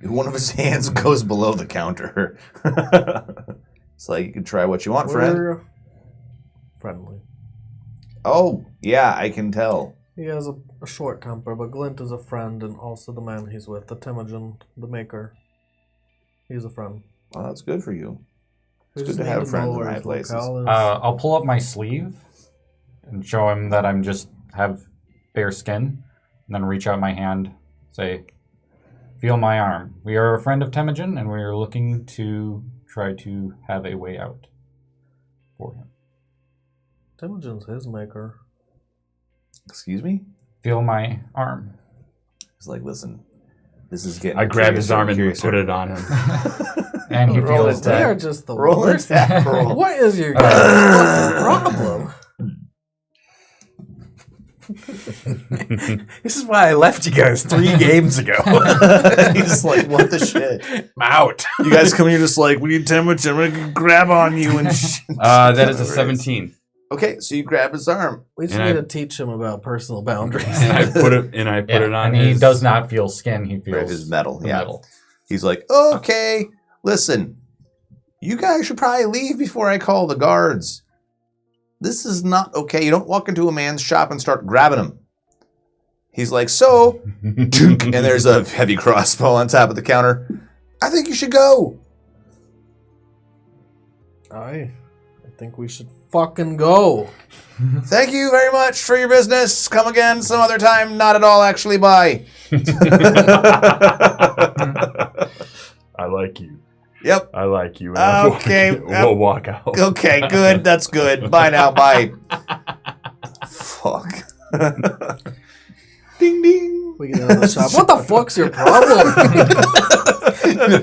One of his hands goes below the counter. It's like, you can try what you want, friend. We're friendly. Oh, yeah, I can tell. He has a short temper, but Glint is a friend and also the man he's with, the Temujin, the maker. He's a friend. Well, that's good for you. We It's just good to need have friends know in where high his places. locale is. I'll pull up my sleeve and show him that I'm just have bare skin, and then reach out my hand, say, "Feel my arm. We are a friend of Temujin, and we are looking to try to have a way out for him. Temujin's his maker. Excuse me? Feel my arm." He's like, listen, this is getting... I grab his curiouser arm and curiouser. put it on him. And he Roll feels it They down. are that. just the Roll worst. attack roll. What is your guys' problem? This is why I left you guys 3 games ago. He's like, what the shit? I'm out. You guys come here just like, we need temperature, I'm going to grab on you and That is a 17. Okay, so you grab his arm. We just And need I- to teach him about personal boundaries. And I put it Yeah, on and he his... does not feel skin. He Right, feels his metal, the yeah. metal. He's like, okay, listen, you guys should probably leave before I call the guards. This is not okay. You don't walk into a man's shop and start grabbing him. He's like, so, and there's a heavy crossbow on top of the counter. I think you should go. I think we should fucking go. Thank you very much for your business. Come again some other time. Not at all, actually. Bye. I like you. Yep. I like you. And I'm Okay, walking- We'll walk out. Okay, good. That's good. Bye now. Bye. Fuck. Ding ding. We get out of the shop. What the fuck's your problem?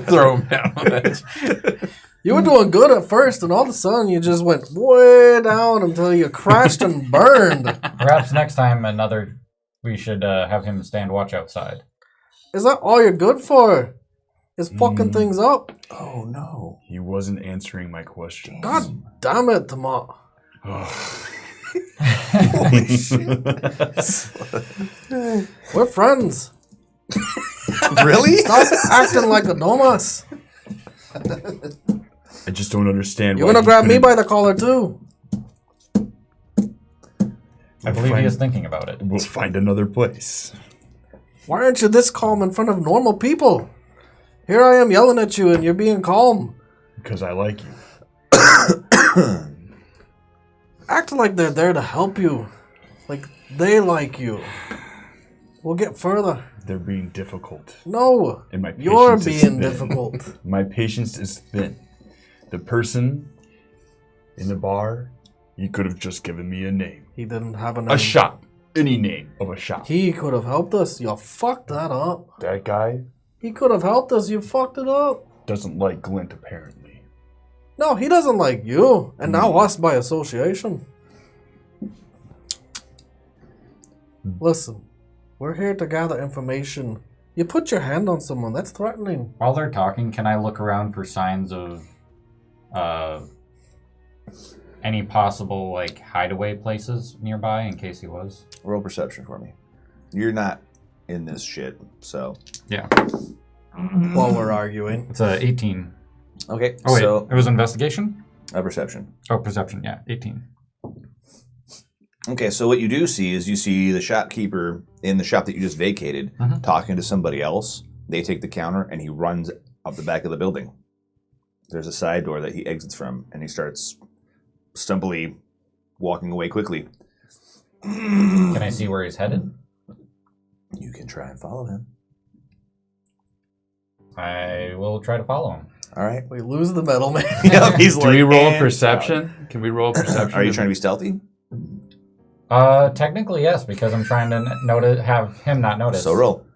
Throw him down on it. You were doing good at first, and all of a sudden you just went way down until you crashed and burned. Perhaps next time we should have him stand watch outside. Is that all you're good for? Is fucking things up? Oh no. He wasn't answering my question. God damn it, Tama. Holy shit. We're friends. Really? Stop acting like a dumbass. I just don't understand You're why gonna he grab me couldn't- by the collar too. I believe he is thinking about it. We'll find another place. Why aren't you this calm in front of normal people? Here I am yelling at you and you're being calm. Because I like you. Act like they're there to help you. Like they like you. We'll get further. They're being difficult. No, And my you're patience is being thin. difficult. My patience is thin. The person in the bar, he could have just given me a name. He didn't have a name. A shop. Any name of a shop. He could have helped us. You fucked that up. That guy He could have helped us. You fucked it up. doesn't like Glint, apparently. No, he doesn't like you. And now us by association. Listen, we're here to gather information. You put your hand on someone, that's threatening. While they're talking, can I look around for signs of any possible like hideaway places nearby in case he was? Roll perception for me. You're not in this shit, so. Yeah. While we're arguing. It's a 18. Okay, Oh wait, so it was investigation? a perception. Oh, perception, yeah, 18. Okay, so what you do see is you see the shopkeeper in the shop that you just vacated Mhm. talking to somebody else. They take the counter and he runs up the back of the building. There's a side door that he exits from, and he starts stumbly walking away quickly. Can I see where he's headed? You can try and follow him. I will try to follow him. All right. We lose the metal man. Yep, he's Do we roll a "And perception? Can we roll a perception? Are you trying to be stealthy? Technically, yes, because I'm trying to have him not notice. So roll.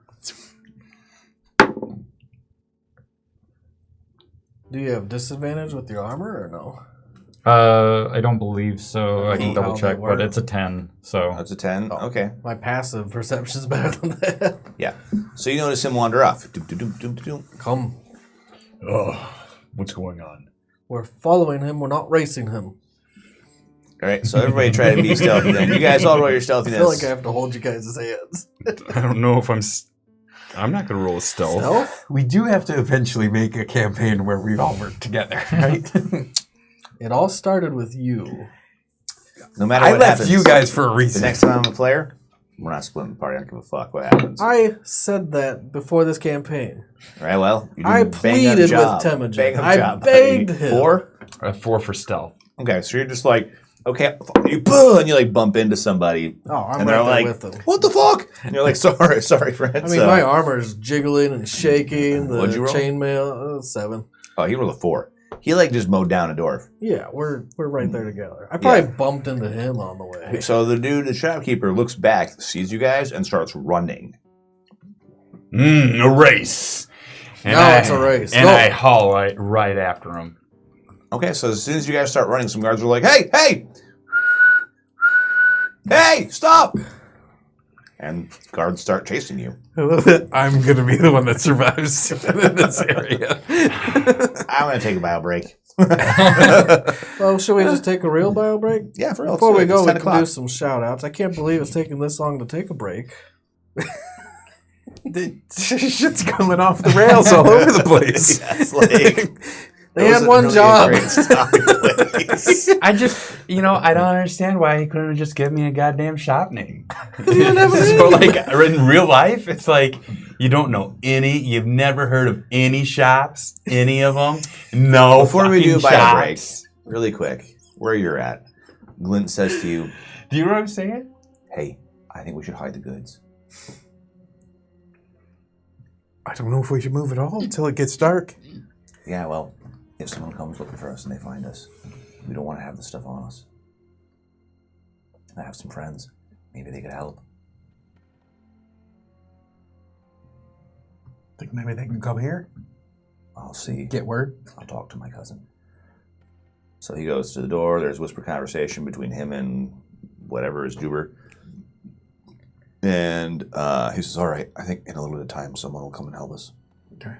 Do you have disadvantage with your armor or no? I don't believe so. I can How double they check, work. but it's a 10. So That's a 10. Oh. Okay. My passive perception's better than that. Yeah. So you notice him wander off. Doom, doom, doom, doom, doom. Come. Oh, what's going on? We're following him. We're not racing him. All right. So everybody try to be stealthy then. You guys all roll your I feel stealthiness. like I have to hold you guys' hands. I don't know if I'm not going to roll a stealth. Stealth? We do have to eventually make a campaign where we all work together, right? It all started with you. No matter I what left happens, you guys for a the reason. next time I'm a player, we're not splitting the party. I don't give a fuck what happens. I said that before this campaign. All right. Well, you did I a bang-up pleaded with job. Temujin. Bang-up I job, begged buddy. him. 4? 4 for stealth. Okay. So you're just like, okay, you boo, and you like bump into somebody, Oh, I'm and right they're there like, with them. "What the fuck?" And you're like, "Sorry, friend." I mean, my armor's jiggling and shaking. The What'd you roll? chainmail, 7. Oh, he rolled a 4. He like just mowed down a dwarf. Yeah, we're right there together. I probably bumped into him on the way. So the dude, the shopkeeper, looks back, sees you guys, and starts running. A race. Now it's a race. And Go. I haul right after him. Okay, so as soon as you guys start running, some guards are like, "Hey, stop!" And guards start chasing you. I'm going to be the one that survives in this area. I'm gonna take a bio break. Well, should we just take a real bio break? Yeah, for real. Before we go, it's we 10 can o'clock. do some shout outs. I can't believe it's taking this long to take a break. The shit's coming off the rails all over the place. Yeah, it's like, They had one job. I just, I don't understand why he couldn't have just given me a goddamn shop name. didn't have a So, like, in real life, it's like, you don't know you've never heard of any shops, any of them. No Before we do fucking bio shops. breaks, really quick, where you're at, Glint says to you, Do you know what I'm saying? "Hey, I think we should hide the goods." I don't know if we should move at all until it gets dark. Yeah, well, if someone comes looking for us and they find us, we don't want to have the stuff on us. I have some friends. Maybe they could help. Think maybe they can come here, I'll see. get word. I'll talk to my cousin. So he goes to the door. There's whisper conversation between him and whatever is Juber. And he says, "All right, I think in a little bit of time someone will come and help us." Okay.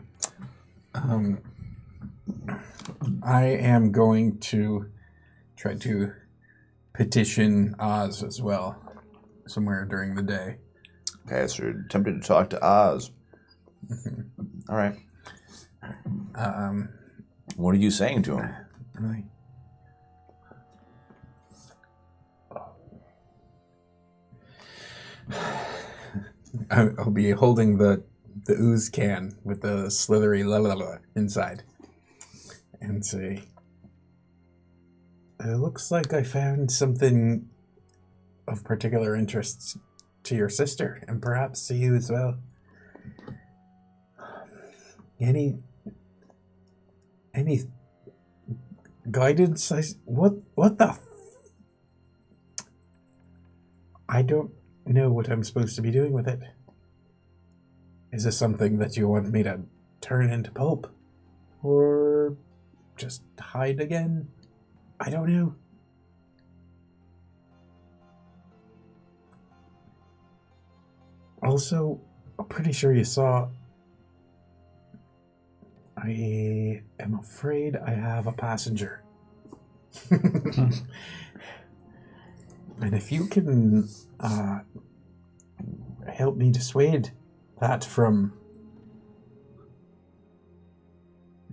I am going to try to petition Oz as well, somewhere during the day. Okay, so you're tempted to talk to Oz. All right. What are you saying to him? Right. I'll be holding the ooze can with the slithery la la la inside and say, "It looks like I found something of particular interest to your sister, and perhaps to you as well. Any guidance? What the? I don't know what I'm supposed to be doing with it. Is this something that you want me to turn into pulp? Or just hide again? I don't know. Also, I'm pretty sure you saw... I am afraid I have a passenger. And if you can help me dissuade that from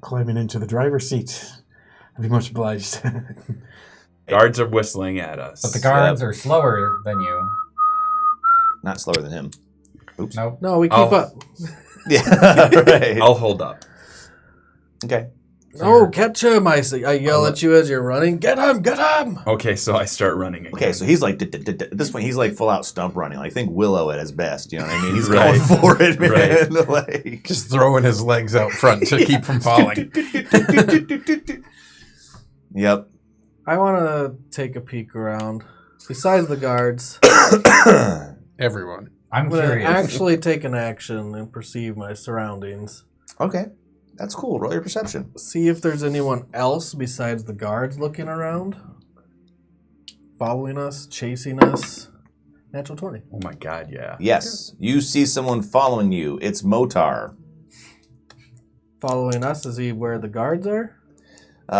climbing into the driver's seat, I'd be much obliged. Guards are whistling at us. But the guards are slower than you. Not slower than him. Oops. Nope. No, we keep Oh. up. Yeah, right. I'll hold up. Okay. Oh, catch him! I yell at you as you're running. Get him! Get him! Okay, so I start running again. Okay, so he's like, at this point, he's like full out stump running. Like, think Willow at his best. You know what I mean? He's Right. going for it, man. Right. Like, Just throwing his legs out front to keep from falling. Yep. I want to take a peek around. Besides the guards, Everyone. I'm I'm going to curious. actually take an action and perceive my surroundings. Okay. That's cool. Roll your perception. See if there's anyone else besides the guards looking around. Following us, chasing us. Natural 20. Oh my god, yeah. Yes. You see someone following you. It's Motar. Following us, is he where the guards are?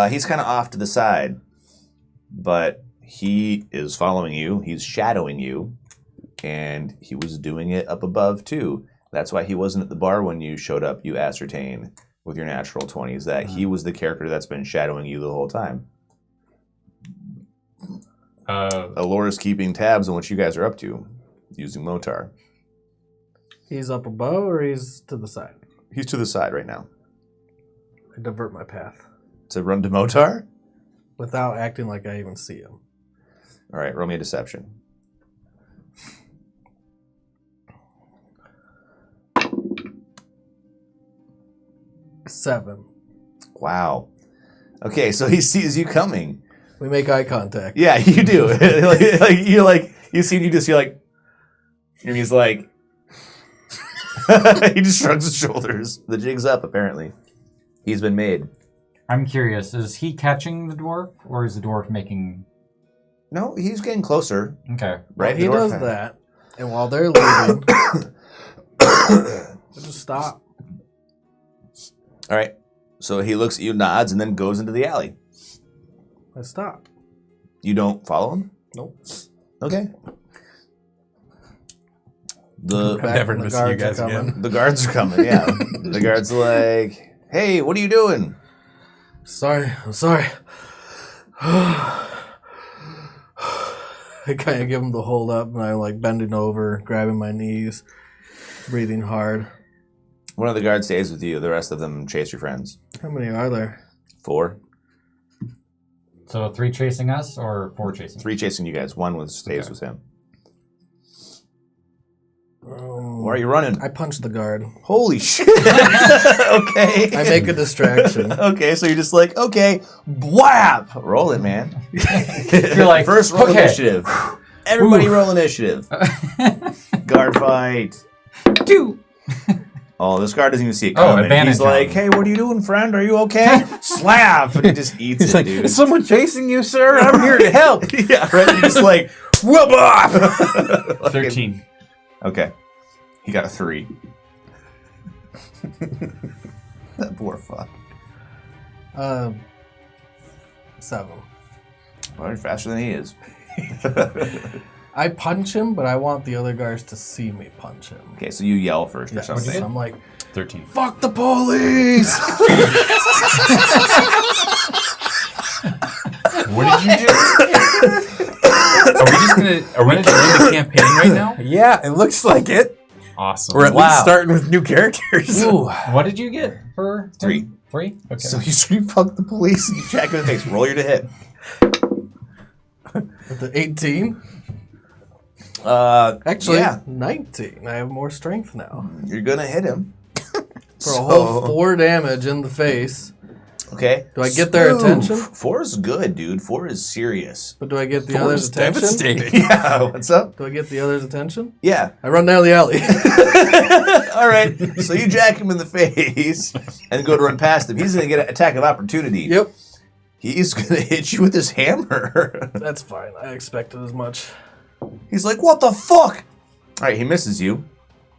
He's kind of off to the side, but he is following you. He's shadowing you, and he was doing it up above too. That's why he wasn't at the bar when you showed up. You ascertain with your natural 20s that he was the character that's been shadowing you the whole time. Alora's keeping tabs on what you guys are up to using Motar. He's up above or he's to the side? He's to the side right now. I divert my path To run to Motar? without acting like I even see him. All right, roll me a deception. Seven. Wow. Okay, so he sees you coming. We make eye contact. Yeah, you do. You see, you're like, and he's like, he just shrugs his shoulders. The jig's up, apparently. He's been made. I'm curious. Is he catching the dwarf, or is the dwarf making? No, he's getting closer. Okay. Right? He The dwarf- does that, and while they're leaving, I just stop. All right. So he looks at you, nods, and then goes into the alley. I stop. You don't follow him? Nope. Okay. I'm Back never when the gonna see you guards are guys coming. again. The guards are coming, yeah. The guards are like, hey, what are you doing? Sorry, I'm sorry. I kind of give him the hold up, and I'm like bending over, grabbing my knees, breathing hard. One of the guards stays with you. The rest of them chase your friends. How many are there? 4. So 3 chasing us, or 4 chasing? 3 chasing you guys. 1 stays Okay. with him. Um, Why are you running? I punch the guard. Holy shit. Okay. I make a distraction. Okay, so you're just like, okay, whap! Roll it, man. You're like, first roll okay. initiative. Everybody roll initiative. Guard fight. 2. Oh, this guard doesn't even see it Oh, coming. advantage He's like, on. hey, what are you doing, friend? Are you okay? Slap! And he just eats He's it, like, dude. is someone chasing you, sir? I'm here to help. Yeah, right? You're just like, whoop up! 13. Okay. He got a 3. That poor fuck. 7. Well, you're faster than he is. I punch him, but I want the other guards to see me punch him. Okay, so you yell first or Yeah, something. so I'm like, 13. fuck the police! What did you do? Are we gonna end the campaign right now? Yeah, it looks like it. Awesome. We're at Wow. least starting with new characters. What did you get for 3? 3? Okay. So you scream, fuck the police, and you jack him in the face. Roll your to hit. With the 18? Actually, yeah, 19. I have more strength now. you're gonna hit him. For a whole 4 damage in the face. Okay. Do I get their attention? 4 is good, dude. 4 is serious. But do I get the 4 others' is attention? devastating. Yeah, what's up? Do I get the others' attention? Yeah. I run down the alley. All right. So you jack him in the face and go to run past him. He's gonna get an attack of opportunity. Yep. He's gonna hit you with his hammer. That's fine. I expected as much. He's like, what the fuck? All right, he misses you.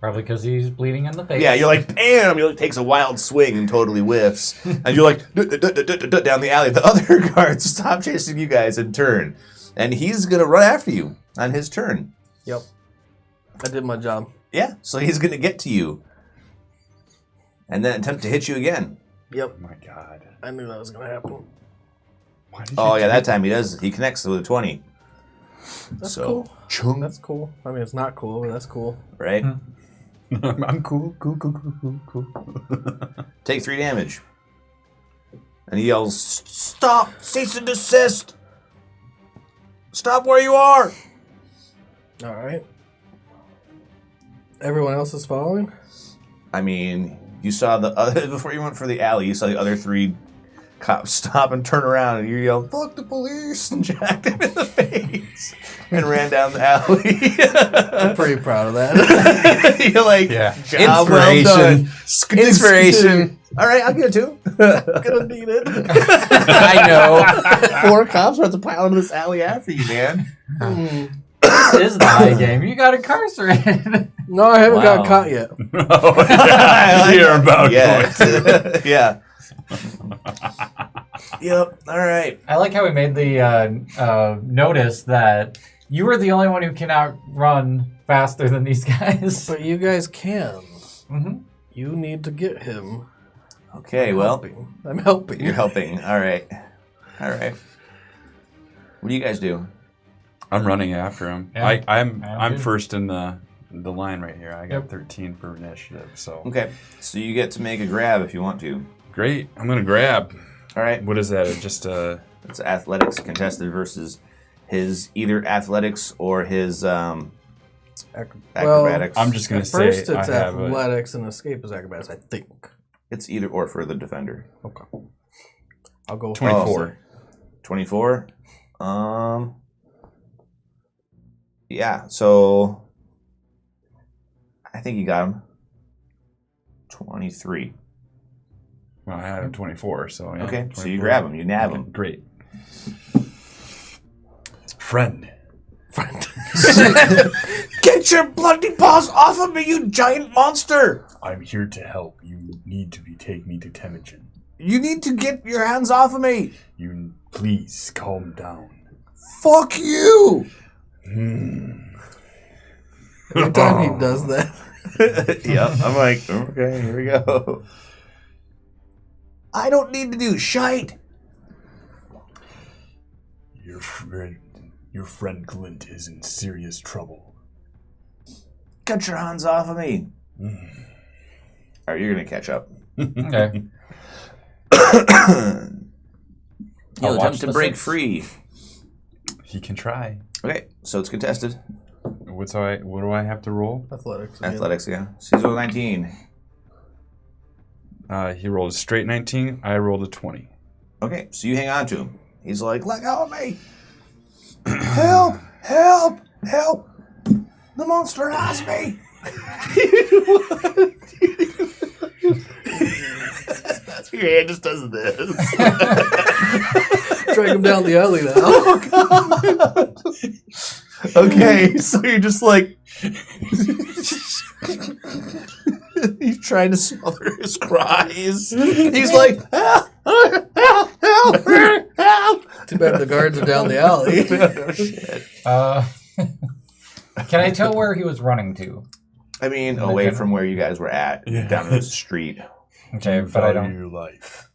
Probably because he's bleeding in the face. Yeah, you're like, bam! He like, takes a wild swing and totally whiffs. And you're like, down the alley. The other guards stop chasing you guys and turn. And he's going to run after you on his turn. Yep. I did my job. Yeah, so he's going to get to you. And then attempt to hit you again. Yep. Oh my god. I knew that was going to happen. Why did Oh, you yeah, do that time he does. He connects with a 20. That's So, cool. chung, That's cool. I mean, it's not cool, but that's cool. right? I'm cool. Take 3 damage. And he yells, "Stop! Cease and desist! Stop where you are!" All right. Everyone else is following? I mean, you saw the other, before you went for the alley, you saw the other 3 cops stop and turn around, and you yelled, "Fuck the police!" and jacked him in the face and ran down the alley. I'm pretty proud of that. You're like, Yeah. job well done. Inspiration. All right, I'll get it too. Gonna need it. I know. 4 cops are at the pile into this alley after you, man. This is the high game. You got incarcerated. No, I haven't Wow. got caught yet. You're about Yeah. Yeah. Yep. All right. I like how we made the notice that you were the only one who can outrun faster than these guys. But you guys can. Mm-hmm. You need to get him. Okay, well, I'm helping. you're helping. All right. All right. What do you guys do? I'm running after him. Yeah. I'm good. first in the line right here. I got Yep. 13 for initiative. So Okay. So you get to make a grab if you want to. great. I'm gonna grab. All right. What is that? Just It's athletics contested versus his either athletics or his acrobatics. I'm just gonna At say first, I it's have a, athletics and escape is acrobatics, I think. It's either or for the defender. Okay. I'll go 24. 24. Yeah, so I think you got him. 23. Well, I had a 24, so yeah, Okay, so 24. you grab him, you nab him. Great. Friend. Get your bloody paws off of me, you giant monster! I'm here to help. You need to take me to Temujin. You need to get your hands off of me! You please calm down. Fuck you! Every time he does that. Yep, I'm like, okay, here we go. I don't need to do shite! Your friend Glint is in serious trouble. Get your hands off of me! Alright, you're gonna catch up. Okay. You'll watch attempt to the break 6. free. He can try. Okay, so it's contested. What do I have to roll? Athletics. again. Athletics, yeah. Caesar 19. He rolled a straight 19. I rolled a 20. Okay, so you hang on to him. He's like, let go of me! Help! Help! Help! The monster has me! Your hand just does this. Drag him down the alley now. Okay, so you're just like... He's trying to smother his cries. He's like, help! Help! Help! Help! Too bad the guards are down the alley. Can I tell where he was running to? I mean, away from where you guys were at, down the street. Okay, but I Value don't. your life.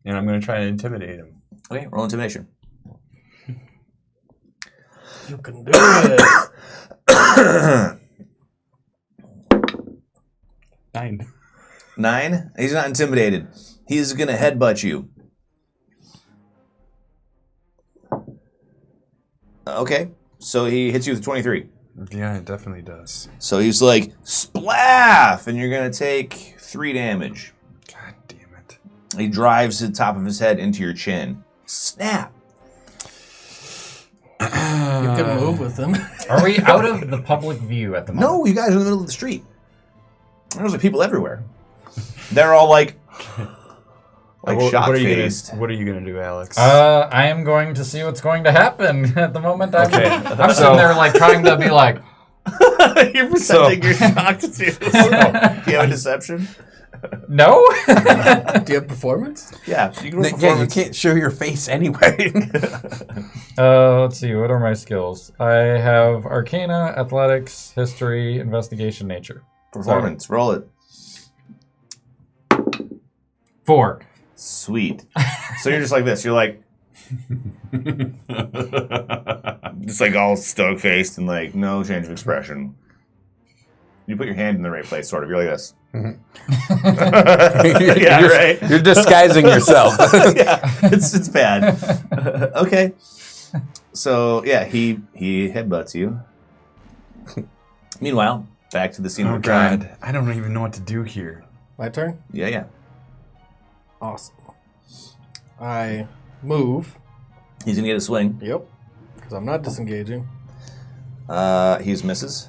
And I'm going to try and intimidate him. Okay, roll intimidation. You can do it. 9. 9? He's not intimidated. He's gonna headbutt you. Okay, so he hits you with 23. Yeah, it definitely does. So he's like, splaff! And you're gonna take 3 damage. God damn it. He drives the top of his head into your chin. Snap! You can move with him. Are we out of the public view at the moment? No, you guys are in the middle of the street. There's like people everywhere. They're all like shock-faced. What are you gonna do, Alex? I am going to see what's going to happen. At the moment, I'm So- sitting there like trying to be like, You're pretending you're shocked too. Do you have a deception? no. Do you have performance? Yeah, you can roll Yeah, you performance. can't show your face anyway. Let's see. What are my skills? I have Arcana, Athletics, History, Investigation, Nature. Performance, roll it. 4. Sweet. So you're just like this. You're like, just like all stoked faced and like no change of expression. You put your hand in the right place, sort of. You're like this. Yeah, right. You're disguising yourself. Yeah, it's bad. Okay. So yeah, he headbutts you. Meanwhile, back to the scene of Oh the crime. God, I don't even know what to do here. My turn? Yeah. Awesome. I move. He's gonna get a swing. Yep. Because I'm not disengaging. He's misses.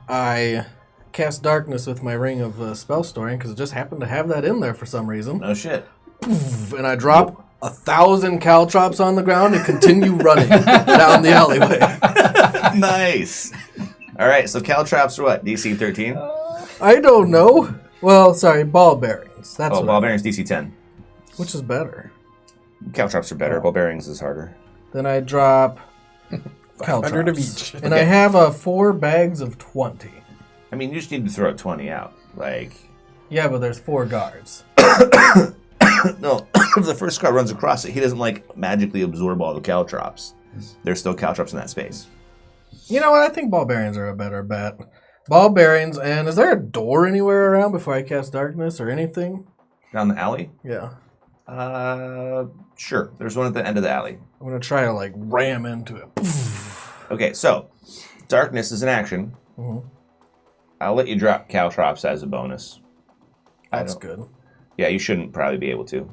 I cast darkness with my ring of spell storing because it just happened to have that in there for some reason. No shit. And I drop 1,000 caltrops on the ground and continue running down the alleyway. Nice. All right. So caltrops are what? DC 13. I don't know. Well, sorry, ball bearings. That's Ball bearings DC 10. Which is better. Caltrops are better. Ball bearings is harder. Then I drop 500 of caltrops. each. And I have 4 bags of 20. I mean, you just need to throw 20 out. Like, Yeah, but there's 4 guards. no, if the first guard runs across it, he doesn't like magically absorb all the caltrops. There's still caltrops in that space. You know what? I think ball bearings are a better bet. Ball bearings, and is there a door anywhere around before I cast darkness or anything? Down the alley? Yeah. Sure. There's one at the end of the alley. I'm going to try to, like, ram into it. Okay, so darkness is an action. Mhm. I'll let you drop caltrops as a bonus. That's good. Yeah, you shouldn't probably be able to,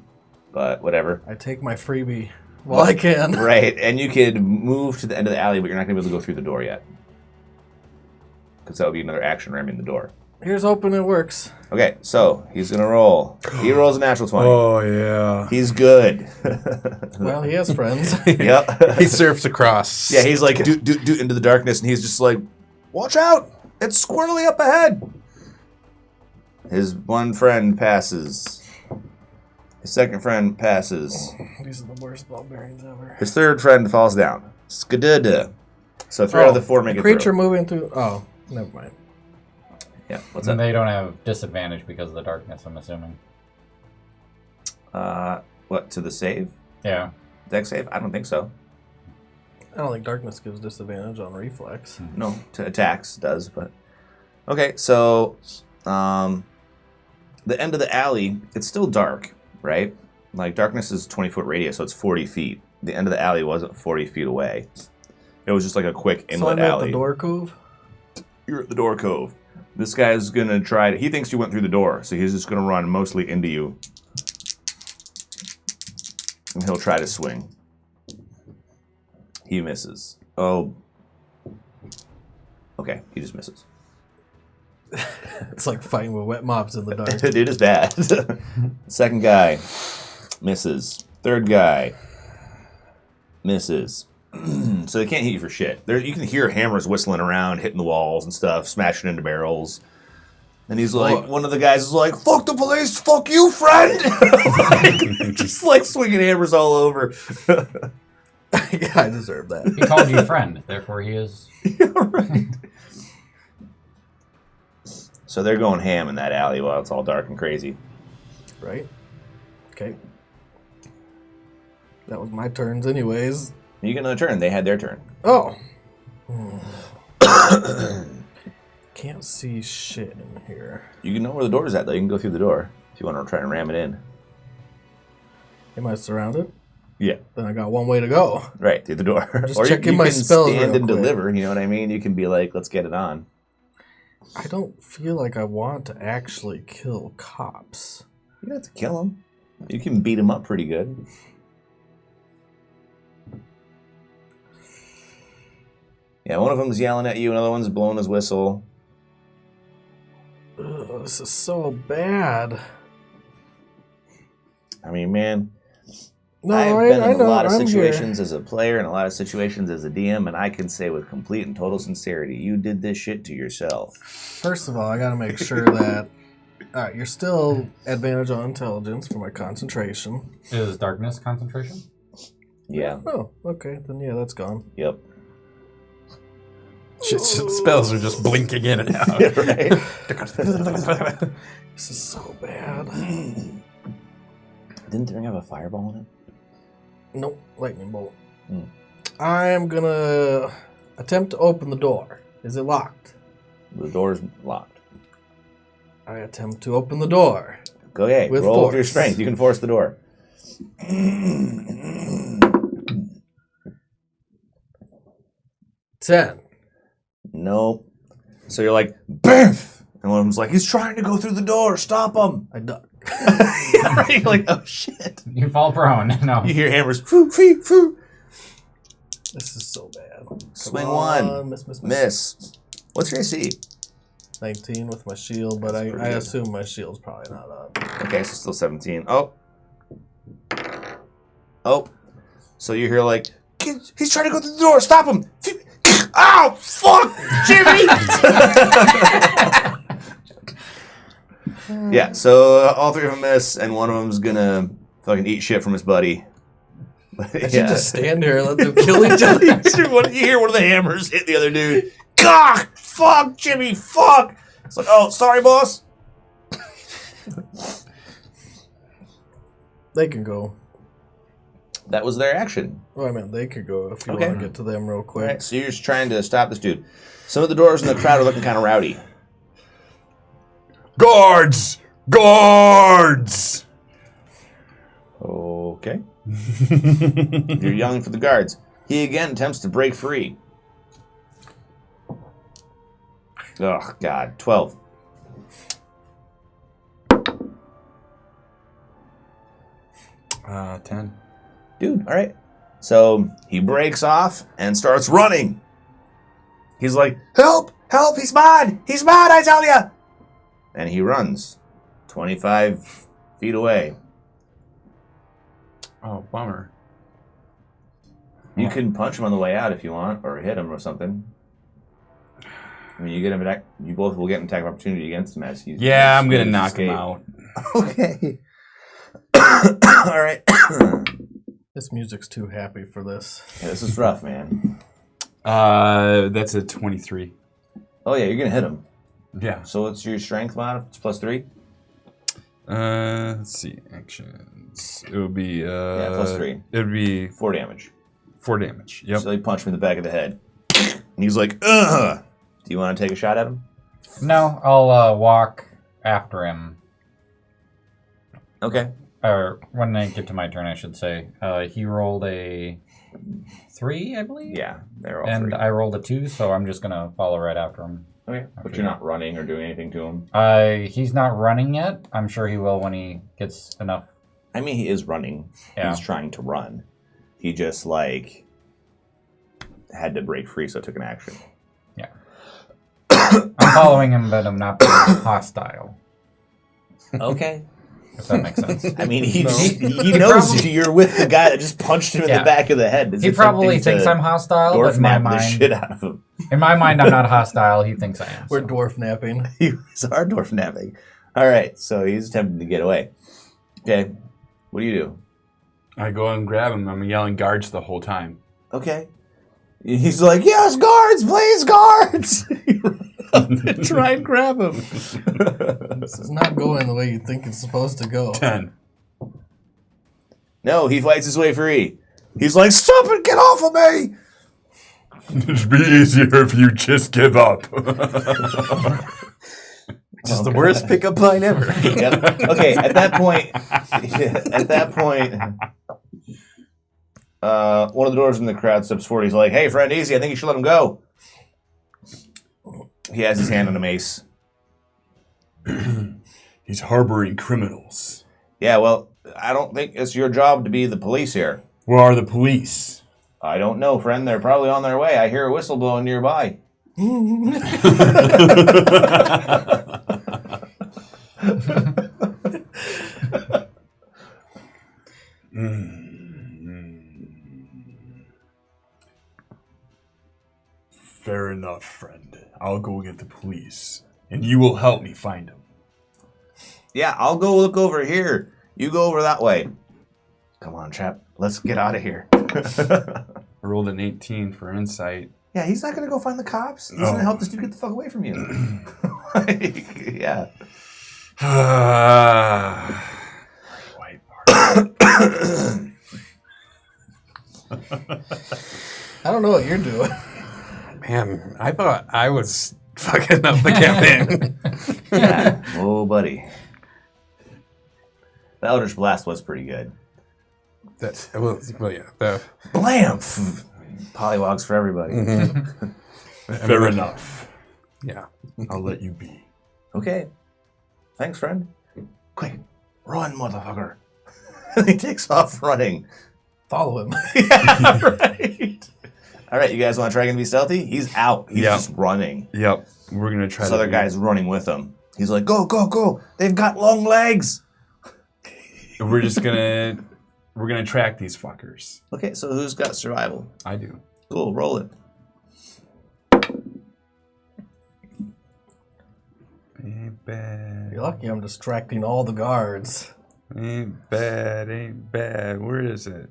but whatever. I take my freebie while I can. Right, and you could move to the end of the alley, but you're not going to be able to go through the door yet. Because that would be another action ramming the door. Here's hoping it works. Okay, so he's going to roll. He rolls a natural 20. Oh yeah. He's good. Well, he has friends. Yep. He surfs across. Yeah, he's like, do into the darkness, and he's just like, watch out! It's squirrely up ahead! His one friend passes. His second friend passes. These are the worst ball bearings ever. His third friend falls down. Skaduda. So 3 out of the 4 make it creature through. moving through. Oh, never mind. Yeah, what's And that? they don't have disadvantage because of the darkness, I'm assuming. What, to the save? Yeah. Deck save? I don't think so. I don't think darkness gives disadvantage on reflex. No, to attacks does, but... Okay, so... the end of the alley, it's still dark, right? Like, darkness is 20-foot radius, so it's 40 feet. The end of the alley wasn't 40 feet away. It was just like a quick So inlet I'm at alley. the door cove? You're at the door cove. This guy's gonna try to... He thinks you went through the door, so he's just gonna run mostly into you. And he'll try to swing. He misses. Oh. Okay, he just misses. It's like fighting with wet mops in the dark. It is bad. Second guy misses. Third guy misses. So they can't hit you for shit. You can hear hammers whistling around, hitting the walls and stuff, smashing into barrels. And he's like, one of the guys is like, fuck the police, fuck you, friend! Just like swinging hammers all over. Yeah, I deserve that. He called you friend, therefore he is... Yeah, right. So they're going ham in that alley while it's all dark and crazy. Right? Okay. That was my turns anyways. You get another turn. They had their turn. Oh. Can't see shit in here. You can know where the door is at, though. You can go through the door if you want to try and ram it in. Am I surrounded? Yeah. Then I got one way to go. Right, through the door. Just or checking you my can spells stand real and quick. deliver, you know what I mean? You can be like, let's get it on. I don't feel like I want to actually kill cops. You don't have to kill them. You can beat them up pretty good. Yeah, one of them's yelling at you, another one's blowing his whistle. Ugh, this is so bad. I mean, man, No, I've I been in know, a lot of I'm situations here. as a player and a lot of situations as a DM, and I can say with complete and total sincerity, you did this shit to yourself. First of all, I gotta make sure that... Alright, you're still advantage on intelligence for my concentration. Is darkness concentration? Yeah, Oh, okay. Then yeah, that's gone. yep. Spells are just blinking in and out. Right? This is so bad. Didn't the ring have a fireball in it? Nope, lightning bolt. Hmm. I am gonna attempt to open the door. Is it locked? The door's locked. I attempt to open the door. Go ahead. With Roll with your force. strength. You can force the door. 10. Nope. So you're like, BAMF! And one of them's like, he's trying to go through the door. Stop him. I duck. You're like, oh shit. You fall prone. No. You hear hammers. Foo, fee, foo. This is so bad. Swing Come one. on, miss. Miss. What's your AC? 19 with my shield, but I pretty good. assume my shield's probably not up. Okay, so still 17. Oh. So you hear like, he's trying to go through the door. Stop him. Ow, fuck, Jimmy. Yeah, so all three of them miss, and one of them's gonna fucking eat shit from his buddy. I should just stand here and let them kill each other. You hear one of the hammers hit the other dude. God, fuck, Jimmy, fuck. It's like, oh, sorry, boss. They can go. That was their action. Oh, I meant they could go if you Okay. want to get to them real All quick. right, so you're just trying to stop this dude. Some of the doors in the crowd are looking kind of rowdy. Guards! Guards! Okay. You're yelling for the guards. He again attempts to break free. Oh, God. 12. Uh, 10. Dude, all right. So he breaks off and starts running. He's like, help! Help! He's mad! He's mad, I tell ya! And he runs 25 feet away. Oh, bummer. You can punch him on the way out if you want, or hit him or something. I mean, you get him attack. You both will get an attack of opportunity against him as he's. Yeah, I'm gonna he's knock him escaped. out. Okay. All right. This music's too happy for this. Yeah, this is rough, man. That's a 23. Oh yeah, you're gonna hit him. Yeah. So what's your strength mod? It's +3. Let's see. Actions. It would be +3. It would be 4 damage. 4 damage. Yep. So he punched him in the back of the head, and he's like, "Ugh." Do you want to take a shot at him? No, I'll walk after him. Okay. Or when I get to my turn, I should say. He rolled a 3, I believe? Yeah, they're all And 3. I rolled a 2, so I'm just going to follow right after him. Okay. But you're not running or doing anything to him. He's not running yet. I'm sure he will when he gets enough. I mean, he is running. Yeah. He's trying to run. He just like had to break free, so it took an action. Yeah. I'm following him, but I'm not being hostile, Okay. if that makes sense. I mean, he No. he knows you're with the guy that just punched him in Yeah. the back of the head. Is He it probably tempting thinks to I'm hostile, but dwarf in my nap the mind, shit out of him. I'm not hostile. He thinks I am. We're so. dwarf napping. He was our dwarf napping. All right, so he's attempting to get away. Okay, what do you do? I go and grab him. I'm yelling guards the whole time. Okay, he's like, "Yes, guards, please, guards!" You run up and try and grab him. This is not going the way you think it's supposed to go. 10. No, he fights his way free. He's like, "Stop it! Get off of me!" It'd be easier if you just give up. Just the worst pickup line ever. Yep. Okay, at that point, one of the doors in the crowd steps forward. He's like, "Hey, friend, easy. I think you should let him go." He has his hand on a mace. He's harboring criminals. Yeah, well, I don't think it's your job to be the police here. Where are the police? I don't know, friend. They're probably on their way. I hear a whistle blowing nearby. Fair enough, friend. I'll go get the police, and you will help me find them. Yeah, I'll go look over here. You go over that way. Come on, chap. Let's get out of here. I rolled an 18 for insight. Yeah, he's not going to go find the cops. He's Oh. going to help this dude get the fuck away from you. Yeah. White part. I don't know what you're doing. Man, I thought I was fucking up the campaign. Yeah. Oh, buddy. The Eldritch Blast was pretty good. Well, yeah. The, Blam! Polywogs for everybody. Fair enough. yeah. I'll let you be. Okay. Thanks, friend. Quick, run, motherfucker. And he takes off running. Follow him. Yeah, right. All right, you guys want to try and be stealthy? He's out. He's Yeah. just running. Yep. We're gonna try. This other guy's running with him. He's like, go, go, go. They've got long legs. We're just gonna. We're gonna track these fuckers. Okay, so who's got survival? I do. Cool, roll it. Ain't bad. You're lucky I'm distracting all the guards. Ain't bad. Ain't bad. Where is it?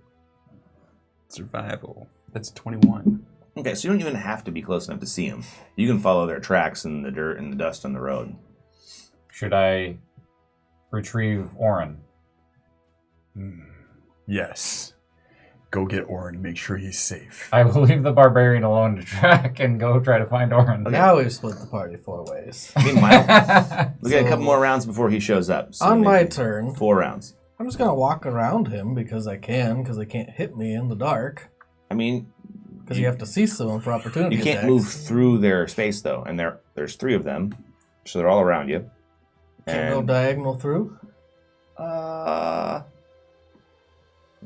Survival. That's 21. Okay, so you don't even have to be close enough to see him. You can follow their tracks in the dirt and the dust on the road. Should I retrieve Orin? Yes. Go get Orin. Make sure he's safe. I will leave the barbarian alone to track and go try to find Orin. Now we've split the party 4 ways. Meanwhile, we got a couple more rounds before he shows up. So On my maybe turn, 4 rounds. I'm just going to walk around him because they can't hit me in the dark. I mean, Because you have to see someone for opportunity you can't attacks. move through their space though, and there's 3 of them, so they're all around you. Can't go diagonal through? I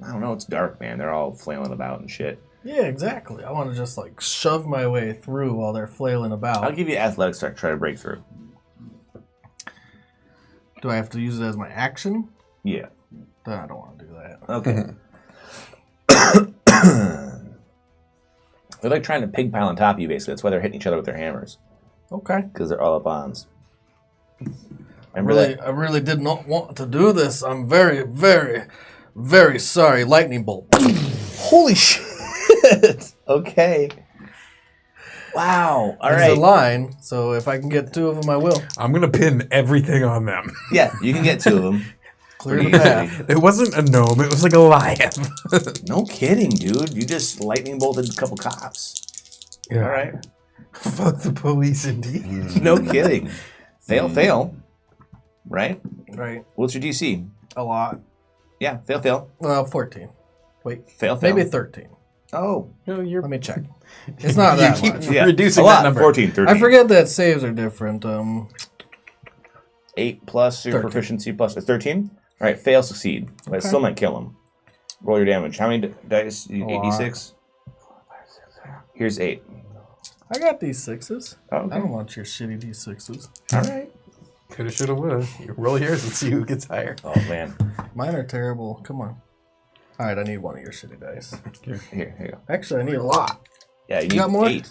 don't know. It's dark, man. They're all flailing about and shit. Yeah, exactly. I want to just like shove my way through while they're flailing about. I'll give you athletics to try to break through. Do I have to use it as my action? Yeah. Then I don't want to do that. Okay. They're like trying to pig pile on top of you, basically. That's why they're hitting each other with their hammers. Okay. Because they're all up ons. I really did not want to do this. I'm very, very, very sorry. Lightning bolt. Holy shit! Okay. Wow. All There's right. a line, so if I can get 2 of them, I will. I'm going to pin everything on them. Yeah, you can get 2 of them. Clear Pretty the path. easily. It wasn't a gnome. It was a Goliath. No kidding, dude. You just lightning bolted a couple cops. Yeah. All right. Fuck the police, indeed. No kidding. Fail. Right? Right. What's your DC? A lot. Yeah, fail. 14. Wait. Fail. Maybe 13. Oh. No, you're Let me check. It's not that keep much. Yeah. reducing a lot. that number. 14, 13. I forget that saves are different. 8 plus your 13. proficiency plus 13? All right, fail, succeed. But it still might kill him. Roll your damage. How many dice? 8d6? Here's 8. I got these 6s. Oh, I okay. don't want your shitty D6s. All right. Coulda, shoulda, woulda. You roll yours and see who gets higher. Oh, man. Mine are terrible. Come on. All right, I need one of your shitty dice. Here you go. Actually, I need a lot. Yeah, you You got need more? 8.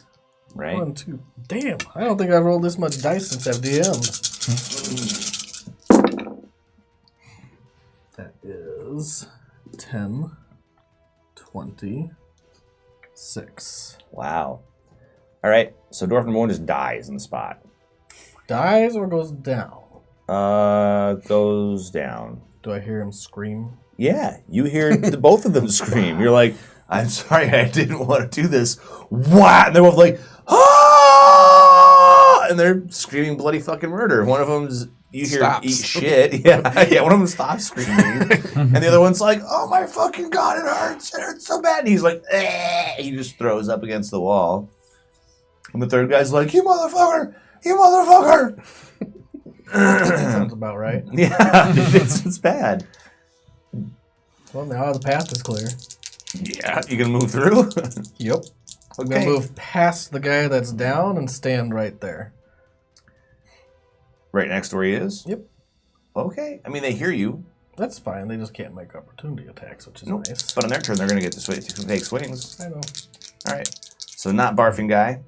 Right? 1, 2. Damn, I don't think I've rolled this much dice since I've DM'd. That is 10, 26. Wow. All right, so Dwarf #1 just dies in the spot. Dies or goes down? Goes down. Do I hear him scream? Yeah, you hear both of them scream. You're like, I'm sorry, I didn't want to do this. What? And they're both like, ah! And they're screaming bloody fucking murder. One of them's, you hear Stops. eat shit. Yeah, one of them stops screaming. And the other one's like, oh my fucking God, it hurts so bad. And he's like, eh. He just throws up against the wall. And the third guy's like, you motherfucker! Sounds about right. Yeah, it's bad. Well, now the path is clear. Yeah, you gonna move through? Yep. I'm Okay. gonna move past the guy that's down and stand right there. Right next to where he is? Yep. Okay. I mean, they hear you. That's fine. They just can't make opportunity attacks, which is Nope. nice. But on their turn, they're gonna get to take swings. I know. All right. So not barfing guy.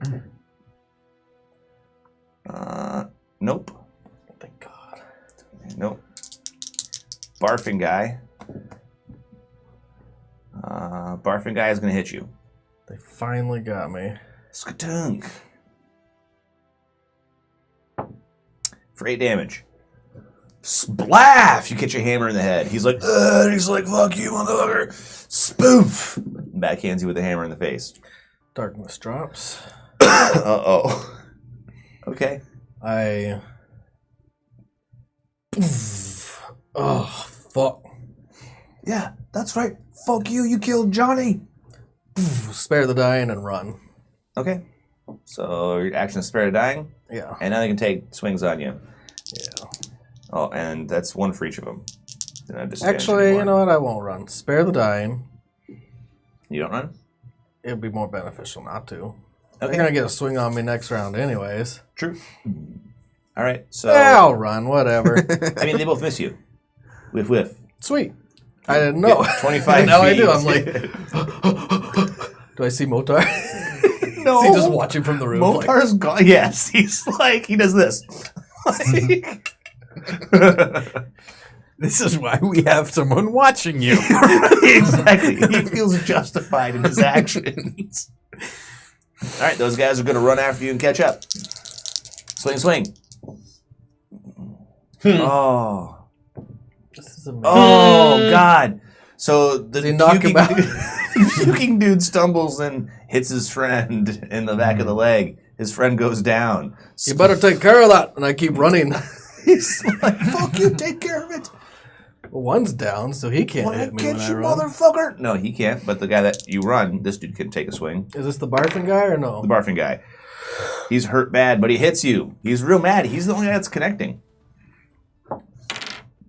Nope. Thank God. Nope. Barfing guy. Barfing guy is gonna hit you. They finally got me. Skatunk. For 8 damage. Splaff! You catch your hammer in the head. He's like, ugh, and he's like, fuck you, motherfucker. Spoof! Backhands you with the hammer in the face. Darkness drops. Uh-oh. Okay. Oh, fuck. Yeah, that's right. Fuck you. You killed Johnny. Spare the dying and run. Okay. So your action is spare to dying, Yeah. and now they can take swings on you. Yeah. Oh, and that's one for each of them. They're not disadvantaged Actually, anymore. you know what? I won't run. Spare the dying. You don't run? It'd be more beneficial not to. Okay. They're gonna get a swing on me next round, anyways. True. All right. So Yeah, I'll run. Whatever. I mean, they both miss you. Whiff. Sweet. I didn't know. 25 now I feet. do. I'm like, do I see Motar? No. Is he just watching from the roof? Motar's gone. Yes, he's like he does this. Like- This is why we have someone watching you. Exactly. He feels justified in his actions. All right, those guys are going to run after you and catch up. Swing. Oh. This is amazing. Oh, God. So the Did he knock him out? puking dude stumbles and hits his friend in the back of the leg. His friend goes down. You better take care of that. And I keep running. He's like, fuck you, take care of it. Well, one's down, so he can't Wanna hit me get when I you, run. motherfucker? No, he can't. But the guy that you run, this dude can take a swing. Is this the barfing guy or no? The barfing guy. He's hurt bad, but he hits you. He's real mad. He's the only guy that's connecting.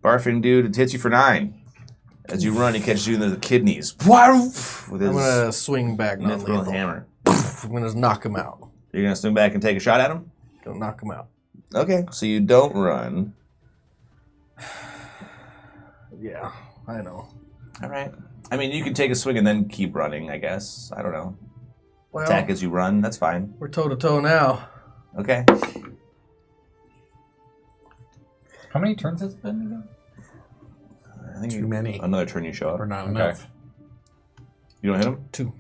Barfing dude hits you for 9. As you run, he catches you in the kidneys. With I'm his gonna swing back mithril non-lethal. hammer. I'm gonna just knock him out. You're going to swing back and take a shot at him? Gonna knock him out. Okay, so you don't run. Yeah, I know. All right. I mean, you can take a swing and then keep running, I guess. I don't know. Well, Attack as you run. That's fine. we're toe to toe now. Okay. How many turns has it been again? I think Too many. Another turn you show up. Or not Okay. enough. You don't hit him? 2.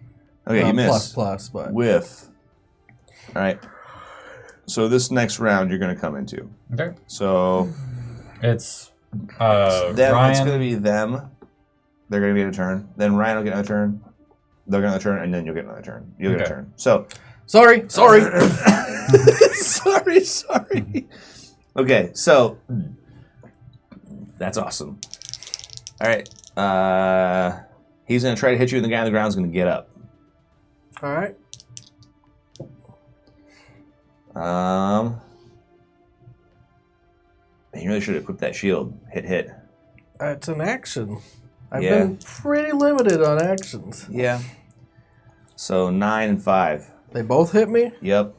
Okay, you miss. Plus, but Whiff. All right. So this next round you're going to come into. Okay. So It's them, Ryan. it's going to be them. They're going to get a turn. Then Ryan will get another turn. They'll get another turn, and then you'll get another turn. You'll get a Okay. turn. So sorry. sorry. Okay, so that's awesome. All right. He's going to try to hit you, and the guy on the ground is going to get up. All right. Man, you really should have equipped that shield. Hit. It's an action. I've Yeah. been pretty limited on actions. Yeah. So 9 and 5. They both hit me? Yep.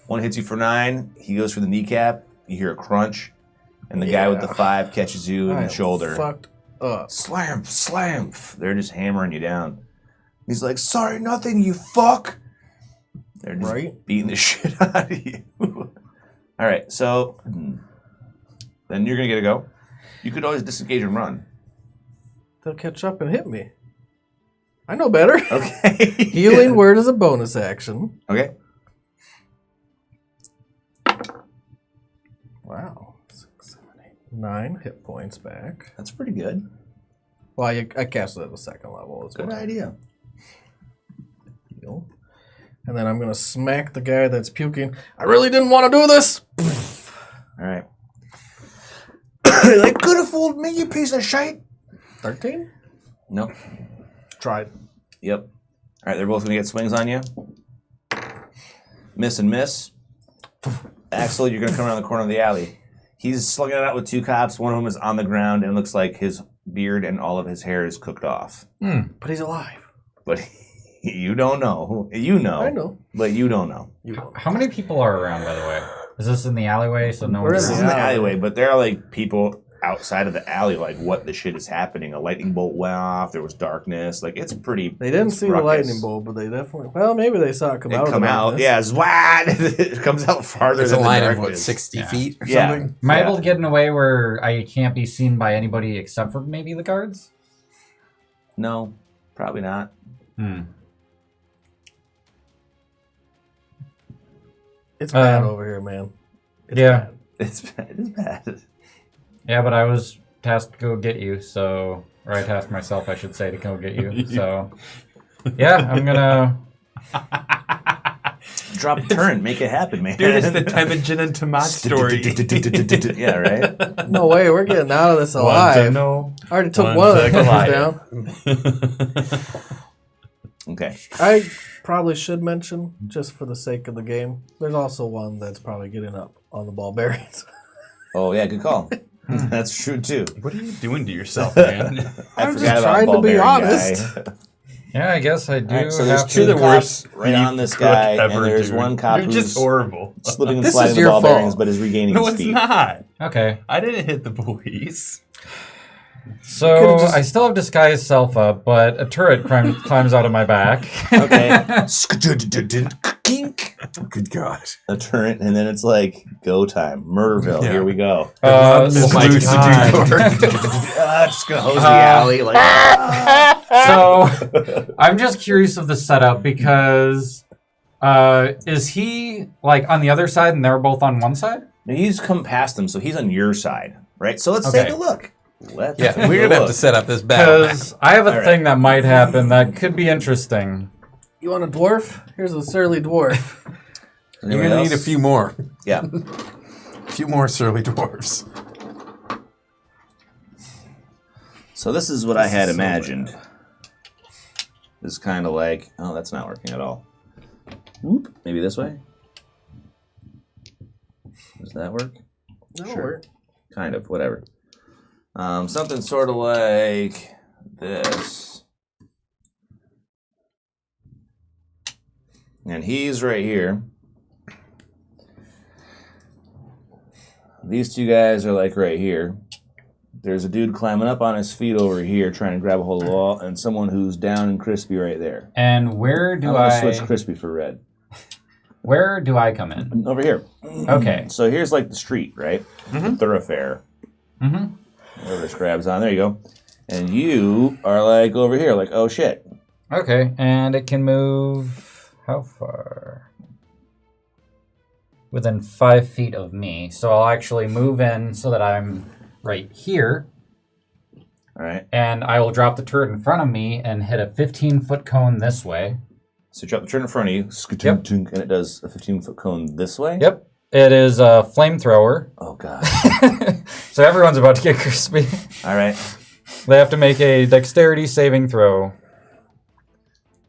One hits you for 9. He goes for the kneecap. You hear a crunch. And the guy with the 5 catches you in I the am shoulder. Fucked up. Slam. They're just hammering you down. He's like, sorry, nothing, you fuck. They're just Right. beating the shit out of you. All right, so then you're going to get a go. You could always disengage and run. They'll catch up and hit me. I know better. Okay. Healing word is a bonus action. Okay. Wow. 6, 7, 8, 9 hit points back. That's pretty good. Well, I cast it at the second level as Good well. idea. Heal. And then I'm going to smack the guy that's puking. I really didn't want to do this. All right. Like, could have fooled me, you piece of shit. 13? Nope. Tried. Yep. All right, they're both going to get swings on you. Miss and miss. Axel, you're going to come around the corner of the alley. He's slugging it out with 2 cops. One of them is on the ground, and it looks like his beard and all of his hair is cooked off. But he's alive. But you don't know. You know. I know. But you don't know. You don't. How many people are around, by the way? Is this in the alleyway? So no We're one's This is in in around? the alleyway, but there are like people outside of the alley, like what the shit is happening. A lightning bolt went off. There was darkness. Like it's pretty. They didn't it's see the ruckus. lightning bolt, but they definitely. Well, maybe they saw it come out. It come out. Yeah, zwat. It comes out farther There's a than line the of, what, darkness. 60 feet or Yeah. something? Am I Yeah. able to get in a way where I can't be seen by anybody except for maybe the guards? No, probably not. It's bad over here, man. It's Yeah. bad. It's bad. It's bad. Yeah, but I was tasked to go get you, so... Or I tasked myself, I should say, to go get you, so... Yeah, I'm gonna... drop a turn, make it happen, man. Dude, it's the Temujin and Tomat story. Yeah, right? No way, we're getting out of this alive. No. I already took One one of the to creatures down. Okay. I probably should mention, just for the sake of the game, there's also one that's probably getting up on the ball bearings. Oh, yeah, good call. That's true, too. What are you doing to yourself, man? I'm forgot just about trying to be Ball-bearing honest. guy. Yeah, I guess I do. All right, so there's have two to. cops right thief on this cook guy, ever, and there's dude. one cop You're who's just horrible. slipping and This sliding is the your ball fault. bearings, but is regaining No, his it's feet. not. Okay. I didn't hit the police. So could've just- I still have disguised self up, but a turret climbs out of my back. Okay. Good God. A turret, and then it's like, go time. Murderville, Yeah. here we go. Oh my Lucy God. Just gonna hose the alley. Like, So I'm just curious of the setup because is he like on the other side and they're both on one side? he's come past him, so he's on your side, right? So let's Okay. take a look. Let's Yeah, take we're a gonna have look. to set up this battle. Because I have a All right. thing that might happen that could be interesting. You want a dwarf? Here's a surly dwarf. You're Anyone gonna need a else? few more. Yeah. A few more surly dwarves. So this is what I had imagined. It's kind of like, oh, that's not working at all. Whoop. Maybe this way? Does that work? Sure. Kind of, whatever. Something sort of like this. And he's right here. These two guys are like right here. There's a dude climbing up on his feet over here trying to grab a hold of the wall, and someone who's down and crispy right there. And where I'm do gonna I switch crispy for red. Where do I come in? Over here. Okay. So here's like the street, right? The thoroughfare. Mm-hmm. Where this grabs on. There you go. And you are like over here, like, oh shit. Okay, and it can move how far? Within 5 feet of me. So I'll actually move in so that I'm right here. All right. And I will drop the turret in front of me and hit a 15-foot cone this way. So drop the turn in front of you, Yep. and it does a 15-foot cone this way. Yep. It is a flamethrower. Oh god. So everyone's about to get crispy. All right. They have to make a dexterity saving throw.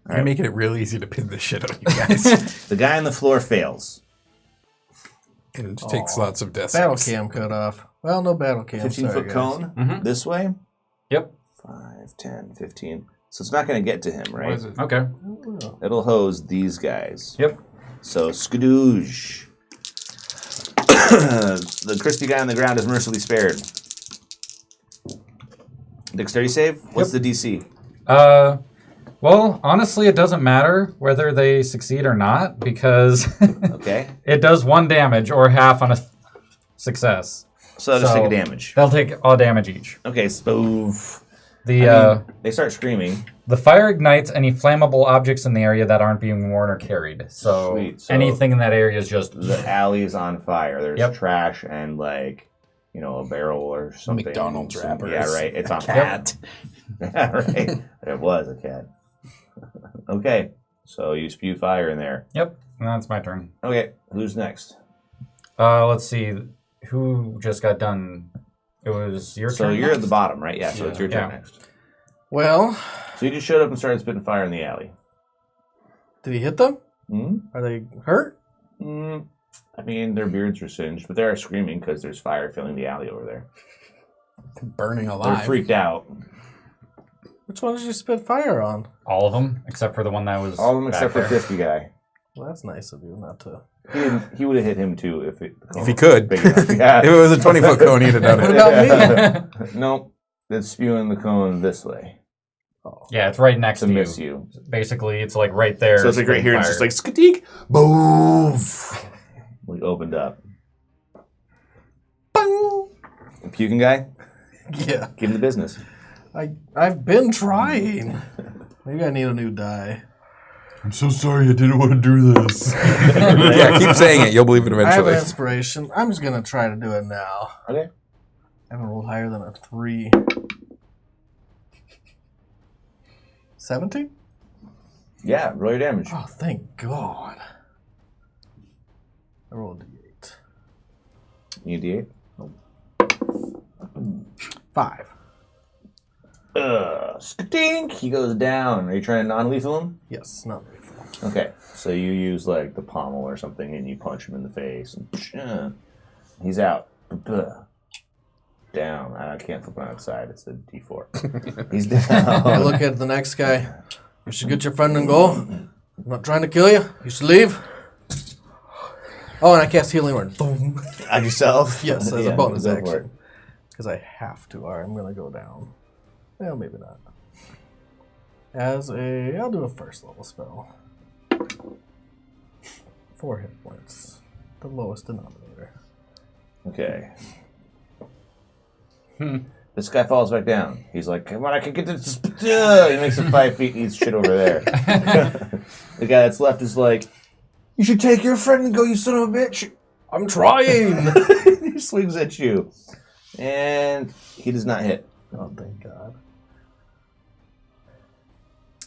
You're making it real easy to pin this shit on you guys. The guy on the floor fails. And it just takes lots of death Battle saves. cam cut off. Well, no battle cam. 15-foot cone Mhm. this way. Yep. 5, 10, 15. So it's not going to get to him, right? Was it? Okay. It'll hose these guys. Yep. So skadoosh. The crispy guy on the ground is mercifully spared. Dexterity save? What's the DC? Well, honestly, it doesn't matter whether they succeed or not because Okay. it does 1 damage or half on a success. So they'll just So- take a damage. They'll take all damage each. Okay, so they start screaming. The fire ignites any flammable objects in the area that aren't being worn or carried. So, Sweet. So- anything in that area is just The alley is on fire. There's Yep. trash and like, a barrel or something. McDonald's wrappers. Yeah, right. It's on Cat. Yeah, right. It was a cat. Okay, so you spew fire in there. Yep, and that's my turn. Okay, who's next? Let's see, who just got done? It was your So turn. you're next? at the bottom, right? Yeah. So it's your turn Yeah. next. Well, So you just showed up and started spitting fire in the alley. did he hit them? Hmm. Are they hurt? I mean, their beards are singed, but they are screaming because there's fire filling the alley over there. Burning They're alive. freaked out. Which one did you spit fire on? All of them, except for the one that was All of them back except for there. Crispy Guy. Well, that's nice of you not to. He would have hit him too if If he could. Big enough. Yeah. If it was a 20-foot cone, he'd have done What it. about me? Nope. It's spewing the cone this way Yeah, it's right next to to miss you. you. Basically, it's like right there. So it's like right here, and it's just like skateek, boom. We opened up. The puking guy, Yeah. give him the business. I've been trying. Maybe I need a new die. I'm so sorry, I didn't want to do this. Yeah, keep saying it. You'll believe it I have eventually. an inspiration. I'm just gonna try to do it now. Okay. I haven't rolled higher than a 3. 17? Yeah, roll your damage. Oh, thank God. I rolled a d8. You D8? 5. Stink! He goes down. Are you trying to non-lethal him? Yes, not lethal. Okay, so you use like the pommel or something and you punch him in the face. And he's out. Down. I can't flip on outside. It's a D4. He's down. I look at the next guy. You should get your friend and go. I'm not trying to kill you. You should leave. Oh, and I cast Healing Word. Boom. On yourself? Yes, as a Yeah, bonus go for it. action. Because I have to. Alright, I'm going to go down. Well, maybe not. I'll do a first level spell. 4 hit points. The lowest denominator. Okay. This guy falls back down. He's like, come on, I can get this. He makes it 5 feet and eats shit over there. The guy that's left is like, you should take your friend and go, you son of a bitch. I'm trying! He swings at you. And he does not hit. Oh, thank God.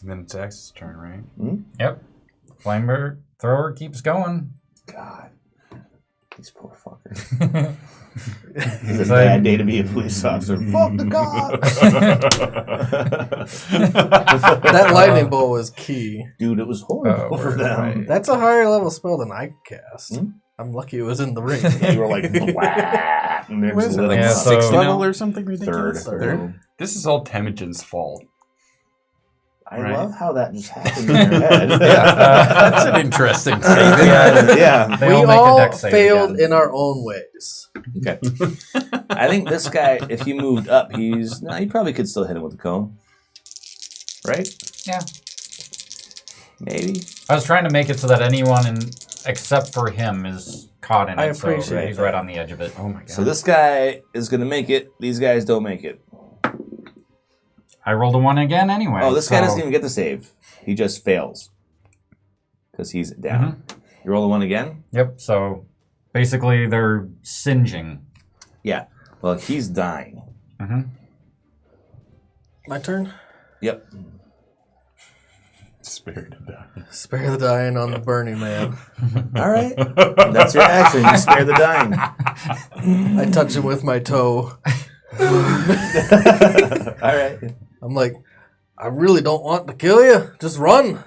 And then it's Axe's turn, right? Yep. Flamer thrower keeps going. God. These poor fuckers. It's a bad day to be a police officer. Fuck the cops! That lightning bolt was key. Dude, it was horrible Oh, for them. right. That's a higher level spell than I cast. I'm lucky it was in the ring. You were like, blah. And they're What just is it, lit like Yeah, up. so- sixth You level know, or something ridiculous? Third. This is all Temujin's fault. I Right. love how that just happened in your head. That's an interesting statement. Yeah. They We all make a all dex save failed again. in our own ways. Okay. I think this guy, if he moved up, he probably could still hit him with the comb. Right? Yeah. Maybe. I was trying to make it so that anyone except for him is caught in it. I appreciate so he's that. right on the edge of it. Oh my god. So this guy is going to make it. These guys don't make it. I rolled a 1 again anyway. Oh, this guy so- doesn't even get the save. He just fails. Because he's down. You roll a 1 again? Yep, so basically they're singeing. Yeah. Well, he's dying. My turn? Yep. Spare to die. Spare the dying on the Burning Man. All right. That's your action. You spare the dying. I touch him with my toe. All right. I'm like, I really don't want to kill you. Just run.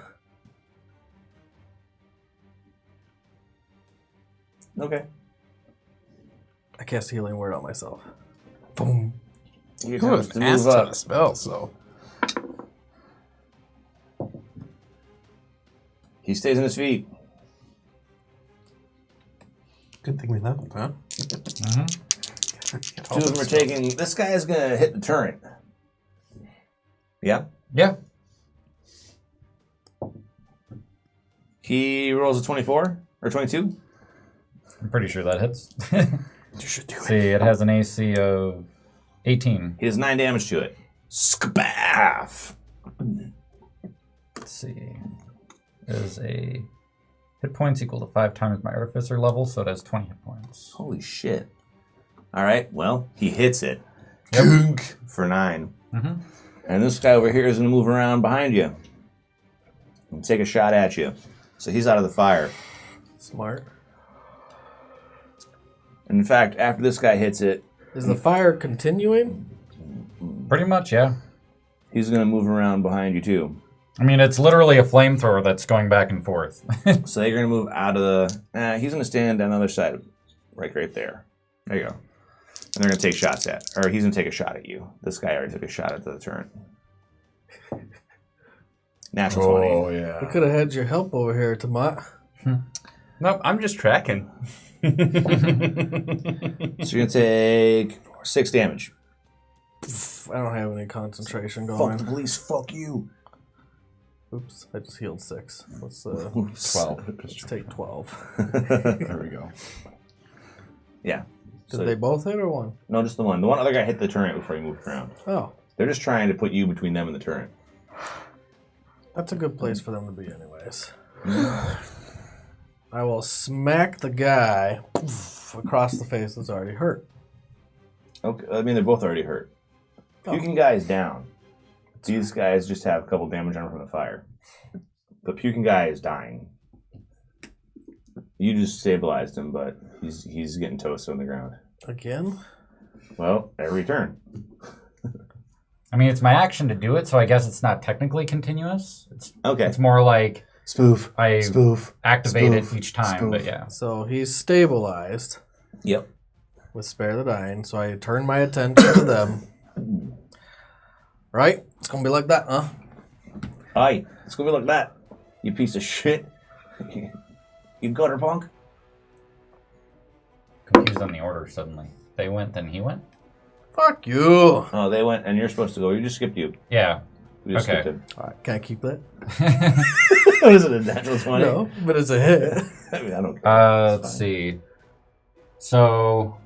Okay. I cast Healing Word on myself. Boom. Your Who turn was to asked move to up. the spell, so. He stays on his feet. Good thing we leveled, huh? Two of them are taking. This guy is going to hit the turret. Yeah? Yeah. He rolls a 24 or 22. I'm pretty sure that hits. You should do See, it has an AC of 18. He does 9 damage to it. Skabaff! Let's see. Is a hit points equal to 5 times my artificer level, so it has 20 hit points. Holy shit. All right, well, he hits it. For 9. And this guy over here is going to move around behind you and take a shot at you. So he's out of the fire. Smart. And in fact, after this guy hits it, Is the fire continuing? Pretty much, yeah. he's going to move around behind you too. I mean, it's literally a flamethrower that's going back and forth. So you're going to move out of the... he's going to stand on the other side, right there. There you go. And they're going to take shots at... Or he's going to take a shot at you. This guy already took a shot at the turret. Natural 20. Oh We yeah. could have had your help over here, Tomat. Nope, I'm just tracking. So you're going to take 6 damage. I don't have any concentration Fuck going. the police, fuck you. Oops, I just healed 6. Let's 12. let's take 12. There we go. Yeah. Did So- they both hit or one? No, just the one. The one other guy hit the turret before he moved around. Oh, They're just trying to put you between them and the turret. that's a good place for them to be, anyways. I will smack the guy across the face that's already hurt. Okay, I mean, they're both already hurt. Puking guy is down. These guys just have a couple damage on them from the fire. The puking guy is dying. You just stabilized him, but he's getting toasted on the ground. Again? Well, every turn. I mean, it's my action to do it, so I guess it's not technically continuous. Okay. It's more like Spoof. I Spoof. activate Spoof. it each time, Spoof. but yeah. So he's stabilized Yep. with Spare the Dying, so I turn my attention to them. Right? It's gonna be like that, huh? Aye. It's gonna be like that. You piece of shit. You gutter punk. Confused on the order suddenly. They went, then he went? Fuck you! Oh, they went, and you're supposed to go. You just skipped you. Yeah. We just Okay. skipped him. Alright, can I keep that? What is it, a natural 20? No, but it's a hit. I mean, I don't care. Let's see. So,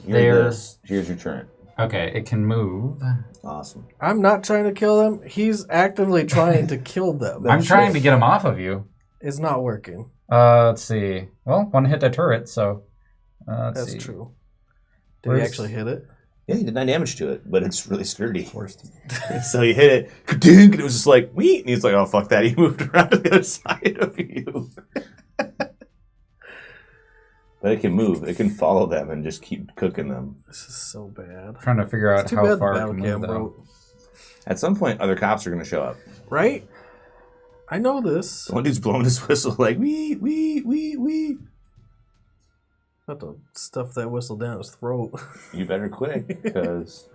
Here's your turn. okay, it can move. Awesome. I'm not trying to kill them. He's actively trying to kill them. I'm trying to get him off of you. It's not working. Let's see. Well, one hit the turret, so let's That's see. true. Did he Where's- actually hit it? Yeah, you did 9 damage to it, but it's really sturdy. So you hit it, ka-dink, and it was just like, wheat, and he's like, oh, fuck that. He moved around to the other side of you. But it can move. It can follow them and just keep cooking them. This is so bad. Trying to figure out It's too how bad the far it battle can cam move, though. broke. At some point, other cops are going to show up. Right? I know this. One dude's blowing his whistle like, wee, wee, wee, wee. Have to stuff that whistle down his throat. You better quick, because...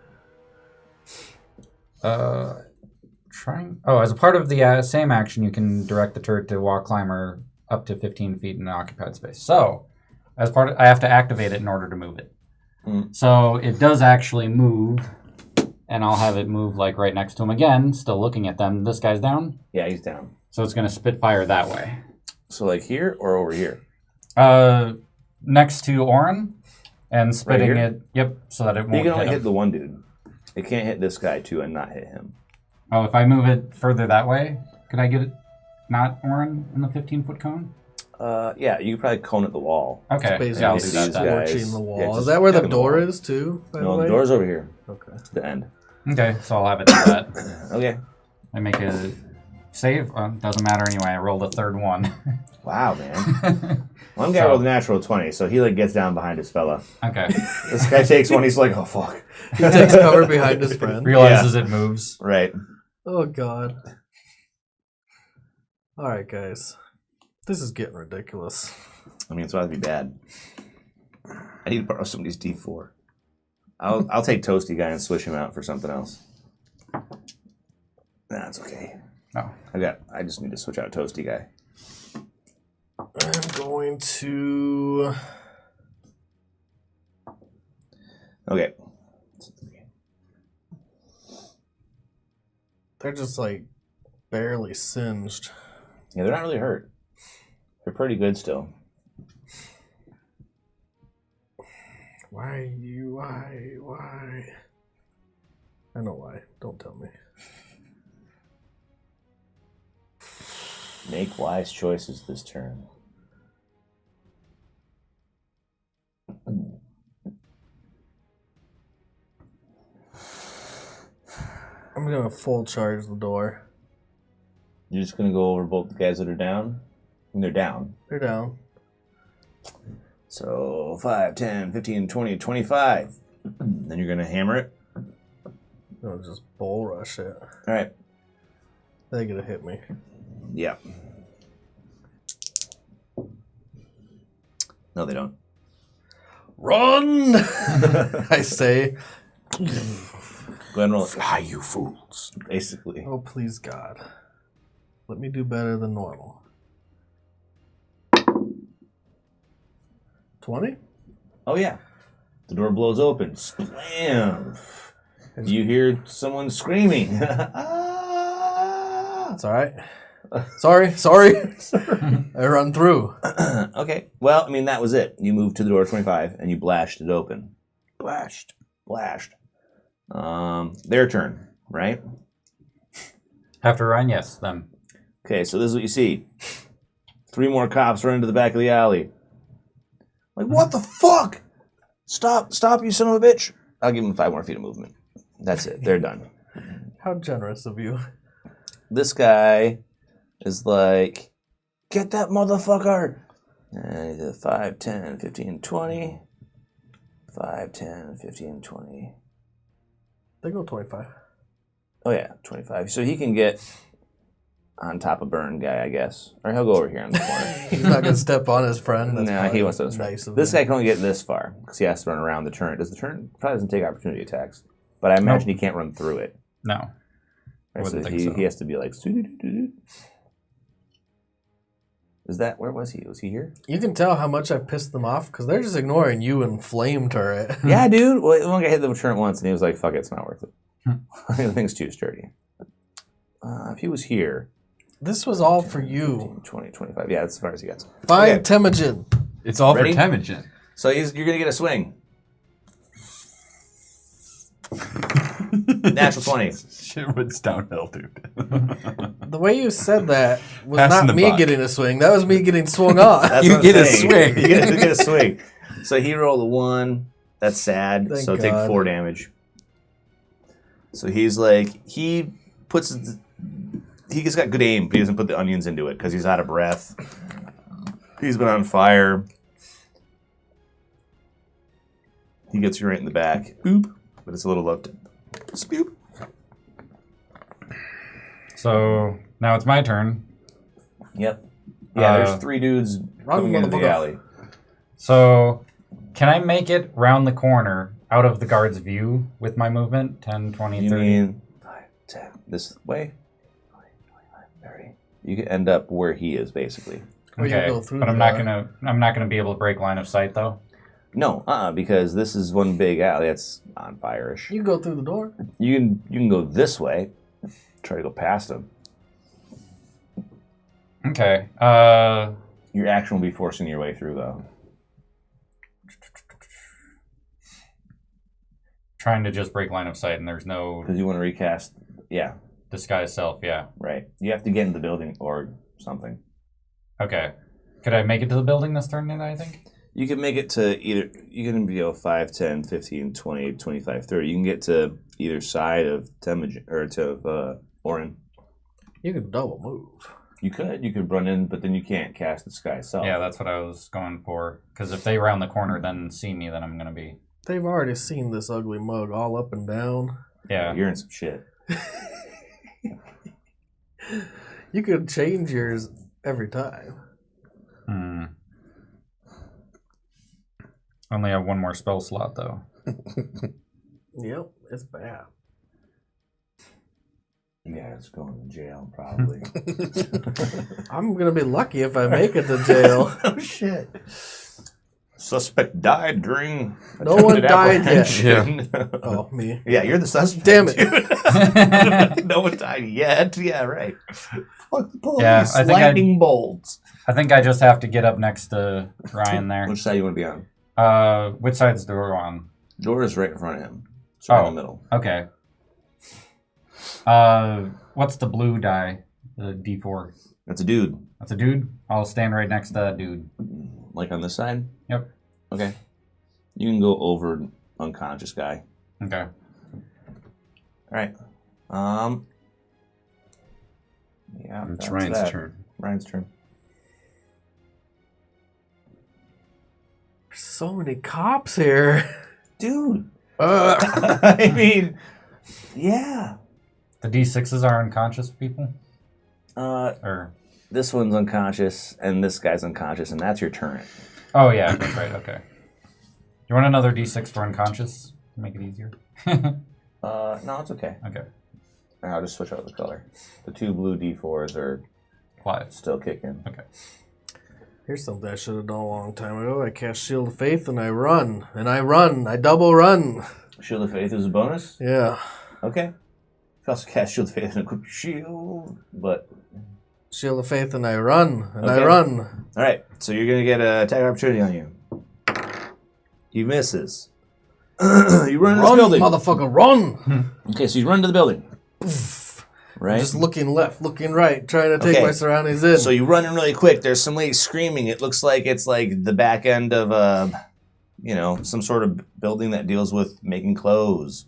Trying. Oh, as a part of the same action, you can direct the turret to wall climber up to 15 feet in an occupied space. So, as part of, I have to activate it in order to move it. So it does actually move, and I'll have it move like right next to him again, still looking at them. This guy's down, Yeah, he's down. so it's going to spit fire that way. So like here or over here? Next to Orin, and spitting here? it. Yep, so that it won't You can only hit hit him. the one dude. It can't hit this guy, too, and not hit him. Oh, if I move it further that way, could I get it? Not Orin in the 15-foot cone? Yeah, you could probably cone at the wall. Okay, Basically, yeah, I'll do these that then. guys- torching the yeah, wall. just Is that where the having the door wall. is, too? By No, the way? the door's over here. Okay. It's the end. Okay, so I'll have it do that. Okay. I make a save. Doesn't matter anyway. I rolled a third one. Wow, man. One guy So- rolled a natural 20, so he like gets down behind his fella. Okay. This guy takes one, he's like, oh, fuck. He takes cover behind his friend. Realizes it moves. Right. Oh, God. All right, guys. This is getting ridiculous. I mean, it's about to be bad. I need to borrow somebody's D4. I'll take Toasty Guy and switch him out for something else. Nah, it's okay. Oh. I just need to switch out Toasty Guy. I'm going to... Okay. They're just, like, barely singed. Yeah, they're not really hurt. They're pretty good still. Why? I know why. Don't tell me. Make wise choices this turn. I'm going to full charge the door. You're just going to go over both the guys that are down? And they're down. They're down. So 5, 10, 15, 20, 25. Then you're going to hammer it. No, just bull rush it. All right. They get to hit me. Yeah. No, they don't. Run! I say. Go ahead and roll it. Fly, you fools. Basically. Oh, please, God. Let me do better than normal. 20? Oh, yeah. The door blows open. Splam. You hear someone screaming. Ah! That's all right. Sorry. I run through. Okay. Well, I mean, that was it. You moved to the door 25, and you blashed it open. Blashed. Their turn, right? After Ryan, yes, them. Okay, so this is what you see. 3 more cops run into the back of the alley. Like, what the fuck? Stop, you son of a bitch. I'll give them 5 more feet of movement. That's it. They're done. How generous of you. This guy is like, get that motherfucker. And 5, 10, 15, 20. 5, 10, 15, 20. They go 25. Oh, yeah, 25. So he can get on top of Burn guy, I guess. Or he'll go over here in the corner. He's not going to step on his friend. That's No, he wants those. nice of This him. guy can only get this far because he has to run around the turret. Does the turret probably doesn't take opportunity attacks? But I imagine he can't run through it. No. Right, I wouldn't so think so. he has to be like. Is that where was he? Was he here? You can tell how much I pissed them off because they're just ignoring you and Flame Turret. Yeah, dude. Well, one guy hit the turret once and he was like, "Fuck it, it's not worth it." The thing's too sturdy. If he was here, This was all for you. 20, 25. Yeah, that's as far as he gets. Find Okay. Temujin. It's all Ready? for Temujin. So you're gonna get a swing. Natural 20. Shit went downhill, dude. The way you said that was Passing not the me buck. getting a swing. That was me getting swung on. That's You what I'm get a saying. swing. You get a swing. So he rolled a 1. That's sad. Thank so take God. 4 damage. So he's like, he puts, he's got good aim, but he doesn't put the onions into it because he's out of breath. He's been on fire. He gets you right in the back. Boop. But it's a little left. Spoop. So now it's my turn. Yep. Yeah, there's Uh, 3 dudes Run, coming into the motherfucker. alley. So can I make it round the corner out of the guard's view with my movement? 10, 20, You 30? mean 5, 10, this way? 20, 25, 30. You can end up where he is, basically. Or you Okay, go through but the I'm not door. gonna be able to break line of sight though. No, because this is one big alley that's on fire-ish. You go through the door. You can go this way, try to go past him. Okay. Your action will be forcing your way through, though. Trying to just break line of sight, and there's no Because you want to recast. Yeah, disguise self. Yeah. right. You have to get in the building or something. Okay. Could I make it to the building this turn? Then I think. You can make it to either. You can be 5, 10, 15, 20, 25, 30. You can get to either side of Temujin or to Orin. You can double move. You could run in, but then you can't cast the sky self. Yeah, that's what I was going for. Because if they round the corner, then see me, then I'm gonna be. They've already seen this ugly mug all up and down. Yeah. You're in some shit. You could change yours every time. Hmm. Only have one more spell slot though. Yep, it's bad. Yeah, it's going to jail probably. I'm gonna be lucky if I make it to jail. Oh shit! Suspect died during. No one attempted died yet. apprehension. Oh, me. Yeah, you're the suspect. Damn it. dude. No one died yet. Yeah, right. Fuck the police. Yeah, I think Lightning bolts. I think I just have to get up next to Ryan there. Which side you want to be on? Which side's the door on? Door is right in front of him. It's right in the middle. Okay. What's the blue die? The D4. That's a dude. That's a dude? I'll stand right next to that dude. Like on this side? Yep. Okay. You can go over unconscious guy. Okay. Alright. Yeah. It's that's Ryan's that. turn. Ryan's turn. There's so many cops here. Dude. I mean, yeah. The D6s are unconscious people? Or This one's unconscious, and this guy's unconscious, and that's your turret. oh yeah, that's right, okay. You want another D6 for unconscious? To make it easier? No, it's okay. Okay. I'll just switch out the color. The 2 blue D4s are Quiet. still kicking. Okay. Here's something I should have done a long time ago. I cast Shield of Faith and I run. And I run. I double run. Shield of Faith is a bonus? Yeah. Okay. You can also cast Shield of Faith and equip your shield, but... Shield of Faith and I run. And I Okay. run. Alright, so you're going to get an attack opportunity on you. He misses. You run into this Run, building. motherfucker, run! Okay, so you run to the building. Right? Just looking left, looking right, trying to take Okay. my surroundings in. So you run in really quick. There's some lady screaming. It looks like it's like the back end of some sort of building that deals with making clothes.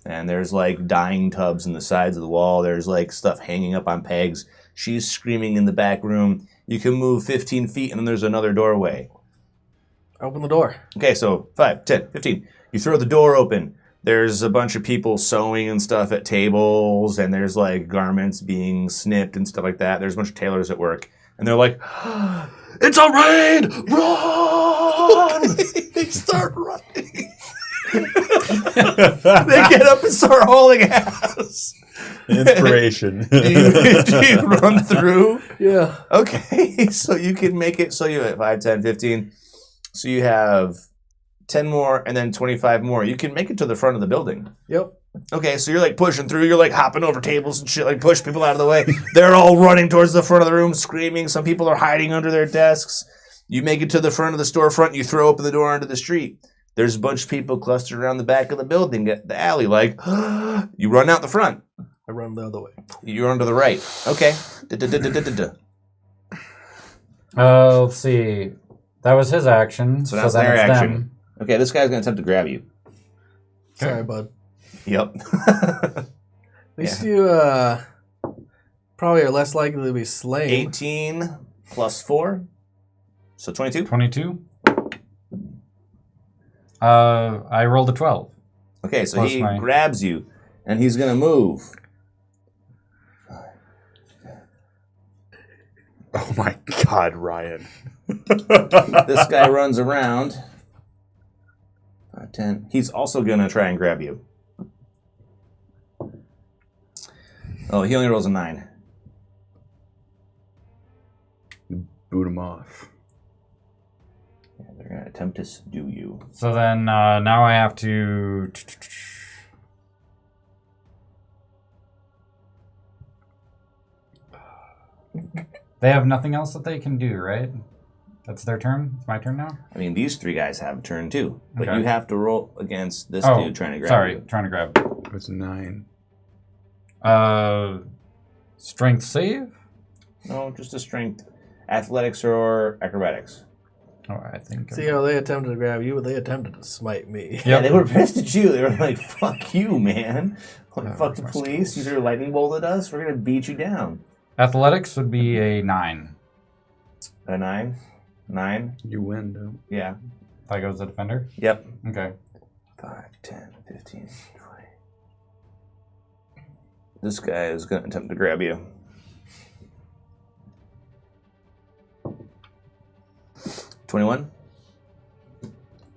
And there's like dyeing tubs in the sides of the wall. There's like stuff hanging up on pegs. She's screaming in the back room. You can move 15 feet, and then there's another doorway. Open the door. Okay, so 5, 10, 15. You throw the door open. There's a bunch of people sewing and stuff at tables, and there's like garments being snipped and stuff like that. There's a bunch of tailors at work, and they're like, "It's a raid! Run!" They start running. They get up and start hauling ass. Inspiration. do you run through? Yeah. Okay, so you can make it so you have 5, 10, 15. So you have 10 more and then 25 more. You can make it to the front of the building. Yep. Okay, so you're like pushing through. You're like hopping over tables and shit, like push people out of the way. They're all running towards the front of the room, screaming. Some people are hiding under their desks. You make it to the front of the storefront. You throw open the door onto the street. There's a bunch of people clustered around the back of the building, the alley, like, you run out the front. I run the other way. You run to the right. Okay. Let's see. That was his action. So that's then their it's action. them. Okay, this guy's going to attempt to grab you. Sorry, bud. Yep. At least you probably are less likely to be slain. 18 plus 4. So 22. 22. I rolled a 12. Okay, so Plus he my- grabs you, and he's going to move. Oh my God, Ryan. This guy runs around. 5, 10. He's also going to try and grab you. Oh, he only rolls a 9. Boot him off. Yeah, they're going to attempt to subdue you. So then now I have to... They have nothing else that they can do, right? That's their turn? It's my turn now? I mean, these 3 guys have a turn too. But Okay. you have to roll against this Oh, dude trying to grab sorry. you. Trying to grab. It was 9. Strength save? No, just a strength. Athletics or acrobatics. Oh, I think... See how they attempted to grab you, but they attempted to smite me. Yeah, they were pissed at you. They were like, fuck you, man. Oh, Fuck the police. You threw a lightning bolt at us. We're going to beat you down. Athletics would be a 9. A 9? 9? You win, though. Yeah. If I go as a defender? Yep. Okay. 5, 10, 15, 20. This guy is going to attempt to grab you. 21?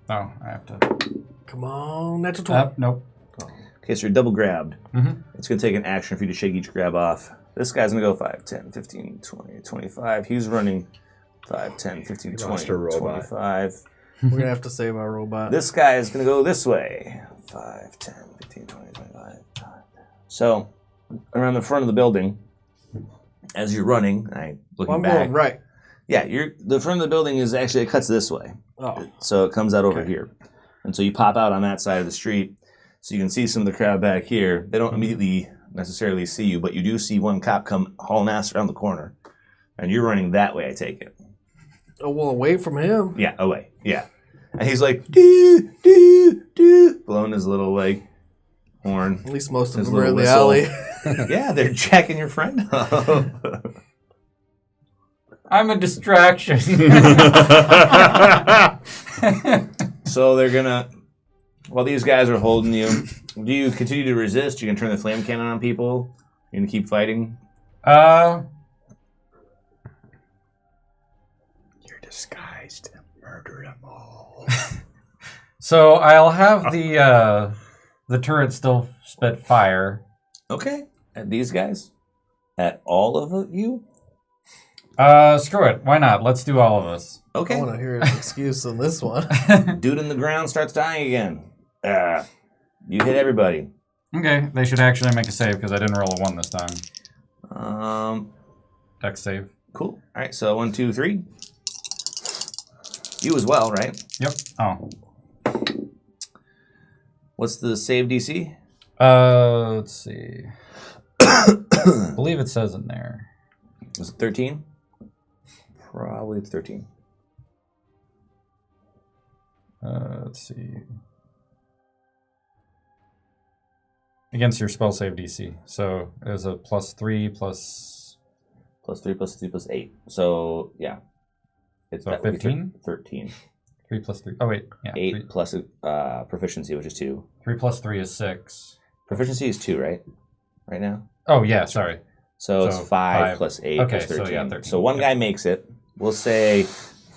Oh, I have to... Come on, natural 20. Nope. Okay, so you're double grabbed. Mm-hmm. It's going to take an action for you to shake each grab off. This guy's going to go 5, 10, 15, 20, 25. He's running 5, 10, 15, 20, Lost a robot. 25. We're going to have to save our robot. This guy is going to go this way. 5, 10, 15, 20, 25. So, around the front of the building, as you're running, looking I'm back. going right. Yeah, the front of the building is actually, it cuts this way. Oh, So it comes out over Okay. here. And so you pop out on that side of the street. So you can see some of the crowd back here. They don't immediately necessarily see you, but you do see one cop come hauling ass around the corner. And you're running that way, I take it. oh, well, away from him. Yeah, away. Yeah. And he's like, doo, doo, doo, blowing his little, like, horn. At least most of His them are in the little alley. Yeah, they're jacking your friend up. I'm a distraction. So they're gonna, while these guys are holding you, do you continue to resist? You can turn the flame cannon on people? You can keep fighting? You're disguised and murder them all. So I'll have the turret still spit fire. Okay. At these guys? At all of you? Screw it. Why not? Let's do all of us. I Okay. want to hear his excuse on this one. Dude in the ground starts dying again. You hit everybody. Okay, they should actually make a save because I didn't roll a 1 this time. Dex save. Cool. All right, so 1, 2, 3. You as well, right? Yep. Oh. What's the save DC? Let's see. I believe it says in there. Is it 13? Probably it's 13. Let's see. Against your spell save DC. So it was a +3 plus plus 3 plus 3 plus 8. So, yeah. It's So that would be 15? 13. 3 plus 3. Oh, wait. Yeah. 8 3, plus proficiency, which is 2. 3 plus 3 is 6. Proficiency is 2, right? Right now? Oh, yeah, sorry. So it's So 5 5. plus 8 Okay, is 13. so yeah, 13. So one guy makes it. We'll say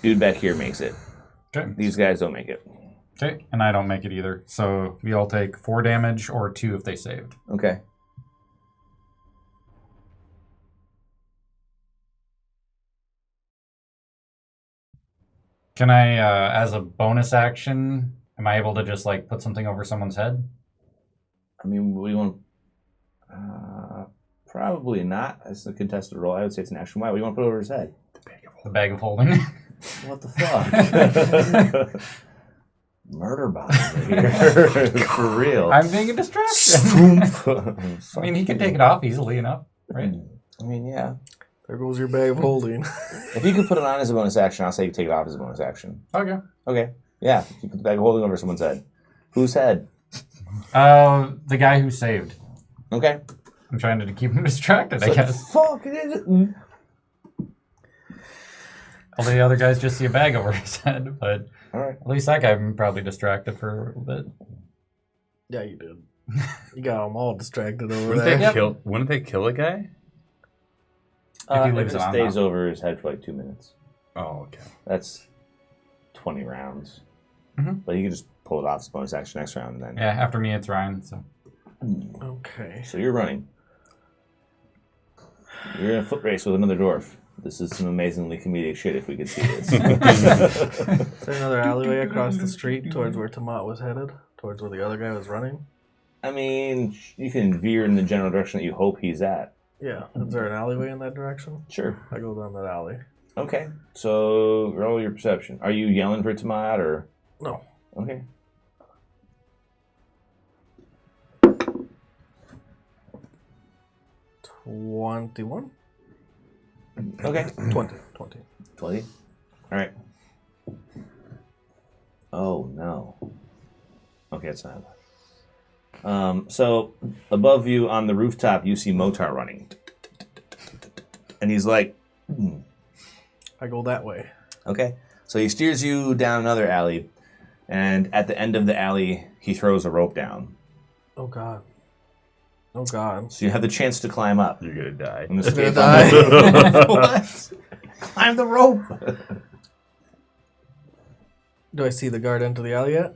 dude back here makes it. Okay. These guys don't make it. Okay, and I don't make it either. So we all take 4 damage or 2 if they saved. Okay. Can I, as a bonus action, am I able to just like put something over someone's head? I mean, we want probably not. It's a contested roll. I would say it's an action. Why? What do you want to put over his head? The bag of holding. What the fuck? Murder bots right here. For real. I'm being a distraction. I mean, he can take it off easily enough, right? I mean, yeah. There goes your bag of holding. If you could put it on as a bonus action, I'll say you take it off as a bonus action. Okay. Okay. Yeah. You put the bag of holding over someone's head. Whose head? The guy who saved. Okay. I'm trying to keep him distracted, I It's like, guess. fuck, it is. All the other guys just see a bag over his head, but All right. at least that guy I'm probably distracted for a little bit. Yeah, you did. You got them all distracted over Wouldn't there. they kill a guy? If he If leaves it it on, stays though. over his head for like 2 minutes. Oh, okay. That's 20 rounds. Mhm. But you can just pull it off as bonus action next round. And then. Yeah, after me it's Ryan, so. Okay. So you're running. You're in a foot race with another dwarf. This is some amazingly comedic shit if we could see this. Is there another alleyway across the street towards where Tomat was headed? Towards where the other guy was running? I mean, you can veer in the general direction that you hope he's at. Yeah. Is there an alleyway in that direction? Sure. I go down that alley. Okay. So roll your perception. Are you yelling for Tomat or? No. Okay. $21? Okay. 20. 20. All right. Oh no. Okay, it's not. So above you on the rooftop, you see Motar running, and he's like, I go that way. okay. So he steers you down another alley, and at the end of the alley, he throws a rope down. Oh god. Oh god. So you have the chance to climb up You're gonna die. and I'm escape. gonna die. What? Climb the rope. Do I see the guard enter the alley yet?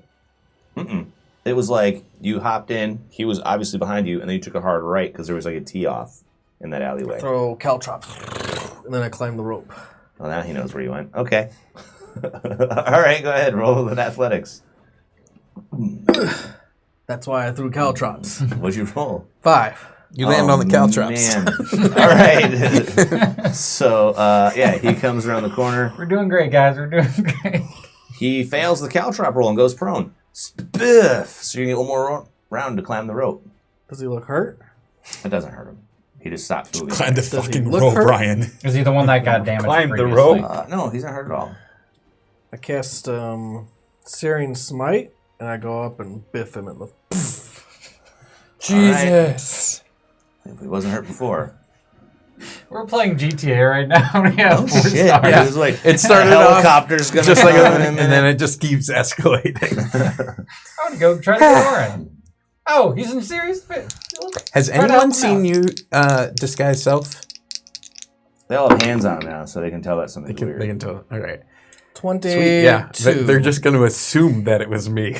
Mm-mm. It was like you hopped in. He was obviously behind you, and then you took a hard right because there was like a tee off in that alleyway. Throw caltrops. And then I climb the rope. Well, now he knows where you went. Okay. All right, go ahead. Roll with athletics. That's why I threw caltrops. What'd you roll? 5. You land on the caltrops. Man. All right. So, yeah, he comes around the corner. We're doing great, guys. We're doing great. He fails the caltrop roll and goes prone. Spiff! So you get one more round to climb the rope. Does he look hurt? It doesn't hurt him. He just stops moving. Climb the Does he fucking look rope, hurt? Ryan. Is he the one that got damaged Climb the previously? rope. No, he's not hurt at all. I cast Searing Smite, and I go up and biff him in the... Jesus. If he wasn't hurt before. We're playing GTA right now. We have 4 stars. Yeah. It was like, It started helicopter's gonna just like come a, in a and minute. then it just keeps escalating. I want to go try to get Warren. Oh, he's in serious fit. Has Try to help anyone him seen out. you disguise self? They all have hands on him now, so they can tell that's something They can tell. All right. 22. Sweet. Yeah. They're just going to assume that it was me,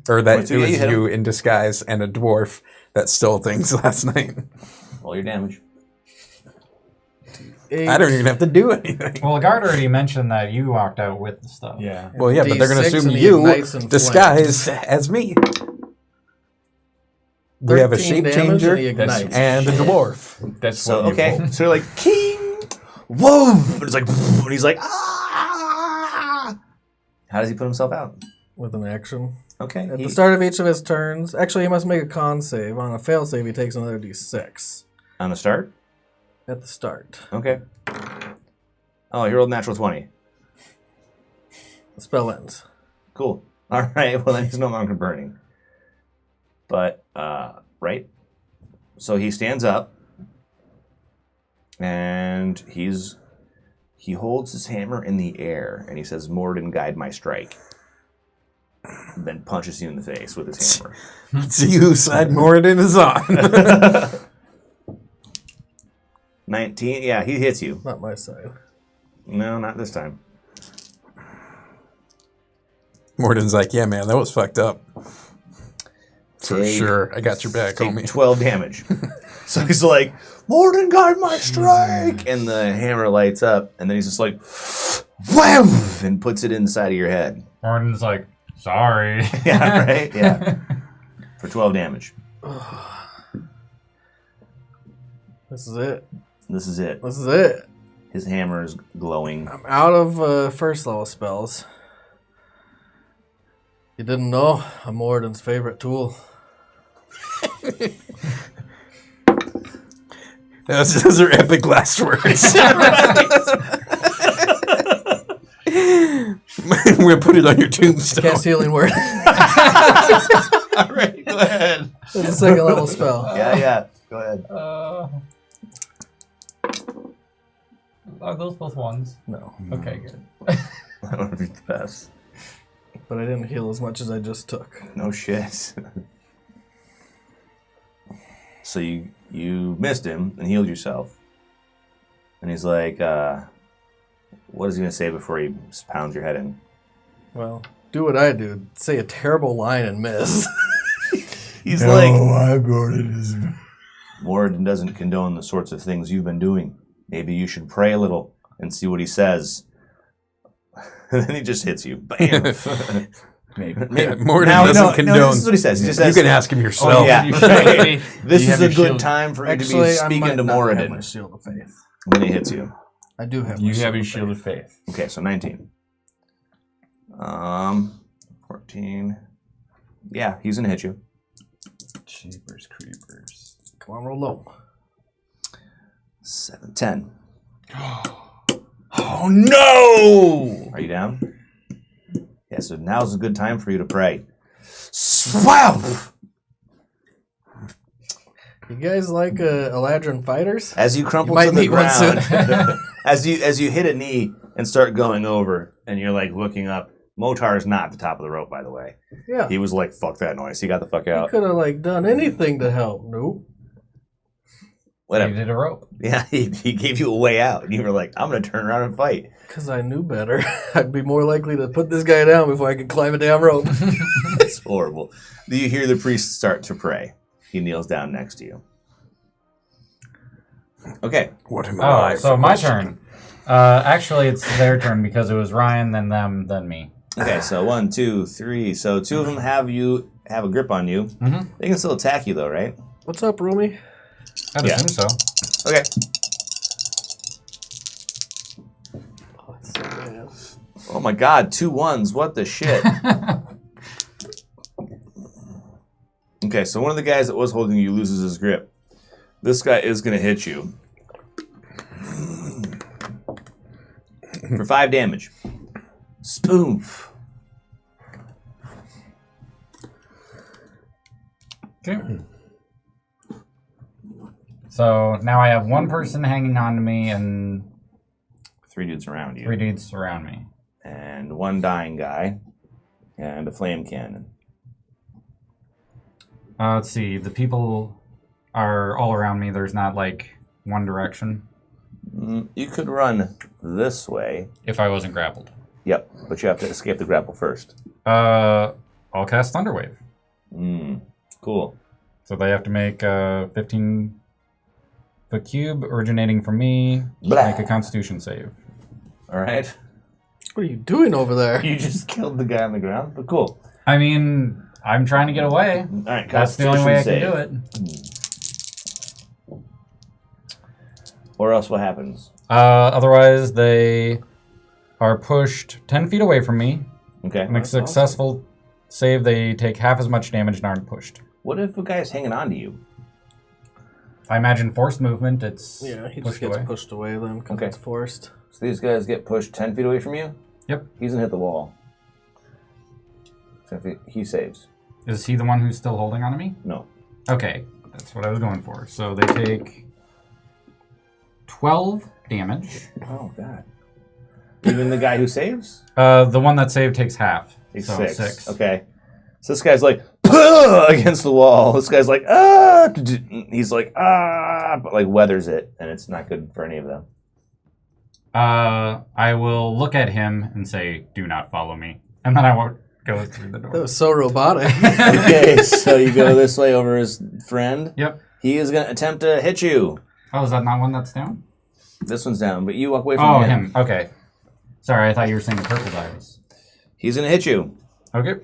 or that 22, it was you hit you in disguise and a dwarf that stole things last night. Roll your damage. 8. I don't even have to do anything. Well, the guard already mentioned that you walked out with the stuff. Yeah. Well, yeah, but they're going to D6 assume and he you ignites in disguise as me. We have a 13 shape damage changer and he ignites. and a dwarf. That's So, what okay. you So they're like, King! Whoa! And it's like, and he's like, ah! How does he put himself out? With an action. Okay. At the start of each of his turns, actually, he must make a con save. On a fail save, he takes another d6. On the start? At the start. Okay. Oh, he rolled natural 20. The spell ends. Cool. All right. Well, then he's no longer burning. But, right? So he stands up. And he holds his hammer in the air, and he says, "Morden, guide my strike." Then punches you in the face with his hammer. See whose side Moradin is on. 19. Yeah, he hits you. Not my side. No, not this time. Moradin's like, yeah, man, that was fucked up. For Take- sure. I got your back, Take homie. 12 damage. So he's like, "Morden, guide my strike!" And the hammer lights up, and then he's just like, wham! And puts it inside of your head. Martin's like, sorry. Yeah, right? Yeah. For 12 damage. This is it. This is it. This is it. His hammer is glowing. I'm out of first level spells. You didn't know? I'm Moradin's favorite tool. Those are epic last words. We're going to put it on your tombstone. Cast healing word. All right, go ahead. It's a second level spell. Yeah. Go ahead. Are those both ones? No, Okay, good. That would be the best. but I didn't heal as much as I just took. No shit. So you missed him and healed yourself. And he's like, what is he going to say before he pounds your head in? Well, do what I do. Say a terrible line and miss. He's like, I brought it as Moradin doesn't condone the sorts of things you've been doing. Maybe you should pray a little and see what he says. And then he just hits you. Bam. Maybe. Yeah, Moradin Now, doesn't condone. No, this is what he says. He just You says, can ask him yourself. Oh, yeah. You should have faith. This You is have a your good shield. time for you to Actually, be I speaking might to not have my Moradin. shield of faith. Then he hits you. I do have. You my have your of shield faith. of faith. Okay, so 19. 14. Yeah, he's gonna hit you. Cheapers creepers. Come on, roll low. 7, 10. Oh no! Are you down? Yeah, so now's a good time for you to pray. Swamp! You guys like Eladrin fighters? As you crumple You might to the meet one ground, as you hit a knee and start going over, and you're like looking up. Motar is not at the top of the rope, by the way. Yeah. He was like, "Fuck that noise." He got the fuck You out. could have like done anything to help. Nope. Whatever. You did a rope. Yeah, he gave you a way out, and you were like, "I'm gonna turn around and fight." Because I knew better. I'd be more likely to put this guy down before I could climb a damn rope. It's horrible. Do you hear the priest start to pray? He kneels down next to you. Okay. What am Oh, I? so my turn. Actually, it's their turn because it was Ryan, then them, then me. Okay, so 1, 2, 3. So 2 of them have a grip on you. Mm-hmm. They can still attack you though, right? What's up, Rumi? I'd Yeah. assume so. Okay. Oh, it's so bad. Oh my god, 2 1s. What the shit? Okay, so one of the guys that was holding you loses his grip. This guy is going to hit you. For 5 damage. Spoof. Okay. So now I have one person hanging on to me and 3 dudes around you. 3 dudes around me. And 1 dying guy. And a flame cannon. Let's see. The people are all around me. There's not like one direction. You could run this way. If I wasn't grappled. Yep, but you have to escape the grapple first. I'll cast Thunderwave. Cool. So they have to make a 15-foot cube originating from me. Blah. Make a Constitution save. All right. What are you doing over there? You just killed the guy on the ground, but cool. I mean, I'm trying to get away. All right, That's the only way I can Constitution do it. save. Or else what happens? Otherwise, they are pushed 10 feet away from me. Okay. Make a successful save. They take half as much damage and aren't pushed. What if a guy's hanging on to you? I imagine forced movement. It's Yeah, he just pushed gets away. pushed away then because Okay. it's forced. So these guys get pushed 10 feet away from you? Yep. He's going to hit the wall. So if he saves. Is he the one who's still holding on to me? No. Okay, that's what I was going for. So they take 12 damage. Oh, God. Even the guy who saves? The one that saved takes half. Takes so 6. Okay. So this guy's like, against the wall. This guy's like, ah. He's like, ah, but like weathers it, and it's not good for any of them. I will look at him and say, "Do not follow me," and then I won't go through the That door. was so robotic. Okay, so you go this way over his friend. Yep. He is going to attempt to hit you. Oh, is that not one that's down? This one's down, but you walk away from him. Okay. Sorry, I thought you were saying the purple dice. He's going to hit you. Okay.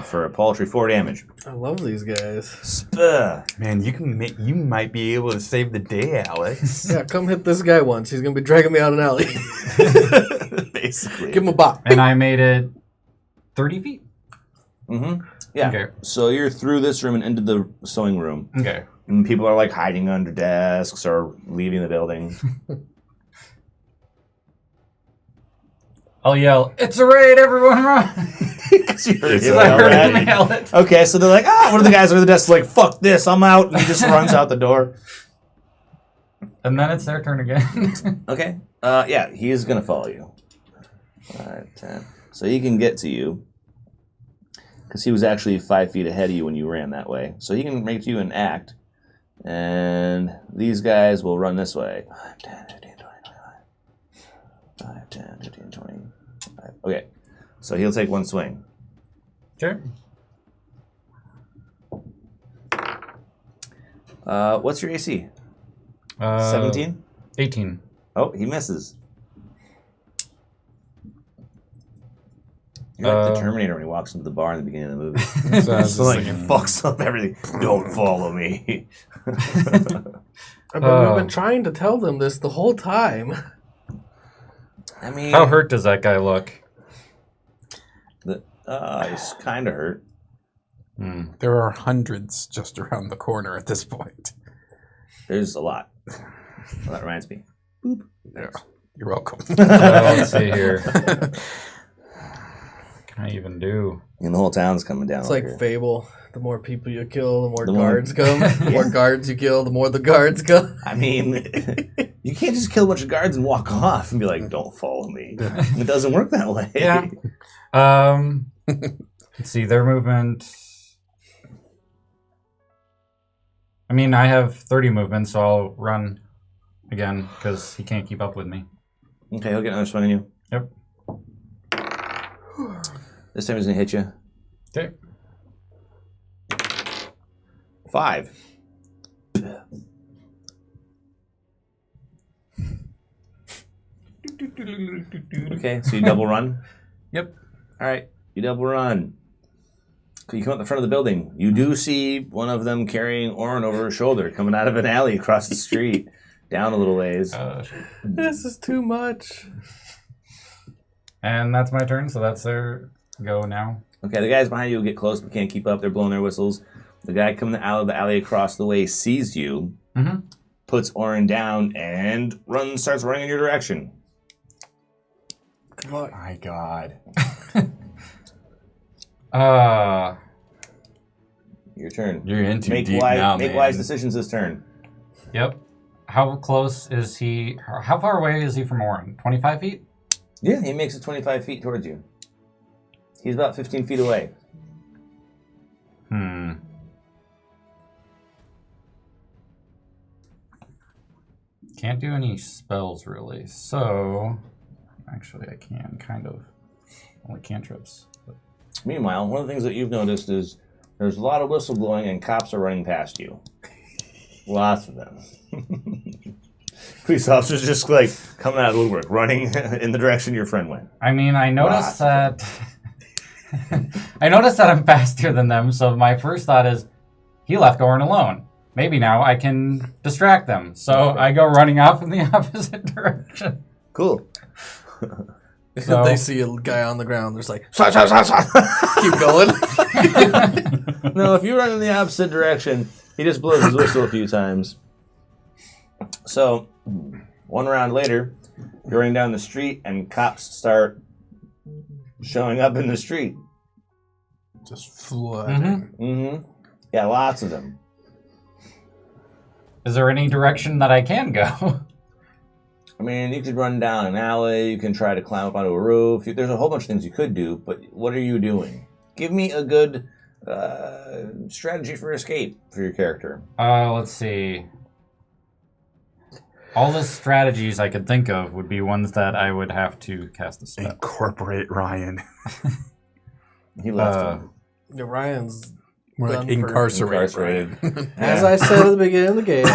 For a paltry 4 damage. I love these guys. Spur. Man, you might be able to save the day, Alex. Yeah, come hit this guy once. He's gonna be dragging me out an alley. Basically. Give him a bop. And I made it 30 feet. Mm-hmm. Yeah. Okay. So you're through this room and into the sewing room. Okay. And people are like hiding under desks or leaving the building. I'll yell, "It's a raid, everyone run!" Because you heard it I heard him already. yell it. Okay, so they're like, one of the guys over the desk is like, fuck this, I'm out. And he just runs out the door. And then it's their turn again. Okay. Yeah, he's going to follow you. 5, 10. So he can get to you. Because he was actually 5 feet ahead of you when you ran that way. So he can make you an act. And these guys will run this way. 5, 10, 15, 20, 25. 5, 10, 15, 20. 25. Okay. So he'll take one swing. Sure. What's your AC? 17? 18. Oh, he misses. You're like the Terminator when he walks into the bar in the beginning of the movie. So like he fucks up everything. Don't follow me. I mean, we've been trying to tell them this the whole time. I mean, How hurt does that guy look? He's kind of hurt. There are hundreds just around the corner at this point. There's a lot. Well, that reminds me. Boop. Yeah, you're welcome. Let's see here. What can I even do? And the whole town's coming down. It's over like here. Fable. The more people you kill, the more The more- guards come. The more guards you kill, the more the guards come. I mean, you can't just kill a bunch of guards and walk off and be like, "Don't follow me." It doesn't work that way. Yeah. Let's see, their movement. I mean, I have 30 movement, so I'll run again because he can't keep up with me. Okay, he'll get another swing on you. Yep. This time he's gonna hit you. Okay. 5. Okay, so you double run? Yep. All right, you double run. You come up the front of the building. You do see one of them carrying Orin over her shoulder, coming out of an alley across the street, down a little ways. This is too much. And that's my turn, so that's their go now. Okay, the guys behind you will get close but can't keep up. They're blowing their whistles. The guy coming out of the alley across the way sees you, puts Orin down, and starts running in your direction. Come on. My God. Your turn. You're in too Make deep now, make man. wise decisions this turn. Yep. How close is he? How far away is he from Orin? 25 feet? Yeah, he makes it 25 feet towards you. He's about 15 feet away. Can't do any spells, really. So, actually, I can, kind of. Only cantrips. Meanwhile, one of the things that you've noticed is there's a lot of whistle blowing and cops are running past you. Lots of them. Police officers just like coming out of the woodwork, running in the direction your friend went. I mean, I noticed that... I noticed that I'm faster than them, so my first thought is, he left Orin alone. Maybe now I can distract them. So I go running off in the opposite direction. Cool. So- They see a guy on the ground. There's like, keep going. No, if you run in the opposite direction, he just blows his whistle a few times. So, one round later, you're running down the street and cops start showing up in the street. Just flooding. Mm-hmm. Yeah, lots of them. Is there any direction that I can go? I mean, you could run down an alley. You can try to climb up onto a roof. There's a whole bunch of things you could do, but what are you doing? Give me a good strategy for escape for your character. Let's see. All the strategies I could think of would be ones that I would have to cast a spell. Incorporate Ryan. He left him. Yeah, Ryan's More done like for- incarcerated. As I said at the beginning of the game,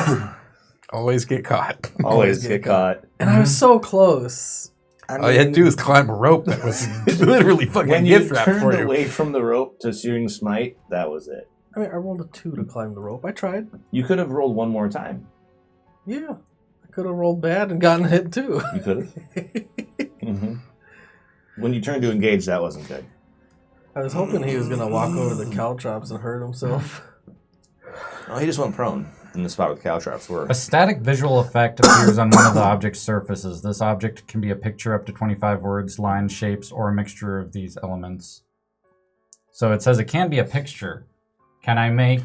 Always get caught. Always get caught. and I was so close. I All you had to do was climb a rope that was literally fucking when you gift wrap turned for you. away from the rope to Searing Smite, that was it. I mean, I rolled a 2 to climb the rope. I tried. You could have rolled one more time. Yeah. I could have rolled bad and gotten hit too. You could have. Mm-hmm. When you turned to engage, that wasn't good. I was hoping he was going to walk over the caltrops and hurt himself. Oh, he just went prone in the spot where the caltrops were. A static visual effect appears on one of the object's surfaces. This object can be a picture up to 25 words, lines, shapes, or a mixture of these elements. So it says it can be a picture. Can I make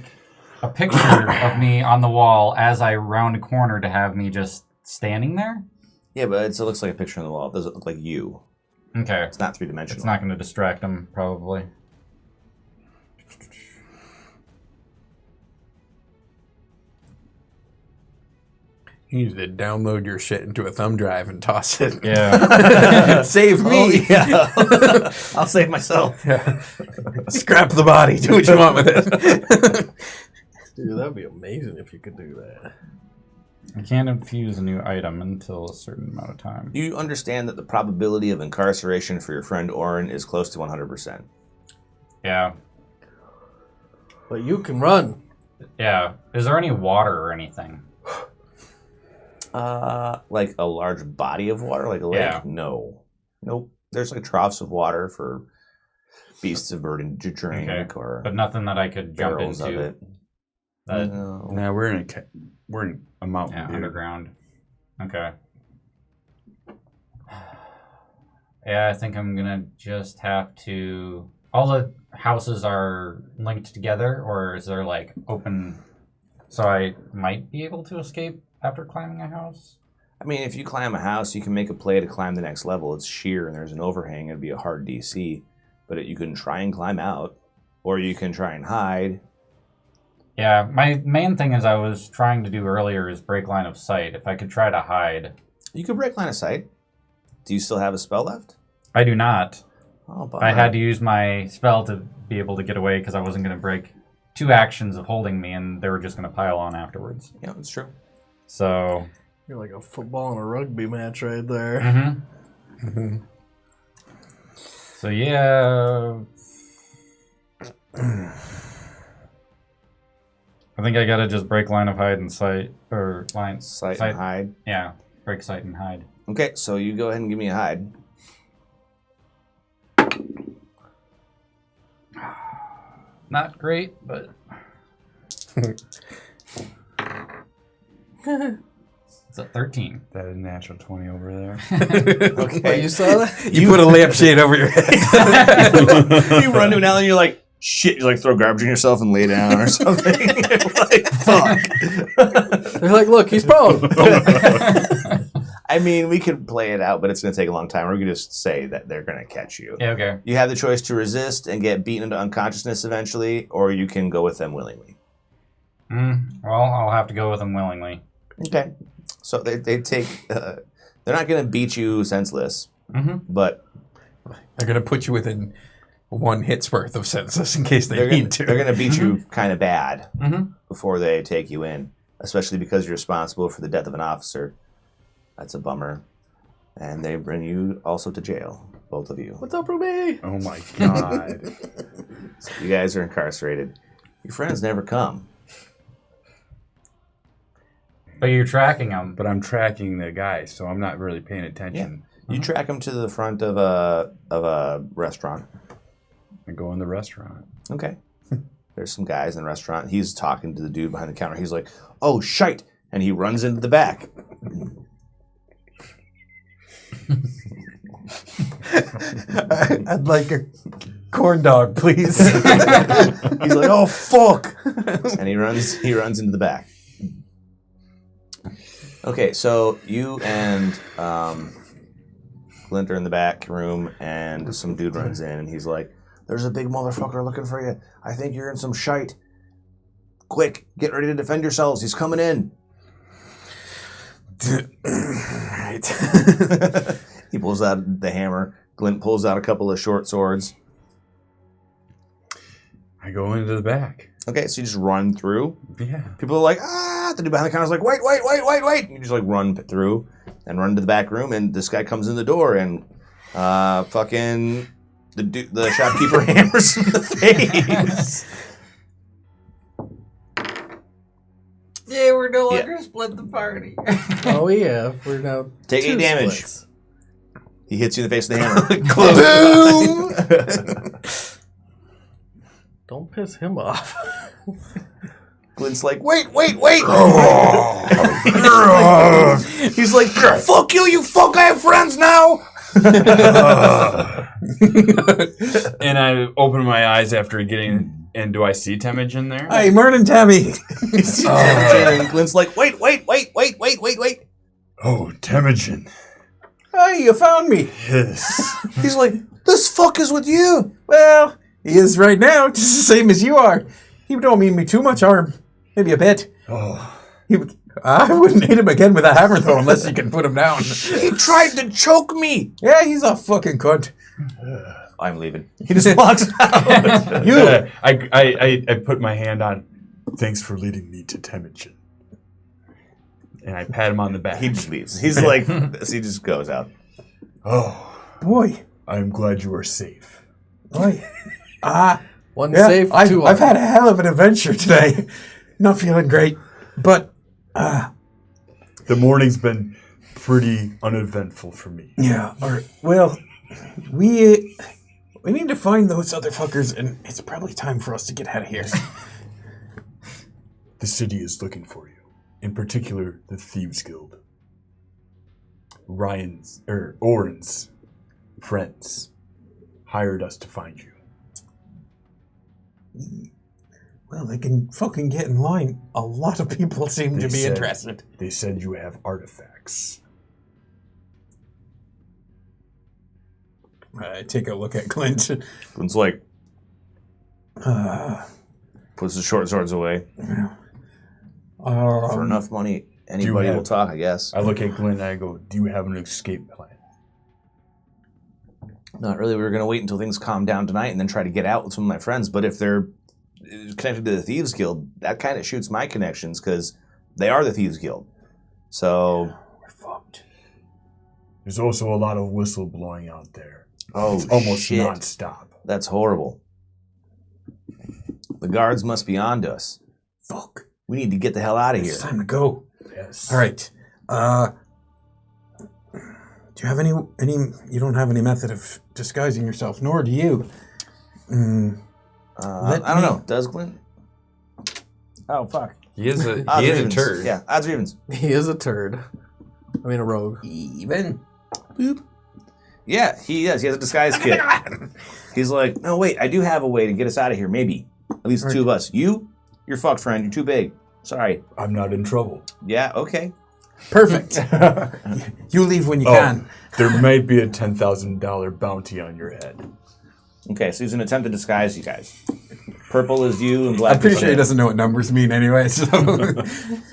a picture of me on the wall as I round a corner to have me just standing there? Yeah, but it looks like a picture on the wall. It doesn't look like you. Okay. It's not three-dimensional. It's not going to distract him, probably. You need to download your shit into a thumb drive and toss it. Yeah. Save me. Oh, yeah. I'll save myself. Yeah. Scrap the body. Do what you want with it. Dude, that'd be amazing if you could do that. I can't infuse a new item until a certain amount of time. You understand that the probability of incarceration for your friend Orin is close to 100%. Yeah. But you can run. Yeah. Is there any water or anything? Like a large body of water, like a lake? Yeah. No. Nope. There's like troughs of water for beasts of burden to drink or But nothing that I could jump barrels into. of it. That, No. No, we're in a mountain. yeah, dude. underground. Okay. Yeah, I think I'm gonna just have to... All the houses are linked together, or is there like open... So I might be able to escape after climbing a house? I mean, if you climb a house, you can make a play to climb the next level. It's sheer and there's an overhang. It'd be a hard DC. But you can try and climb out, or you can try and hide. Yeah, my main thing is I was trying to do earlier is break line of sight. If I could try to hide. You could break line of sight. Do you still have a spell left? I do not. Oh, bummer. I had to use my spell to be able to get away because I wasn't going to break 2 actions of holding me, and they were just going to pile on afterwards. Yeah, that's true. So... You're like a football and a rugby match right there. Mm-hmm. So yeah, I think I gotta just break line of hide and sight, or line Sight and hide. Yeah, break sight and hide. Okay, so you go ahead and give me a hide. Not great, but it's a 13. That is a natural 20 over there. Okay. You saw that? You put a lampshade over your head. You run to an alley and you're like, shit. You like throw garbage on yourself and lay down or something. You're like, fuck. They're like, look, he's prone. I mean, we could play it out, but it's going to take a long time. Or we could just say that they're going to catch you. Yeah, okay. You have the choice to resist and get beaten into unconsciousness eventually, or you can go with them willingly. Well, I'll have to go with them willingly. Okay. So they take... they're not going to beat you senseless, but... They're going to put you within 1 hit's worth of senseless in case they need to. They're going to beat you kind of bad before they take you in, especially because you're responsible for the death of an officer. That's a bummer. And they bring you also to jail, both of you. What's up, Ruby? Oh my god. So you guys are incarcerated. Your friends never come. But you're tracking them. But I'm tracking the guy, so I'm not really paying attention. You track them to the front of a restaurant. I go in the restaurant. Okay. There's some guys in the restaurant. He's talking to the dude behind the counter. He's like, "Oh, shite!" And he runs into the back. I'd like a corn dog, please. He's like, "Oh, fuck!" And he runs into the back. Okay, so you and Glint are in the back room, and some dude runs in, and he's like, "There's a big motherfucker looking for you. I think you're in some shite. Quick, get ready to defend yourselves. He's coming in." Right. He pulls out the hammer. Glint pulls out a couple of short swords. I go into the back. Okay, so you just run through. Yeah. People are like, ah! The dude behind the counter's like, wait! And you just like run through and run to the back room, and this guy comes in the door, and fucking the shopkeeper hammers him in the face. Yeah, we're no longer split the party. Oh yeah, we're now Take 8 2 damage. splits. He hits you in the face with the hammer. Boom! Don't piss him off. Glint's like, wait! He's like, fuck you, you fuck, I have friends now! And I open my eyes after getting. And do I see Temujin there? Hey, Merlin Tammy. And Glint's like, wait! Oh, Temujin. Hey, you found me. Yes. He's like, this fuck is with you! Well, he is right now, just the same as you are. He don't mean me too much harm. Maybe a bit. Oh. I wouldn't hit him again with a hammer, though, unless you can put him down. He tried to choke me! Yeah, he's a fucking cunt. I'm leaving. He just walks out. I put my hand on. Thanks for leading me to Temujin. And I pat him on the back. He just leaves. He's like, he just goes out. Oh, Boy. I'm glad you are safe. Boy. One Yeah, safe, 2 I've had a hell of an adventure today. Not feeling great, but The morning's been pretty uneventful for me. yeah. Well, we need to find those other fuckers, and it's probably time for us to get out of here. The city is looking for you. In particular, the Thieves Guild. Orin's friends hired us to find you. Well, they can fucking get in line. A lot of people seem to be said- interested. They said you have artifacts. I take a look at Clint. Glint's like, puts the short swords away. For enough money, anybody will talk, I guess. I look at Glenn and I go, do you have an escape plan? Not really. We were going to wait until things calm down tonight and then try to get out with some of my friends. But if they're connected to the Thieves Guild, that kind of shoots my connections because they are the Thieves Guild. So We're fucked. There's also a lot of whistle blowing out there. Oh, it's almost shit. nonstop. That's horrible. The guards must be on to us. Fuck. We need to get the hell out of here. It's time to go. Yes. All right. Do you have any? You don't have any method of disguising yourself, nor do you. I don't know. Does Glint? Oh, fuck. He is a Odds or a evens. turd. Yeah, odds or evens. He is a turd. I mean, a rogue. Even. Boop. Yeah, he does. He has a disguise kit. He's like, no, wait, I do have a way to get us out of here, maybe. At least the 2 of us. You're fucked, friend. You're too big. Sorry. I'm not in trouble. Yeah, okay. Perfect. You leave when you can. There might be a $10,000 bounty on your head. Okay, so he's going to attempt to disguise you guys. Purple is you and black I'm pretty is sure he him. doesn't know what numbers mean anyway. So.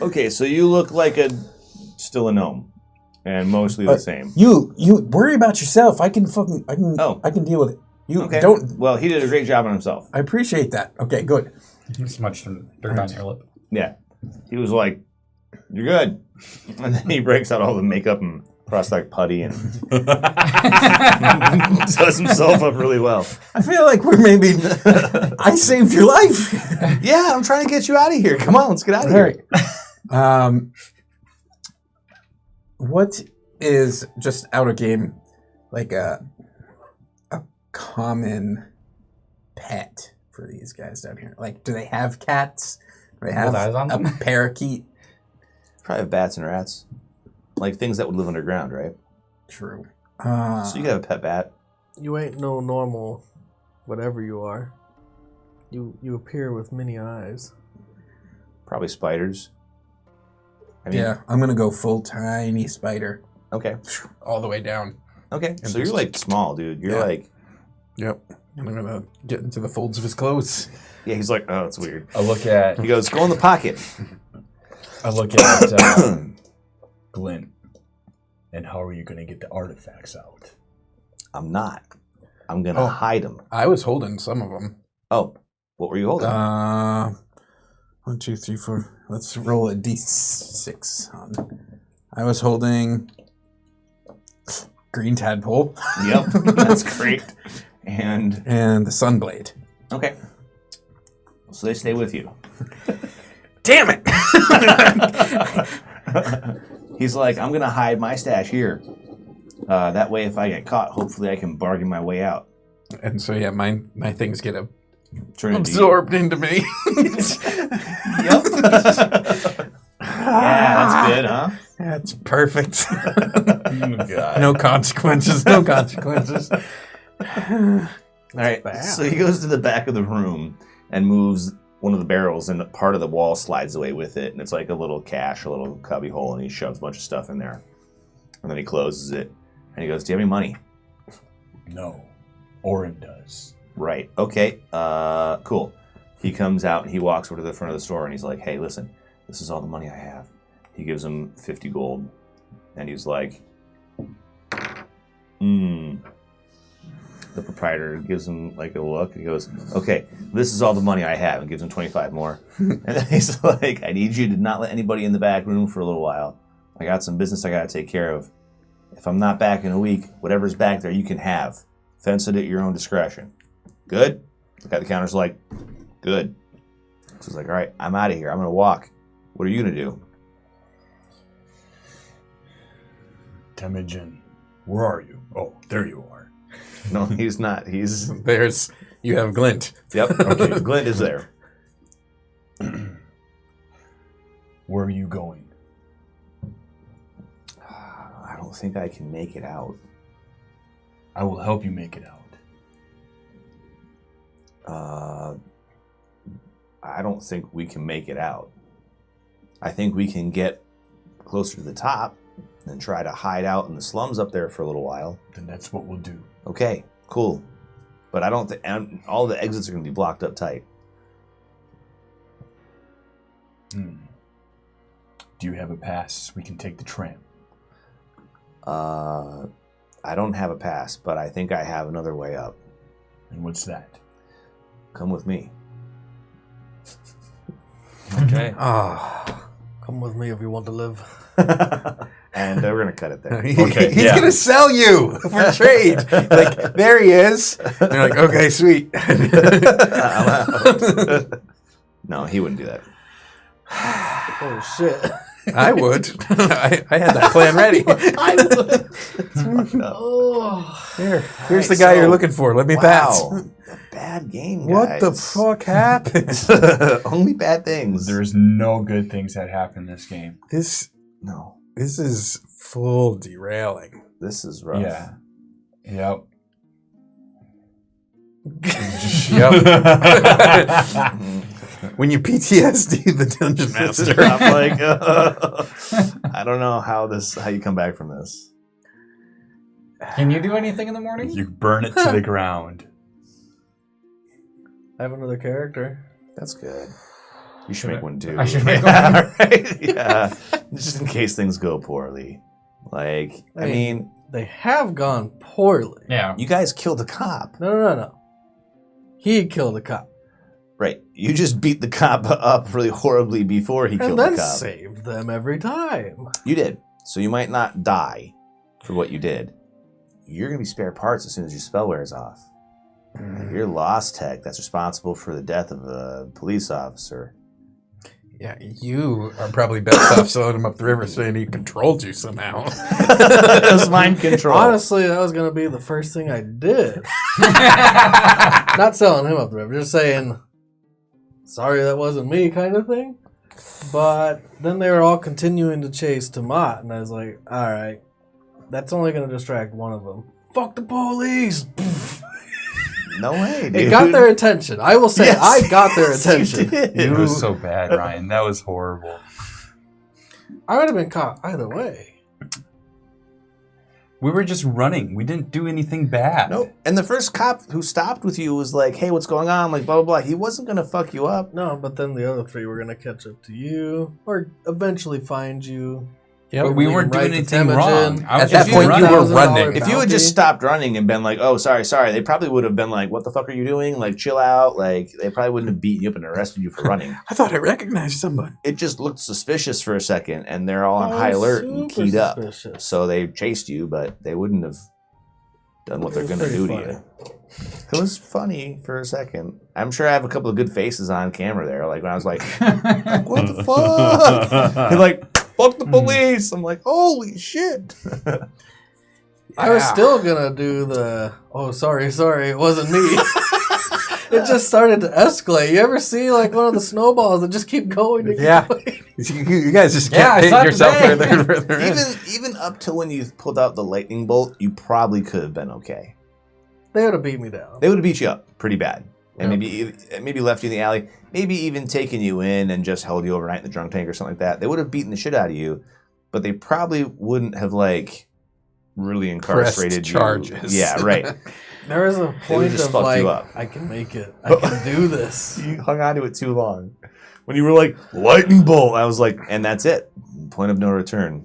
Okay, so you look like still a gnome. And mostly the same. You worry about yourself. I can deal with it. You Okay. don't. Well, he did a great job on himself. I appreciate that. Okay, good. Smudge some dirt on your lip. Yeah. He was like, you're good. And then he breaks out all the makeup and prosthetic putty and does himself up really well. I feel like I saved your life. Yeah, I'm trying to get you out of here. Come on, let's get out of here. All right. What is just out of game, like a common pet for these guys down here? Like, do they have cats? Do they have With eyes on a them? parakeet? Probably have bats and rats. Like things that would live underground, right? True. So you could have a pet bat. You ain't no normal, whatever you are. You appear with many eyes. Probably spiders. I mean, Yeah, I'm gonna go full tiny spider Okay. all the way down. Okay. So you're like small, dude. You're like, Yep. And I'm gonna get into the folds of his clothes. yeah. He's like, oh, it's weird. I look at He goes, go in the pocket. Glint. And how are you going to get the artifacts out? I'm not. I'm gonna hide them. I was holding some of them. Oh, what were you holding? 1, 2, 3, 4. Let's roll a d6 on. I was holding green tadpole Yep, that's great. And and the sunblade. okay, so they stay with you. Damn it! He's like, I'm gonna hide my stash here. That way, if I get caught, hopefully I can bargain my way out. And so yeah, my things get Turn into absorbed into me. Yep. Yeah, that's good, huh? That's perfect. God. No consequences. No consequences. All right. So he goes to the back of the room and moves one of the barrels, and part of the wall slides away with it, and it's like a little cache, a little cubby hole, and he shoves a bunch of stuff in there, and then he closes it, and he goes, "Do you have any money?" No. Orin does. Right. Okay. Cool. He comes out and he walks over to the front of the store and he's like, "Hey, listen, this is all the money I have." He gives him 50 gold, and he's like, The proprietor gives him like a look. He goes, "Okay, this is all the money I have," and gives him 25 more. And then he's like, "I need you to not let anybody in the back room for a little while. I got some business I got to take care of. If I'm not back in a week, whatever's back there you can have. Fence it at your own discretion. Good?" The guy at the counter's like, "Good." So he's like, "All right, I'm out of here. I'm going to walk. What are you going to do?" Temujin, where are you? Oh, there you are. No, he's not. He's... You have Glint. Yep. Okay, Glint is there. Where are you going? I don't think I can make it out. I will help you make it out. I don't think we can make it out. I think we can get closer to the top and try to hide out in the slums up there for a little while. Then that's what we'll do. Okay, cool. But I don't think all the exits are going to be blocked up tight. Do you have a pass? We can take the tram. I don't have a pass, but I think I have another way up. And what's that? Come with me. Okay. Come with me if you want to live. And we're going to cut it there. Okay, He's yeah. gonna sell you for trade. Like, there he is. And you're like, okay, sweet. I'm out. No, he wouldn't do that. Oh shit. I would. I had that plan ready. I would. Here's the Alright, guy so- you're looking for. Let me pass. Wow. A bad game, guys. What the fuck happened? Only bad things. There's no good things that happen in this game. This No. is full derailing. This is rough. Yeah. Yep. When you PTSD the dungeon master. I'm like, I don't know how you come back from this. Can you do anything in the morning? You burn it to the ground. I have another character. That's good. You should make one too. I should make Yeah, right? Yeah. Just in case things go poorly. Like, I Hey. mean, They have gone poorly. Yeah. you guys killed a cop. No. He killed a cop. Right. You just beat the cop up really horribly before he And killed then the cop. saved them every time. You did. So you might not die for what you did. You're going to be spare parts as soon as your spell wears off. You're lost tech that's responsible for the death of a police officer. Yeah, you are probably best off selling him up the river saying he controlled you somehow. It was mind control. Honestly, that was going to be the first thing I did. Not selling him up the river, just saying, sorry that wasn't me kind of thing. But then they were all continuing to chase Tomat, and I was like, alright, that's only going to distract one of them. Fuck the police! No way, dude. It got their attention. I will say, Yes. I got their Yes, you attention. did. It was so bad, Ryan. That was horrible. I would have been caught either way. We were just running. We didn't do anything bad. Nope. And the first cop who stopped with you was like, hey, what's going on? Like, blah, blah, blah. He wasn't going to fuck you up. No, but then the other 3 were going to catch up to you or eventually find you. Yep. But we weren't doing anything wrong. At that point, you were running. If you had just stopped running and been like, oh, sorry, they probably would have been like, what the fuck are you doing? Like, chill out. Like, they probably wouldn't have beaten you up and arrested you for running. I thought I recognized someone. It just looked suspicious for a second, and they're all on high alert and keyed up. So they chased you, but they wouldn't have done what they're going to do to you. It was funny for a second. I'm sure I have a couple of good faces on camera there. Like, when I was like what the fuck? You're like, fuck the police. I'm like, holy shit. I was still gonna do the sorry, it wasn't me. It just started to escalate. You ever see like one of the snowballs that just keep going? Yeah. You guys just can't hit yourself further and further in. Even up to when you pulled out the lightning bolt, you probably could have been okay. They would have beat me down. They would have beat you up pretty bad. And Yep. maybe left you in the alley, maybe even taken you in and just held you overnight in the drunk tank or something like that. They would have beaten the shit out of you, but they probably wouldn't have like really incarcerated Pressed charges. you. Yeah, right. There was a point just of fucked like, you up. I can make it. I can do this. You hung on to it too long. When you were like, lightning bolt, I was like, and that's it. Point of no return.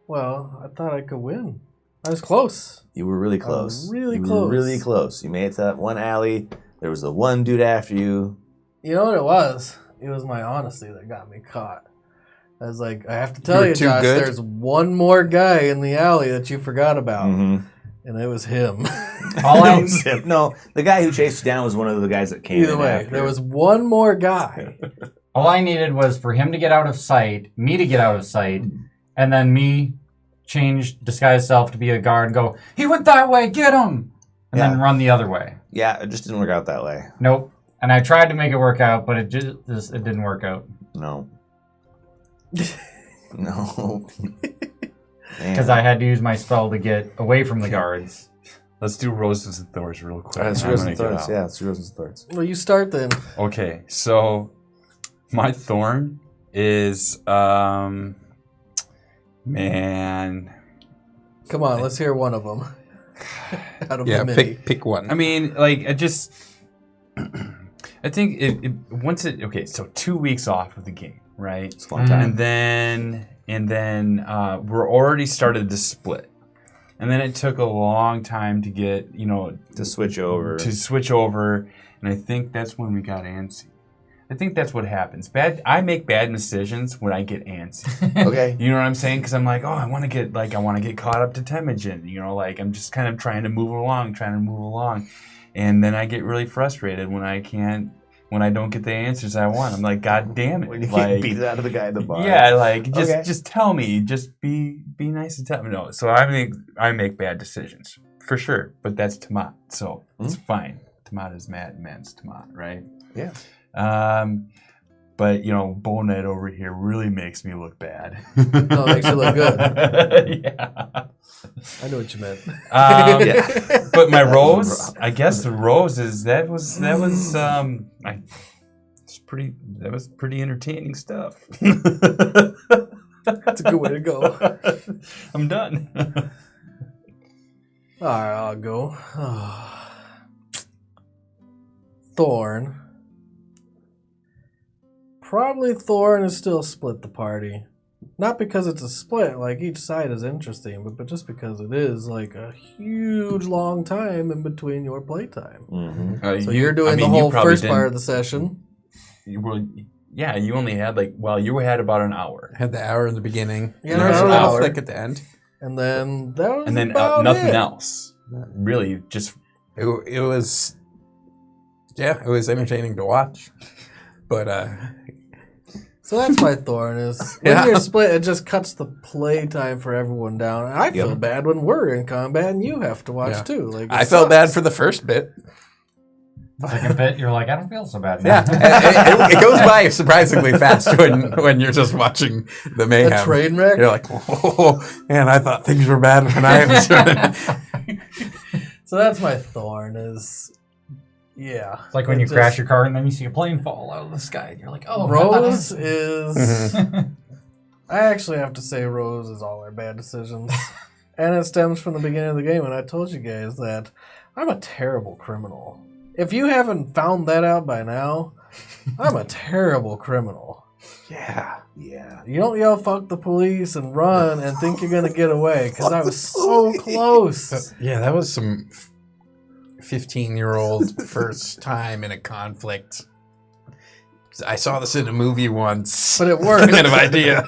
Well, I thought I could win. I was close. You were really close. You were Really close. You made it to that one alley. There was the one dude after you. You know what it was? It was my honesty that got me caught. I was like, I have to tell were you, too Josh, good? there's one more guy in the alley that you forgot about. Mm-hmm. And it was him. No, the guy who chased you down was one of the guys that came Either in way, after. there was one more guy. All I needed was for him to get out of sight, me to get out of sight, and then me disguise self to be a guard and go, he went that way, get him! And then run the other way. Yeah, it just didn't work out that way. Nope. And I tried to make it work out, but it didn't work out. No. No. Because I had to use my spell to get away from the guards. Let's do roses and thorns real quick. Let's do I'm roses gonna and get thorns. out. Yeah, let's do roses and thorns. Well, you start then. Okay, so my thorn is man. Come on, let's hear one of them. Out of Yeah, the many. pick one. I mean, like I just I think okay, so 2 weeks off of the game, right? It's a long time. And then we're already started to split. And then it took a long time to get, To switch over. And I think that's when we got antsy. I think that's what happens. I make bad decisions when I get antsy. Okay. You know what I'm saying? Because I'm like, I want to get caught up to Temujin. Like I'm just kind of trying to move along. And then I get really frustrated when I don't get the answers I want. I'm like, God damn it. When you like, get beat out of the guy at the bar. yeah, like Okay. just tell me. Just be nice and tell me. No, so I make bad decisions for sure. But that's Tomat, so it's fine. Tomat is man's Tomat, right? Yeah. But Bonet over here really makes me look bad. No, it makes you look good. Yeah. I know what you meant. Yeah. But my rose, I guess the rose is that was pretty entertaining stuff. That's a good way to go. I'm done. All right, I'll go. Thorn. Probably Thorn is still split the party. Not because it's a split, like each side is interesting, but just because it is like a huge long time in between your playtime. Mm-hmm. So you're doing the whole first part of the session. You only had you had about an hour. Had the hour in the beginning. Yeah, and there was an a little hour. flick at the end. And then that was And then about nothing it. else. Really, just It was entertaining to watch. But So that's my thorn is when you're split, it just cuts the play time for everyone down. And I feel bad when we're in combat and you have to watch too. Like I felt bad for the first bit. Second bit, you're like, I don't feel so bad now. Yeah, it goes by surprisingly fast when you're just watching the mayhem. a train wreck. You're like, oh man, I thought things were bad when I was running. So that's my thorn is, yeah. It's like when you crash your car and then you see a plane fall out of the sky. You're like, oh, Rose is I actually have to say Rose is all our bad decisions. And it stems from the beginning of the game, and I told you guys that I'm a terrible criminal. If you haven't found that out by now, I'm a terrible criminal. Yeah. You don't yell "fuck the police" and run and think you're gonna get away, because I was so close. Yeah, that was some 15-year-old first time in a conflict. I saw this in a movie once. But it worked. Kind of idea.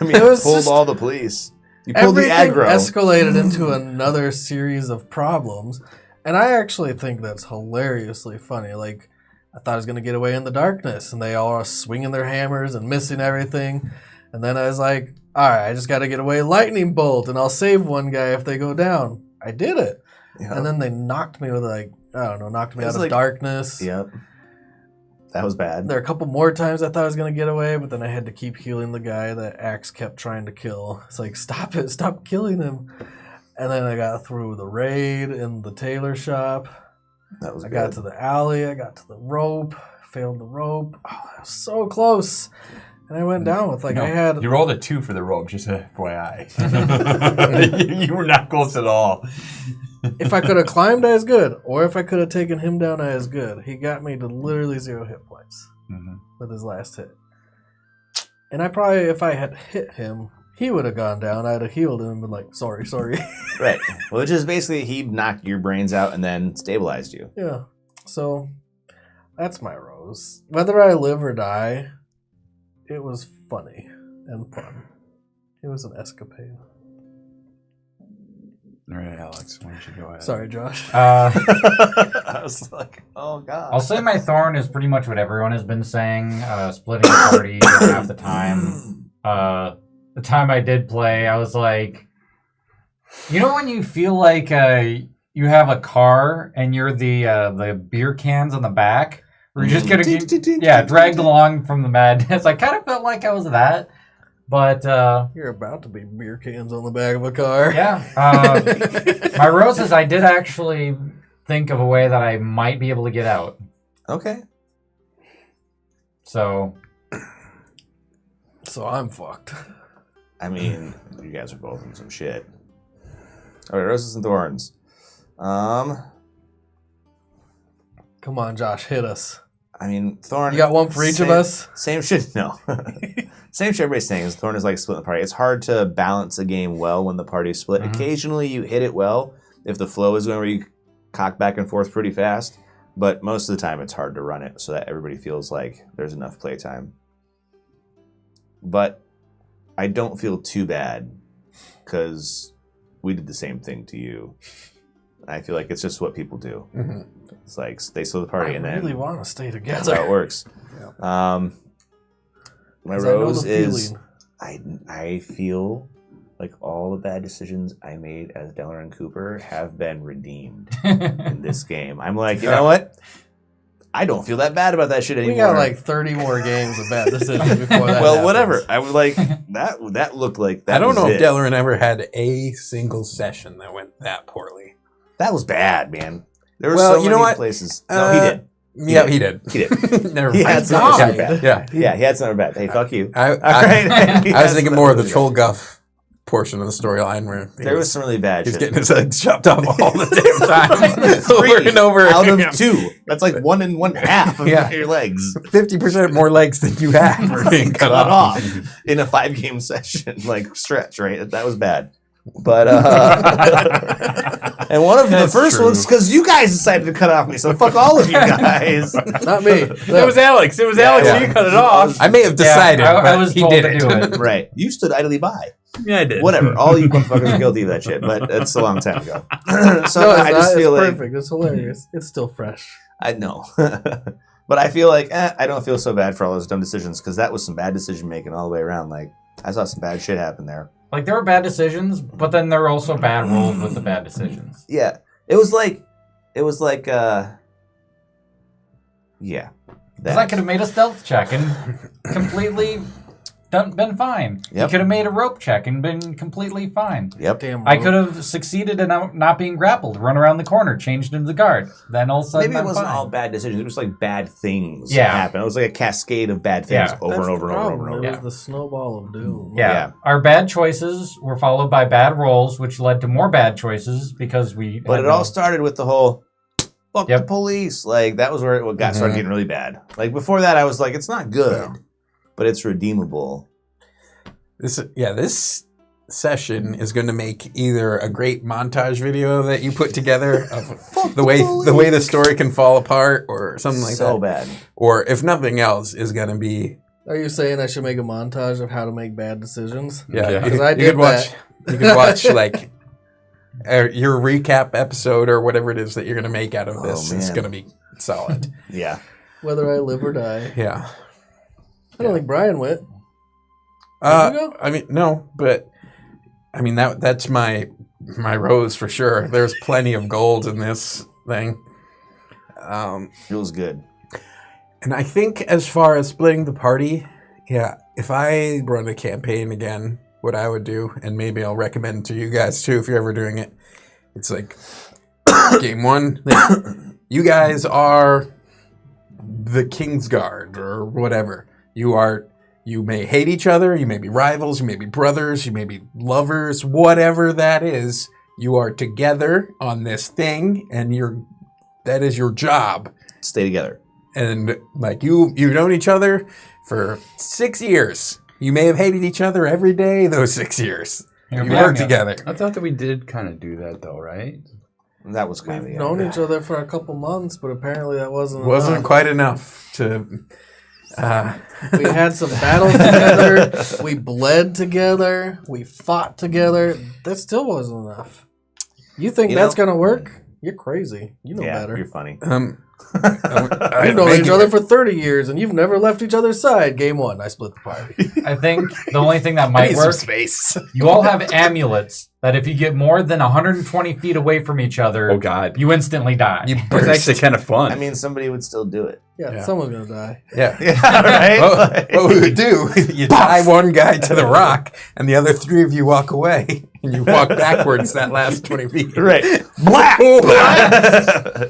I mean, It you was pulled just- all the police. You pulled the Everything aggro. escalated into another series of problems, and I actually think that's hilariously funny. Like, I thought I was gonna get away in the darkness, and they all are swinging their hammers and missing everything. And then I was like, all right, I just got to get away lightning bolt, and I'll save one guy if they go down. I did it. Yeah. And then they knocked me with, like, I don't know, knocked me It out was of like- darkness. Yep. That was bad. There are a couple more times I thought I was going to get away, but then I had to keep healing the guy that Axe kept trying to kill. It's like, stop it, stop killing him. And then I got through the raid in the tailor shop. That was I good. got to the alley, I got to the rope, failed the rope. Oh, I was so close. And I went down with, like, No, I had... You rolled a 2 for the rope, just FYI. you were not close at all. If I could have climbed, I was good. Or if I could have taken him down, I was good. He got me to literally 0 hit points with his last hit. And I probably, if I had hit him, he would have gone down. I'd have healed him and been like, sorry. Right. Well, which is basically he knocked your brains out and then stabilized you. Yeah. So, that's my Rose. Whether I live or die, it was funny and fun. It was an escapade. All right, Alex, why don't you go ahead? Sorry, Josh. I was like, oh god. I'll say my thorn is pretty much what everyone has been saying. Splitting the party half the time. The time I did play, I was like, you know when you feel like you have a car and you're the beer cans on the back? We're just gonna get dragged along from the madness. I kind of felt like I was that, but You're about to be beer cans on the back of a car. yeah. My roses, I did actually think of a way that I might be able to get out. Okay. So So I'm fucked. I mean, you guys are both in some shit. All right, roses and thorns. Come on, Josh, hit us. I mean, thorn. You got one for each of us? Same shit. No. Same shit everybody's saying is thorn is like splitting the party. It's hard to balance a game well when the party's split. Mhm. Occasionally you hit it well if the flow is going where you cock back and forth pretty fast. But most of the time it's hard to run it so that everybody feels like there's enough playtime. But I don't feel too bad because we did the same thing to you. I feel like it's just what people do. Mhm. It's like they split the party I and really then want to stay that's how together. it works. My 'Cause I know rose the is feeling. I feel like all the bad decisions I made as Deller and Cooper have been redeemed in this game. I'm like, you know what? I don't feel that bad about that shit anymore. We got like 30 more games of bad decisions before that. well, happens. whatever. I was like that looked like that. I don't was know if it. Delrin ever had a single session that went that poorly. That was bad, man. There were Well, so you know many what? places. No, he did. Yeah, he did. He did. Never He mind. had some God. really bad. Yeah. Yeah, he had some bad. Hey, fuck you. I, All right. He I was had thinking some more of the really Troll Guff portion of the storyline where There was some really bad he's shit. getting his legs chopped off all the damn time. over and over out again. of 2. That's like 1 and 1/2 of Yeah. your legs 50% more legs than you have are being cut cut off. off in a 5-game session, like stretch, right? That was bad. But and one of the That's first true. ones because you guys decided to cut off me, so fuck all of you guys. Not me. It was Alex. It was Alex. yeah. You cut it off. I may have decided, I but was he told did to it. do it. Right? You stood idly by. Yeah, I did. Whatever. All you motherfuckers are guilty of that shit, but it's a long time ago. So No, it's I just not. feel It's like perfect. It's hilarious. It's still fresh. I know. But I feel like I don't feel so bad for all those dumb decisions because that was some bad decision making all the way around. Like I saw some bad shit happen there. Like, there were bad decisions, but then there were also bad rolls with the bad decisions. Yeah, it was like, yeah. Because I could have made a stealth check and completely been fine. Yep. He could have made a rope check and been completely fine. Yep. Damn. I could have succeeded in not being grappled, run around the corner, changed into the guard. Then all of a sudden Maybe it I'm wasn't fine. all bad decisions. It was like bad things Yeah. happen. It was like a cascade of bad things Yeah. over and over and over and over. It And over. was the snowball of doom. Yeah. Yeah. Our bad choices were followed by bad rolls, which led to more bad choices because we. But had it no- all started with the whole fuck Yep. the police. Like that was where it got started getting really bad. Like before that, I was like, it's not good, but it's redeemable. This session is going to make either a great montage video that you put together of the way the story can fall apart, or something like So that. bad. Or if nothing else, is going to be Are you saying I should make a montage of how to make bad decisions? yeah. Yeah. You, Because I you did could watch. that. You could watch like your recap episode or whatever it is that you're going to make out of this. It's man. going to be solid. Yeah. Whether I live or die. Yeah. I don't think Brian went. Did you go? I mean, no, but I mean that's my rose for sure. There's plenty of gold in this thing. It was good. And I think as far as splitting the party, yeah, if I run a campaign again, what I would do, and maybe I'll recommend to you guys too if you're ever doing it, it's like game one, you guys are the King's Guard or whatever. You may hate each other, you may be rivals, you may be brothers, you may be lovers, whatever that is. You are together on this thing, and that is your job. Stay together. And like you've known each other for 6 years. You may have hated each other every day those 6 years. Yeah, You yeah. work together. I thought that we did kind of do that though, right? That was kind We've of known each other for a couple months, but apparently that wasn't Wasn't enough. quite enough to. We had some battles together. We bled together. We fought together. That still wasn't enough. You think You that's know- going to work? You're crazy. You know yeah, better. you're funny. You've known each other for 30 years, and you've never left each other's side. Game one, I split the party. I think the only thing that might work, space. you all have amulets that if you get more than 120 feet away from each other, Oh God, you instantly die. You it's burst. actually kind of fun. I mean, somebody would still do it. Yeah, Yeah. someone's going to die. Yeah. Yeah, right? Well, what we would do, you tie one guy to the rock, and the other three of you walk away, and you walk backwards that last 20 feet. Right. Black!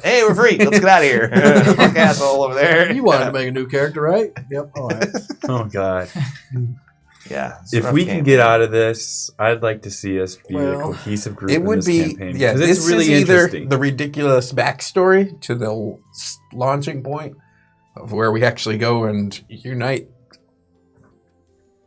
Hey, we're free. Let's get out of here. Fuck asshole over there. You wanted to make a new character, right? Yep. All right. oh God, Yeah. it's a if rough we game. can get out of this, I'd like to see us be a Well, cohesive group. It in would this be, campaign, yeah, 'cause this it's really is either interesting. the ridiculous backstory to the launching point of where we actually go and unite,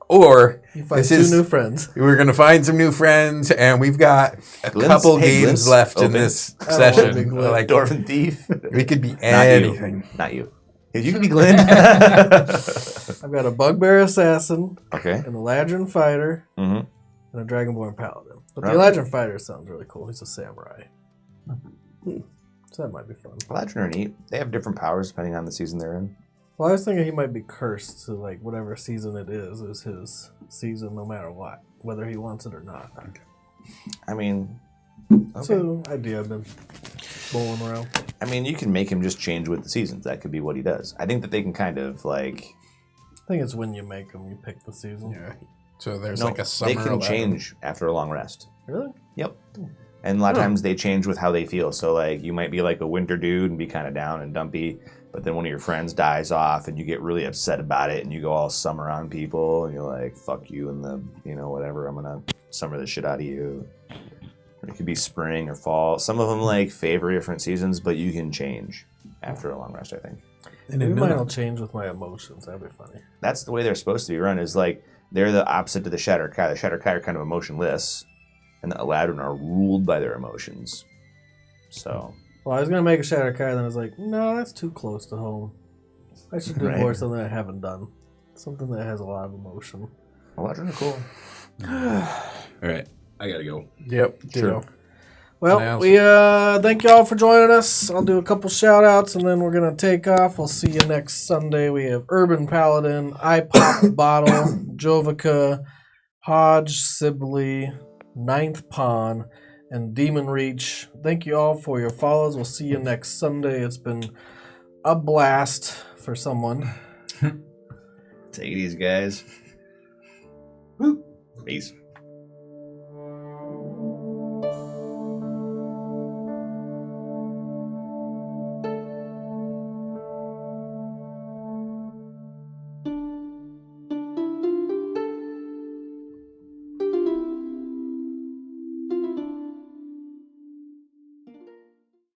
or You find This two is- new friends. we're going to find some new friends, and we've got a Glimpse? couple Hey, games glimpse left in open. this I don't want a big session. glimpse. Like, Dwarven thief. we could be Not you. anything. Not you. If you can be Glenn. I've got a bugbear assassin, Okay. an Eladrin fighter, Mm-hmm. and a dragonborn paladin. But the Right. Eladrin fighter sounds really cool. He's a samurai. So that might be fun. Eladrin are neat. They have different powers depending on the season they're in. Well, I was thinking he might be cursed to like whatever season it is his season no matter what, whether he wants it or not. I mean, okay. So idea I've been bowling around. I mean, you can make him just change with the seasons. That could be what he does. I think that they can kind of like. I think it's when you make them, you pick the season. Yeah. So there's No, like a summer. they can 11. change after a long rest. Really? Yep. And a lot of times they change with how they feel. So like you might be like a winter dude and be kind of down and dumpy, but then one of your friends dies off and you get really upset about it and you go all summer on people and you're like, fuck you and the, whatever, I'm gonna summer the shit out of you. Or it could be spring or fall. Some of them like favor different seasons, but you can change after a long rest, I think. And Maybe in mine Nuna- will change with my emotions. That'd be funny. That's the way they're supposed to be run, is like they're the opposite to the Shatterkai. The Shatterkai are kind of emotionless, and the Eladrin are ruled by their emotions. So, Well, I was gonna make a Shatterkai, then I was like, no, that's too close to home. I should do Right. more something I haven't done. Something that has a lot of emotion. Eladrin are cool. All right, I gotta go. Yep. Sure. Sure. Well, Nails. we thank you all for joining us. I'll do a couple shout outs and then we're gonna take off. We'll see you next Sunday. We have Urban Paladin, I Pop Bottle, Jovica, Hodge, Sibley, Ninth Pawn, and Demon Reach. Thank you all for your follows. We'll see you next Sunday. It's been a blast for someone. Take it easy, guys. Peace.